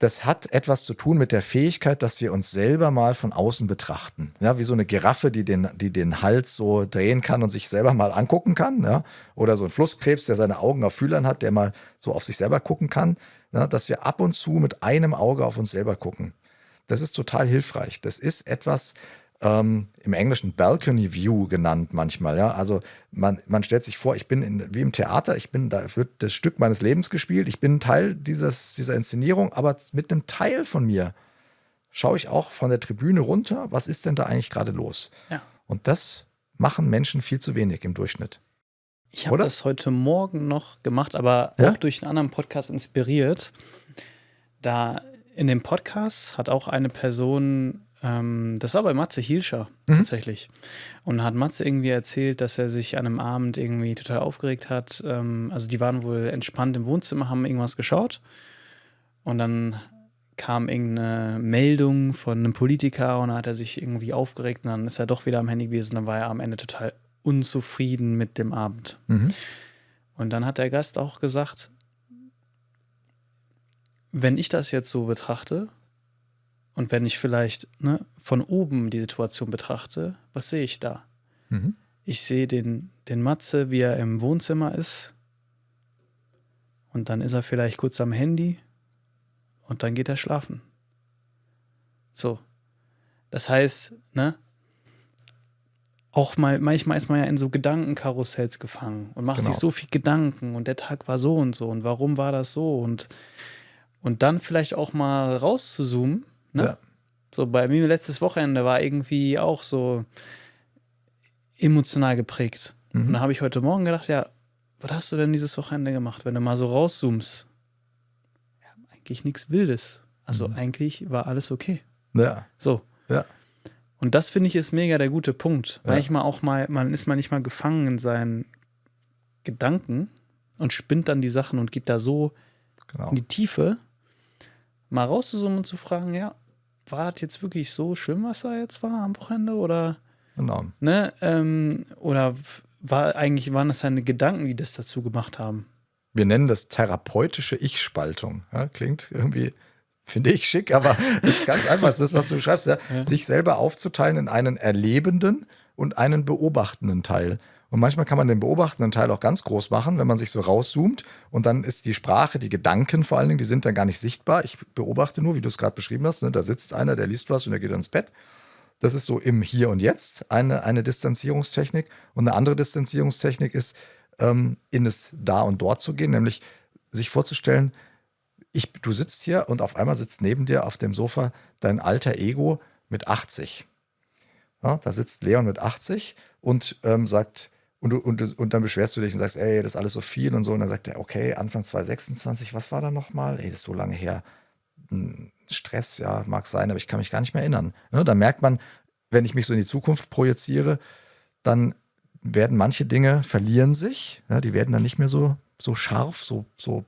Das hat etwas zu tun mit der Fähigkeit, dass wir uns selber mal von außen betrachten. Ja, wie so eine Giraffe, die den Hals so drehen kann und sich selber mal angucken kann. Ja? Oder so ein Flusskrebs, der seine Augen auf Fühlern hat, der mal so auf sich selber gucken kann. Ja? Dass wir ab und zu mit einem Auge auf uns selber gucken. Das ist total hilfreich. Das ist etwas im Englischen Balcony View genannt manchmal. Ja? Also man stellt sich vor, ich bin wie im Theater, da wird das Stück meines Lebens gespielt, ich bin Teil dieser Inszenierung, aber mit einem Teil von mir schaue ich auch von der Tribüne runter, was ist denn da eigentlich gerade los? Ja. Und das machen Menschen viel zu wenig im Durchschnitt. Ich habe das heute Morgen noch gemacht, aber Ja? auch durch einen anderen Podcast inspiriert. Da in dem Podcast hat auch eine Person, das war bei Matze Hilscher tatsächlich, und hat Matze irgendwie erzählt, dass er sich an einem Abend irgendwie total aufgeregt hat. Also die waren wohl entspannt im Wohnzimmer, haben irgendwas geschaut und dann kam irgendeine Meldung von einem Politiker und dann hat er sich irgendwie aufgeregt und dann ist er doch wieder am Handy gewesen. Dann war er am Ende total unzufrieden mit dem Abend. Und dann hat der Gast auch gesagt, wenn ich das jetzt so betrachte und wenn ich vielleicht von oben die Situation betrachte, was sehe ich da? Ich sehe den Matze, wie er im Wohnzimmer ist und dann ist er vielleicht kurz am Handy und dann geht er schlafen. So. Das heißt, auch manchmal ist man ja in so Gedankenkarussells gefangen und macht sich so viel Gedanken und der Tag war so und warum war das so und dann vielleicht auch mal rauszuzoomen. Ja. So bei mir letztes Wochenende war irgendwie auch so emotional geprägt. Und dann habe ich heute Morgen gedacht, ja, was hast du denn dieses Wochenende gemacht, wenn du mal so rauszoomst? Ja, eigentlich nichts Wildes. Also eigentlich war alles okay. Ja. So. Ja. Und das finde ich ist mega der gute Punkt. Ja. Manchmal auch man ist manchmal gefangen in seinen Gedanken und spinnt dann die Sachen und geht da so Genau. in die Tiefe, mal rauszuzoomen und zu fragen, ja, war das jetzt wirklich so schlimm, was da jetzt war am Wochenende? Oder, Genau. oder waren das seine Gedanken, die das dazu gemacht haben? Wir nennen das therapeutische Ich-Spaltung. Ja, klingt irgendwie, finde ich, schick, aber es ist ganz einfach. Es ist das, was du schreibst, ja? Sich selber aufzuteilen in einen erlebenden und einen beobachtenden Teil. Und manchmal kann man den beobachtenden Teil auch ganz groß machen, wenn man sich so rauszoomt. Und dann ist die Sprache, die Gedanken vor allen Dingen, die sind dann gar nicht sichtbar. Ich beobachte nur, wie du es gerade beschrieben hast. Ne? Da sitzt einer, der liest was und der geht ins Bett. Das ist so im Hier und Jetzt eine Distanzierungstechnik. Und eine andere Distanzierungstechnik ist, in das Da und Dort zu gehen, nämlich sich vorzustellen, du sitzt hier und auf einmal sitzt neben dir auf dem Sofa dein alter Ego mit 80. Ja, da sitzt Leon mit 80 und sagt, und dann beschwerst du dich und sagst, ey, das ist alles so viel und so. Und dann sagt er, okay, Anfang 2026, was war da nochmal? Ey, das ist so lange her. Stress, ja, mag sein, aber ich kann mich gar nicht mehr erinnern. Ne, da merkt man, wenn ich mich so in die Zukunft projiziere, dann werden manche Dinge verlieren sich. Ja, die werden dann nicht mehr so scharf, so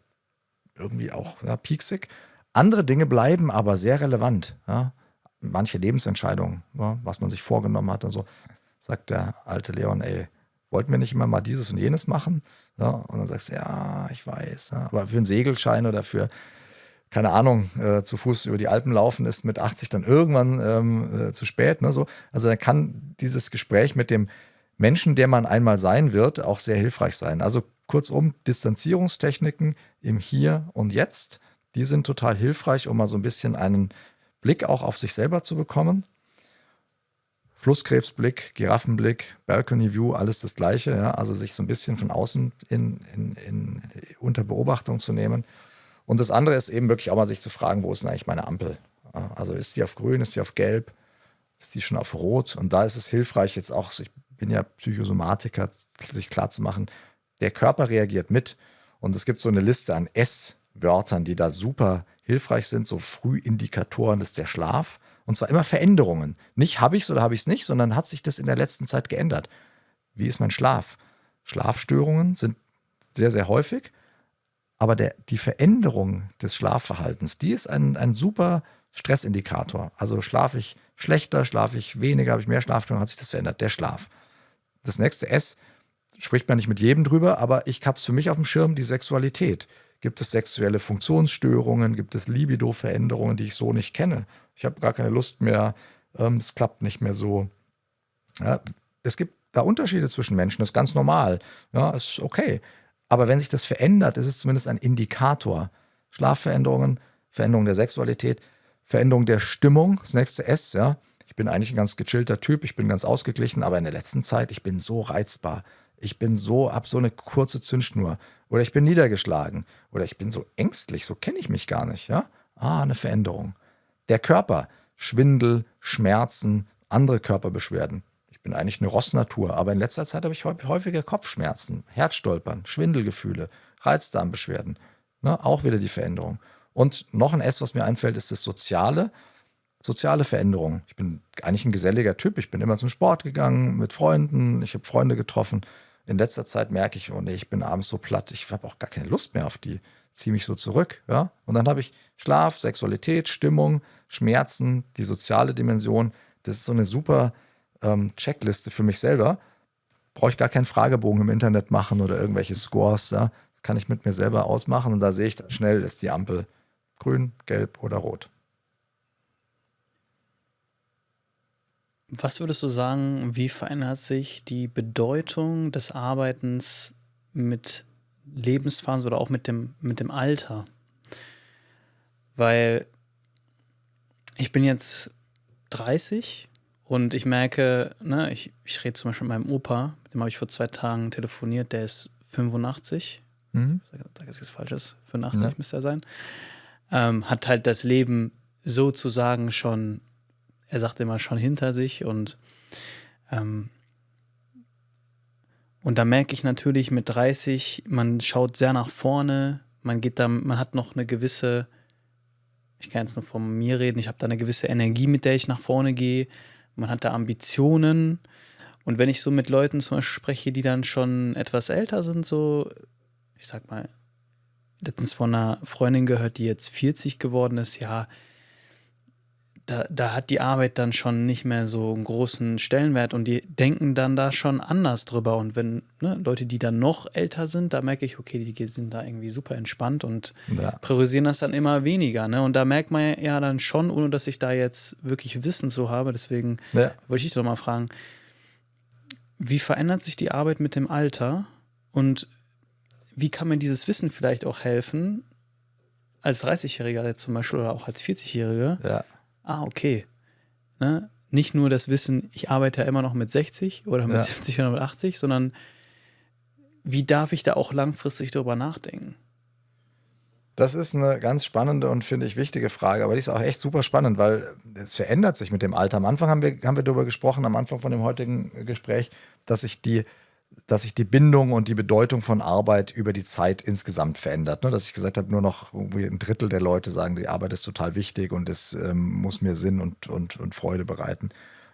irgendwie auch pieksig. Andere Dinge bleiben aber sehr relevant. Ja. Manche Lebensentscheidungen, ja, was man sich vorgenommen hat und so, sagt der alte Leon, ey, wollten wir nicht immer mal dieses und jenes machen? Ja, und dann sagst du, ja, ich weiß. Ja, aber für einen Segelschein oder für, keine Ahnung, zu Fuß über die Alpen laufen ist mit 80 dann irgendwann zu spät. Ne, so. Also dann kann dieses Gespräch mit dem Menschen, der man einmal sein wird, auch sehr hilfreich sein. Also kurzum, Distanzierungstechniken im Hier und Jetzt, die sind total hilfreich, um mal so ein bisschen einen Blick auch auf sich selber zu bekommen. Flusskrebsblick, Giraffenblick, Balcony View, alles das Gleiche. Ja? Also sich so ein bisschen von außen unter Beobachtung zu nehmen. Und das andere ist eben wirklich auch mal sich zu fragen, wo ist denn eigentlich meine Ampel? Also ist die auf grün, ist die auf gelb, ist die schon auf rot? Und da ist es hilfreich jetzt auch, ich bin ja Psychosomatiker, sich klar zu machen, der Körper reagiert mit. Und es gibt so eine Liste an S-Wörtern, die da super hilfreich sind, so Frühindikatoren, das ist der Schlaf. Und zwar immer Veränderungen. Nicht habe ich es oder habe ich es nicht, sondern hat sich das in der letzten Zeit geändert. Wie ist mein Schlaf? Schlafstörungen sind sehr, sehr häufig. Aber die Veränderung des Schlafverhaltens, die ist ein super Stressindikator. Also schlafe ich schlechter, schlafe ich weniger, habe ich mehr Schlafstörungen, hat sich das verändert. Der Schlaf. Das nächste S spricht man nicht mit jedem drüber, aber ich habe es für mich auf dem Schirm, die Sexualität. Gibt es sexuelle Funktionsstörungen? Gibt es Libido-Veränderungen, die ich so nicht kenne? Ich habe gar keine Lust mehr, es klappt nicht mehr so. Ja, es gibt da Unterschiede zwischen Menschen, das ist ganz normal. Ja, ist okay. Aber wenn sich das verändert, ist es zumindest ein Indikator. Schlafveränderungen, Veränderung der Sexualität, Veränderung der Stimmung, das nächste S, ja. Ich bin eigentlich ein ganz gechillter Typ, ich bin ganz ausgeglichen, aber in der letzten Zeit, ich bin so reizbar. Ich bin hab so eine kurze Zündschnur. Oder ich bin niedergeschlagen. Oder ich bin so ängstlich, so kenne ich mich gar nicht, ja. Eine Veränderung. Der Körper, Schwindel, Schmerzen, andere Körperbeschwerden. Ich bin eigentlich eine Rossnatur, aber in letzter Zeit habe ich häufiger Kopfschmerzen, Herzstolpern, Schwindelgefühle, Reizdarmbeschwerden. Ne, auch wieder die Veränderung. Und noch ein S, was mir einfällt, ist das soziale Veränderung. Ich bin eigentlich ein geselliger Typ. Ich bin immer zum Sport gegangen mit Freunden. Ich habe Freunde getroffen. In letzter Zeit merke ich, oh nee, ich bin abends so platt. Ich habe auch gar keine Lust mehr auf die. Ziehe mich so zurück. Ja? Und dann habe ich Schlaf, Sexualität, Stimmung, Schmerzen, die soziale Dimension. Das ist so eine super Checkliste für mich selber. Brauche ich gar keinen Fragebogen im Internet machen oder irgendwelche Scores. Ja? Das kann ich mit mir selber ausmachen. Und da sehe ich dann schnell, ist die Ampel grün, gelb oder rot. Was würdest du sagen, wie verändert sich die Bedeutung des Arbeitens mit Lebensphasen oder auch mit dem Alter? Weil ich bin jetzt 30 und ich merke, ne, ich rede zum Beispiel mit meinem Opa, mit dem habe ich vor 2 Tagen telefoniert, der ist 85. Sag jetzt was Falsches, 85 müsste er sein. Hat halt das Leben sozusagen schon, er sagt immer, schon hinter sich und da merke ich natürlich mit 30, man schaut sehr nach vorne, man hat noch eine gewisse, ich kann jetzt nur von mir reden, ich habe da eine gewisse Energie, mit der ich nach vorne gehe, man hat da Ambitionen und wenn ich so mit Leuten zum Beispiel spreche, die dann schon etwas älter sind, so, ich sag mal, letztens von einer Freundin gehört, die jetzt 40 geworden ist, ja, da hat die Arbeit dann schon nicht mehr so einen großen Stellenwert und die denken dann da schon anders drüber. Und wenn Leute, die dann noch älter sind, da merke ich, okay, die sind da irgendwie super entspannt und priorisieren das dann immer weniger. Ne? Und da merkt man ja dann schon, ohne dass ich da jetzt wirklich Wissen zu habe, deswegen wollte ich doch mal fragen, wie verändert sich die Arbeit mit dem Alter und wie kann mir dieses Wissen vielleicht auch helfen, als 30-Jähriger jetzt zum Beispiel oder auch als 40-Jähriger? Ja. Okay. Ne? Nicht nur das Wissen, ich arbeite ja immer noch mit 60 oder mit 70 oder mit 80, sondern wie darf ich da auch langfristig drüber nachdenken? Das ist eine ganz spannende und, finde ich, wichtige Frage, aber die ist auch echt super spannend, weil es verändert sich mit dem Alter. Am Anfang haben wir darüber gesprochen, am Anfang von dem heutigen Gespräch, dass sich die Bindung und die Bedeutung von Arbeit über die Zeit insgesamt verändert. Ne? Dass ich gesagt habe, nur noch irgendwie ein Drittel der Leute sagen, die Arbeit ist total wichtig und es muss mir Sinn und Freude bereiten.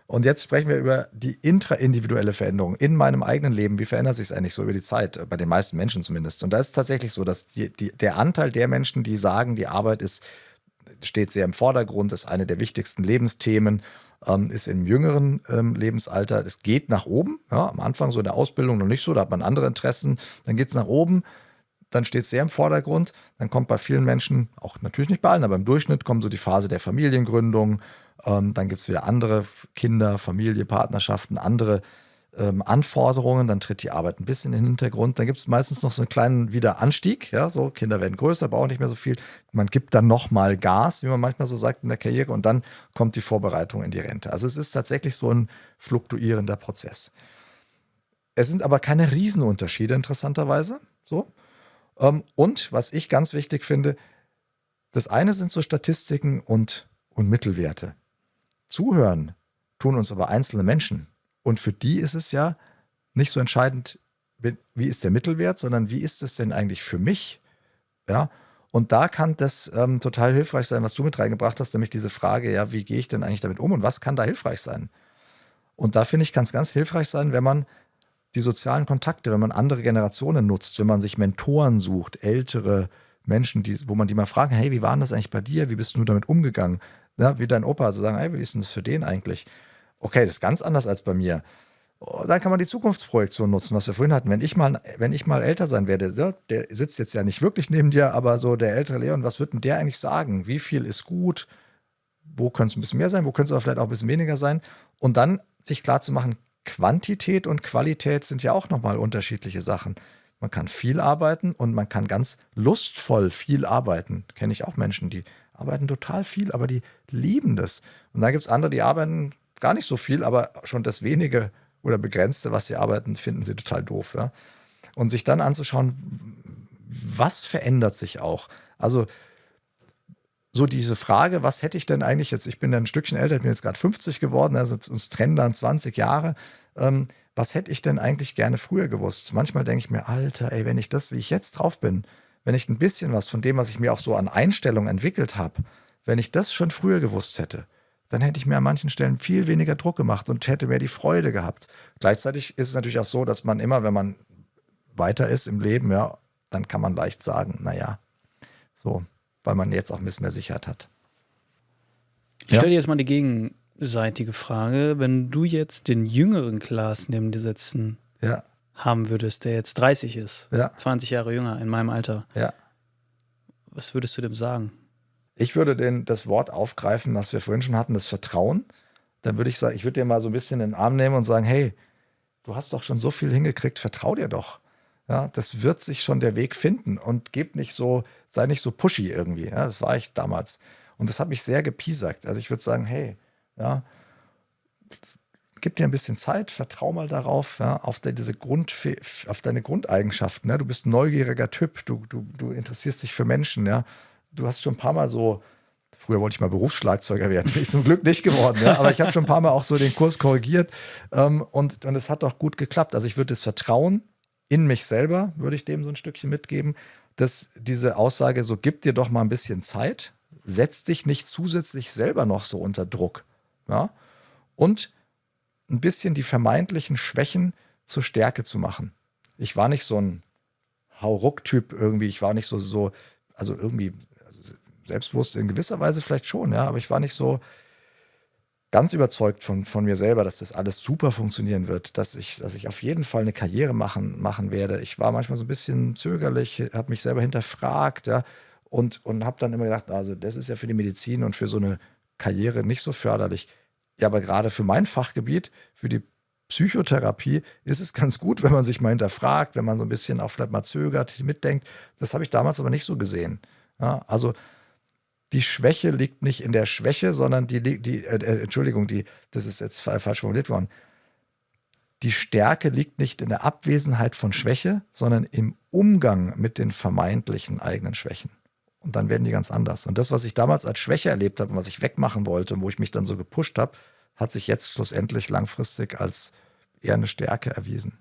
Und jetzt sprechen wir über die intraindividuelle Veränderung in meinem eigenen Leben. Wie verändert sich es eigentlich so über die Zeit? Bei den meisten Menschen zumindest. Und da ist es tatsächlich so, dass der Anteil der Menschen, die sagen, die Arbeit steht sehr im Vordergrund, ist eine der wichtigsten Lebensthemen, ist im jüngeren Lebensalter, es geht nach oben. Ja, am Anfang so in der Ausbildung noch nicht so, da hat man andere Interessen. Dann geht es nach oben, dann steht es sehr im Vordergrund. Dann kommt bei vielen Menschen, auch natürlich nicht bei allen, aber im Durchschnitt kommt so die Phase der Familiengründung. Dann gibt es wieder andere Kinder, Familie, Partnerschaften, andere Anforderungen. Dann tritt die Arbeit ein bisschen in den Hintergrund. Dann gibt es meistens noch so einen kleinen Wiederanstieg. Ja, so Kinder werden größer, brauchen nicht mehr so viel. Man gibt dann nochmal Gas, wie man manchmal so sagt in der Karriere. Und dann kommt die Vorbereitung in die Rente. Also es ist tatsächlich so ein fluktuierender Prozess. Es sind aber keine Riesenunterschiede, interessanterweise. So. Und was ich ganz wichtig finde, das eine sind so Statistiken und Mittelwerte. Zuhören tun uns aber einzelne Menschen. Und für die ist es ja nicht so entscheidend, wie ist der Mittelwert, sondern wie ist es denn eigentlich für mich? Ja? Und da kann das total hilfreich sein, was du mit reingebracht hast, nämlich diese Frage, ja, wie gehe ich denn eigentlich damit um und was kann da hilfreich sein? Und da finde ich, kann es ganz hilfreich sein, wenn man die sozialen Kontakte, wenn man andere Generationen nutzt, wenn man sich Mentoren sucht, ältere Menschen, wo man die mal fragen, hey, wie war denn das eigentlich bei dir? Wie bist du damit umgegangen? Ja, wie dein Opa, also sagen, hey, wie ist denn das für den eigentlich? Okay, das ist ganz anders als bei mir. Dann kann man die Zukunftsprojektion nutzen, was wir vorhin hatten. Wenn ich mal älter sein werde, ja, der sitzt jetzt ja nicht wirklich neben dir, aber so der ältere Leon, was wird denn der eigentlich sagen? Wie viel ist gut? Wo könnte es ein bisschen mehr sein? Wo könnte es aber vielleicht auch ein bisschen weniger sein? Und dann sich klar zu machen, Quantität und Qualität sind ja auch nochmal unterschiedliche Sachen. Man kann viel arbeiten und man kann ganz lustvoll viel arbeiten. Kenne ich auch Menschen, die arbeiten total viel, aber die lieben das. Und dann gibt es andere, die arbeiten gar nicht so viel, aber schon das wenige oder begrenzte, was sie arbeiten, finden sie total doof. Ja? Und sich dann anzuschauen, was verändert sich auch? Also so diese Frage, was hätte ich denn eigentlich jetzt, ich bin dann ein Stückchen älter, ich bin jetzt gerade 50 geworden, also uns trennen dann 20 Jahre, was hätte ich denn eigentlich gerne früher gewusst? Manchmal denke ich mir, Alter, ey, wenn ich das, wie ich jetzt drauf bin, wenn ich ein bisschen was von dem, was ich mir auch so an Einstellung entwickelt habe, wenn ich das schon früher gewusst hätte, dann hätte ich mir an manchen Stellen viel weniger Druck gemacht und hätte mehr die Freude gehabt. Gleichzeitig ist es natürlich auch so, dass man immer, wenn man weiter ist im Leben, ja, dann kann man leicht sagen, naja, so, weil man jetzt auch ein bisschen mehr Sicherheit hat. Ich stelle dir jetzt mal die gegenseitige Frage. Wenn du jetzt den jüngeren Klaas neben dir sitzen haben würdest, der jetzt 30 ist, 20 Jahre jünger, in meinem Alter, was würdest du dem sagen? Ich würde das Wort aufgreifen, was wir vorhin schon hatten, das Vertrauen. Dann würde ich sagen, ich würde dir mal so ein bisschen in den Arm nehmen und sagen, hey, du hast doch schon so viel hingekriegt, vertrau dir doch. Ja, das wird sich schon der Weg finden und sei nicht so pushy irgendwie. Ja, das war ich damals. Und das hat mich sehr gepiesackt. Also ich würde sagen, hey, ja, gib dir ein bisschen Zeit, vertrau mal darauf, ja, auf deine Grundeigenschaften. Ja. Du bist ein neugieriger Typ, du interessierst dich für Menschen, ja. Du hast schon ein paar Mal so, früher wollte ich mal Berufsschlagzeuger werden, bin ich zum Glück nicht geworden, ja, aber ich habe schon ein paar Mal auch so den Kurs korrigiert und es hat auch gut geklappt. Also ich würde das Vertrauen in mich selber, würde ich dem so ein Stückchen mitgeben, dass diese Aussage so, gib dir doch mal ein bisschen Zeit, setz dich nicht zusätzlich selber noch so unter Druck, ja, und ein bisschen die vermeintlichen Schwächen zur Stärke zu machen. Ich war nicht so ein Hauruck-Typ irgendwie, ich war nicht so also irgendwie selbstbewusst in gewisser Weise vielleicht schon, ja, aber ich war nicht so ganz überzeugt von mir selber, dass das alles super funktionieren wird, dass ich auf jeden Fall eine Karriere machen werde. Ich war manchmal so ein bisschen zögerlich, habe mich selber hinterfragt, ja, und habe dann immer gedacht, also das ist ja für die Medizin und für so eine Karriere nicht so förderlich. Ja, aber gerade für mein Fachgebiet, für die Psychotherapie, ist es ganz gut, wenn man sich mal hinterfragt, wenn man so ein bisschen auch vielleicht mal zögert, mitdenkt. Das habe ich damals aber nicht so gesehen. Ja, also die Schwäche liegt nicht in der Schwäche, sondern das ist jetzt falsch formuliert worden. Die Stärke liegt nicht in der Abwesenheit von Schwäche, sondern im Umgang mit den vermeintlichen eigenen Schwächen. Und dann werden die ganz anders. Und das, was ich damals als Schwäche erlebt habe und was ich wegmachen wollte und wo ich mich dann so gepusht habe, hat sich jetzt schlussendlich langfristig als eher eine Stärke erwiesen.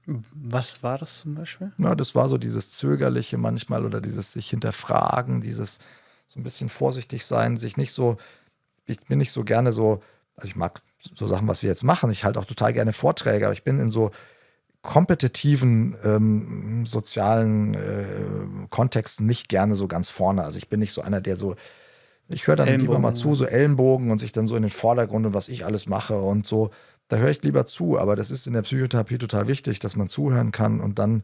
Was war das zum Beispiel? Ja, das war so dieses Zögerliche manchmal oder dieses sich hinterfragen, dieses so ein bisschen vorsichtig sein, ich bin nicht so gerne so, also ich mag so Sachen, was wir jetzt machen, ich halte auch total gerne Vorträge, aber ich bin in so kompetitiven sozialen Kontexten nicht gerne so ganz vorne. Also ich bin nicht so einer, der so, ich höre dann lieber mal zu, so Ellenbogen und sich dann so in den Vordergrund und was ich alles mache und so, da höre ich lieber zu, aber das ist in der Psychotherapie total wichtig, dass man zuhören kann und dann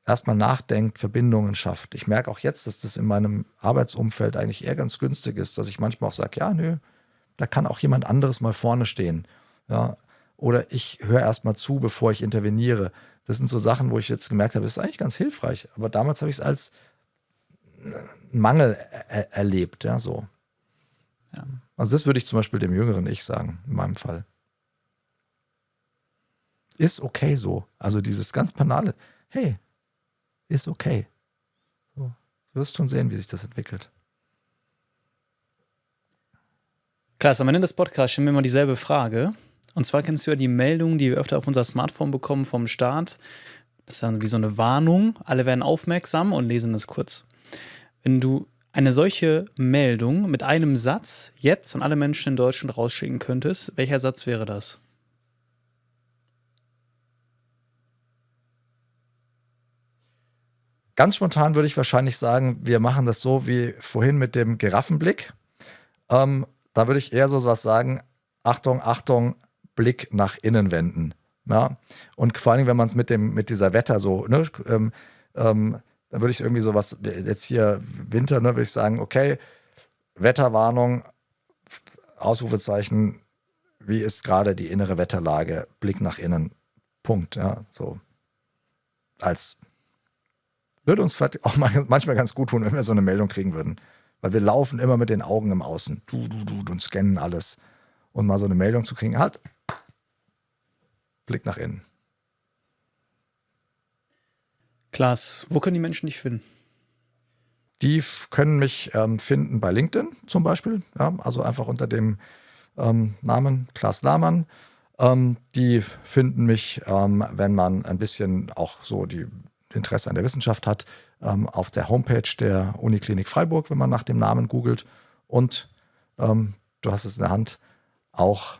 erstmal nachdenkt, Verbindungen schafft. Ich merke auch jetzt, dass das in meinem Arbeitsumfeld eigentlich eher ganz günstig ist, dass ich manchmal auch sage, ja, nö, da kann auch jemand anderes mal vorne stehen. Ja, oder ich höre erstmal zu, bevor ich interveniere. Das sind so Sachen, wo ich jetzt gemerkt habe, das ist eigentlich ganz hilfreich. Aber damals habe ich es als Mangel erlebt. Ja, so. Ja. Also das würde ich zum Beispiel dem jüngeren Ich sagen, in meinem Fall. Ist okay so. Also dieses ganz banale, hey, ist okay. So, du wirst schon sehen, wie sich das entwickelt. Klasse, am Ende des Podcasts stellen wir mal dieselbe Frage. Und zwar kennst du ja die Meldung, die wir öfter auf unser Smartphone bekommen vom Staat. Das ist dann wie so eine Warnung. Alle werden aufmerksam und lesen das kurz. Wenn du eine solche Meldung mit einem Satz jetzt an alle Menschen in Deutschland rausschicken könntest, welcher Satz wäre das? Ganz spontan würde ich wahrscheinlich sagen, wir machen das so wie vorhin mit dem Giraffenblick. Da würde ich eher so was sagen, Achtung, Achtung, Blick nach innen wenden. Ja? Und vor allem, wenn man es mit dieser Wetter so, ne, dann würde ich irgendwie sowas, jetzt hier Winter, ne, würde ich sagen, okay, Wetterwarnung, Ausrufezeichen, wie ist gerade die innere Wetterlage, Blick nach innen, Punkt. Ja, so als würde uns vielleicht auch manchmal ganz gut tun, wenn wir so eine Meldung kriegen würden. Weil wir laufen immer mit den Augen im Außen und scannen alles. Und mal so eine Meldung zu kriegen, halt, Blick nach innen. Klaas, wo können die Menschen dich finden? Die können mich finden bei LinkedIn zum Beispiel. Ja, also einfach unter dem Namen Klaas Lahmann. Die finden mich, wenn man ein bisschen auch so die Interesse an der Wissenschaft hat, auf der Homepage der Uniklinik Freiburg, wenn man nach dem Namen googelt. Und du hast es in der Hand, auch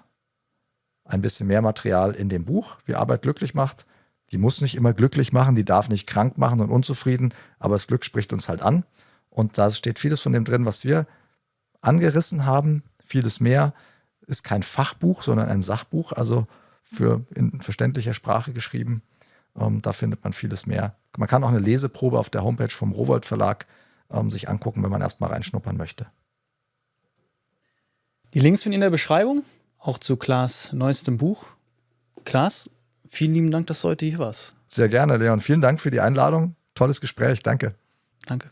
ein bisschen mehr Material in dem Buch, wie Arbeit glücklich macht. Die muss nicht immer glücklich machen, die darf nicht krank machen und unzufrieden, aber das Glück spricht uns halt an. Und da steht vieles von dem drin, was wir angerissen haben. Vieles mehr ist kein Fachbuch, sondern ein Sachbuch, also in verständlicher Sprache geschrieben. Da findet man vieles mehr. Man kann auch eine Leseprobe auf der Homepage vom Rowohlt Verlag sich angucken, wenn man erstmal reinschnuppern möchte. Die Links sind in der Beschreibung, auch zu Klaas' neuestem Buch. Klaas, vielen lieben Dank, dass du heute hier warst. Sehr gerne, Leon. Vielen Dank für die Einladung. Tolles Gespräch. Danke. Danke.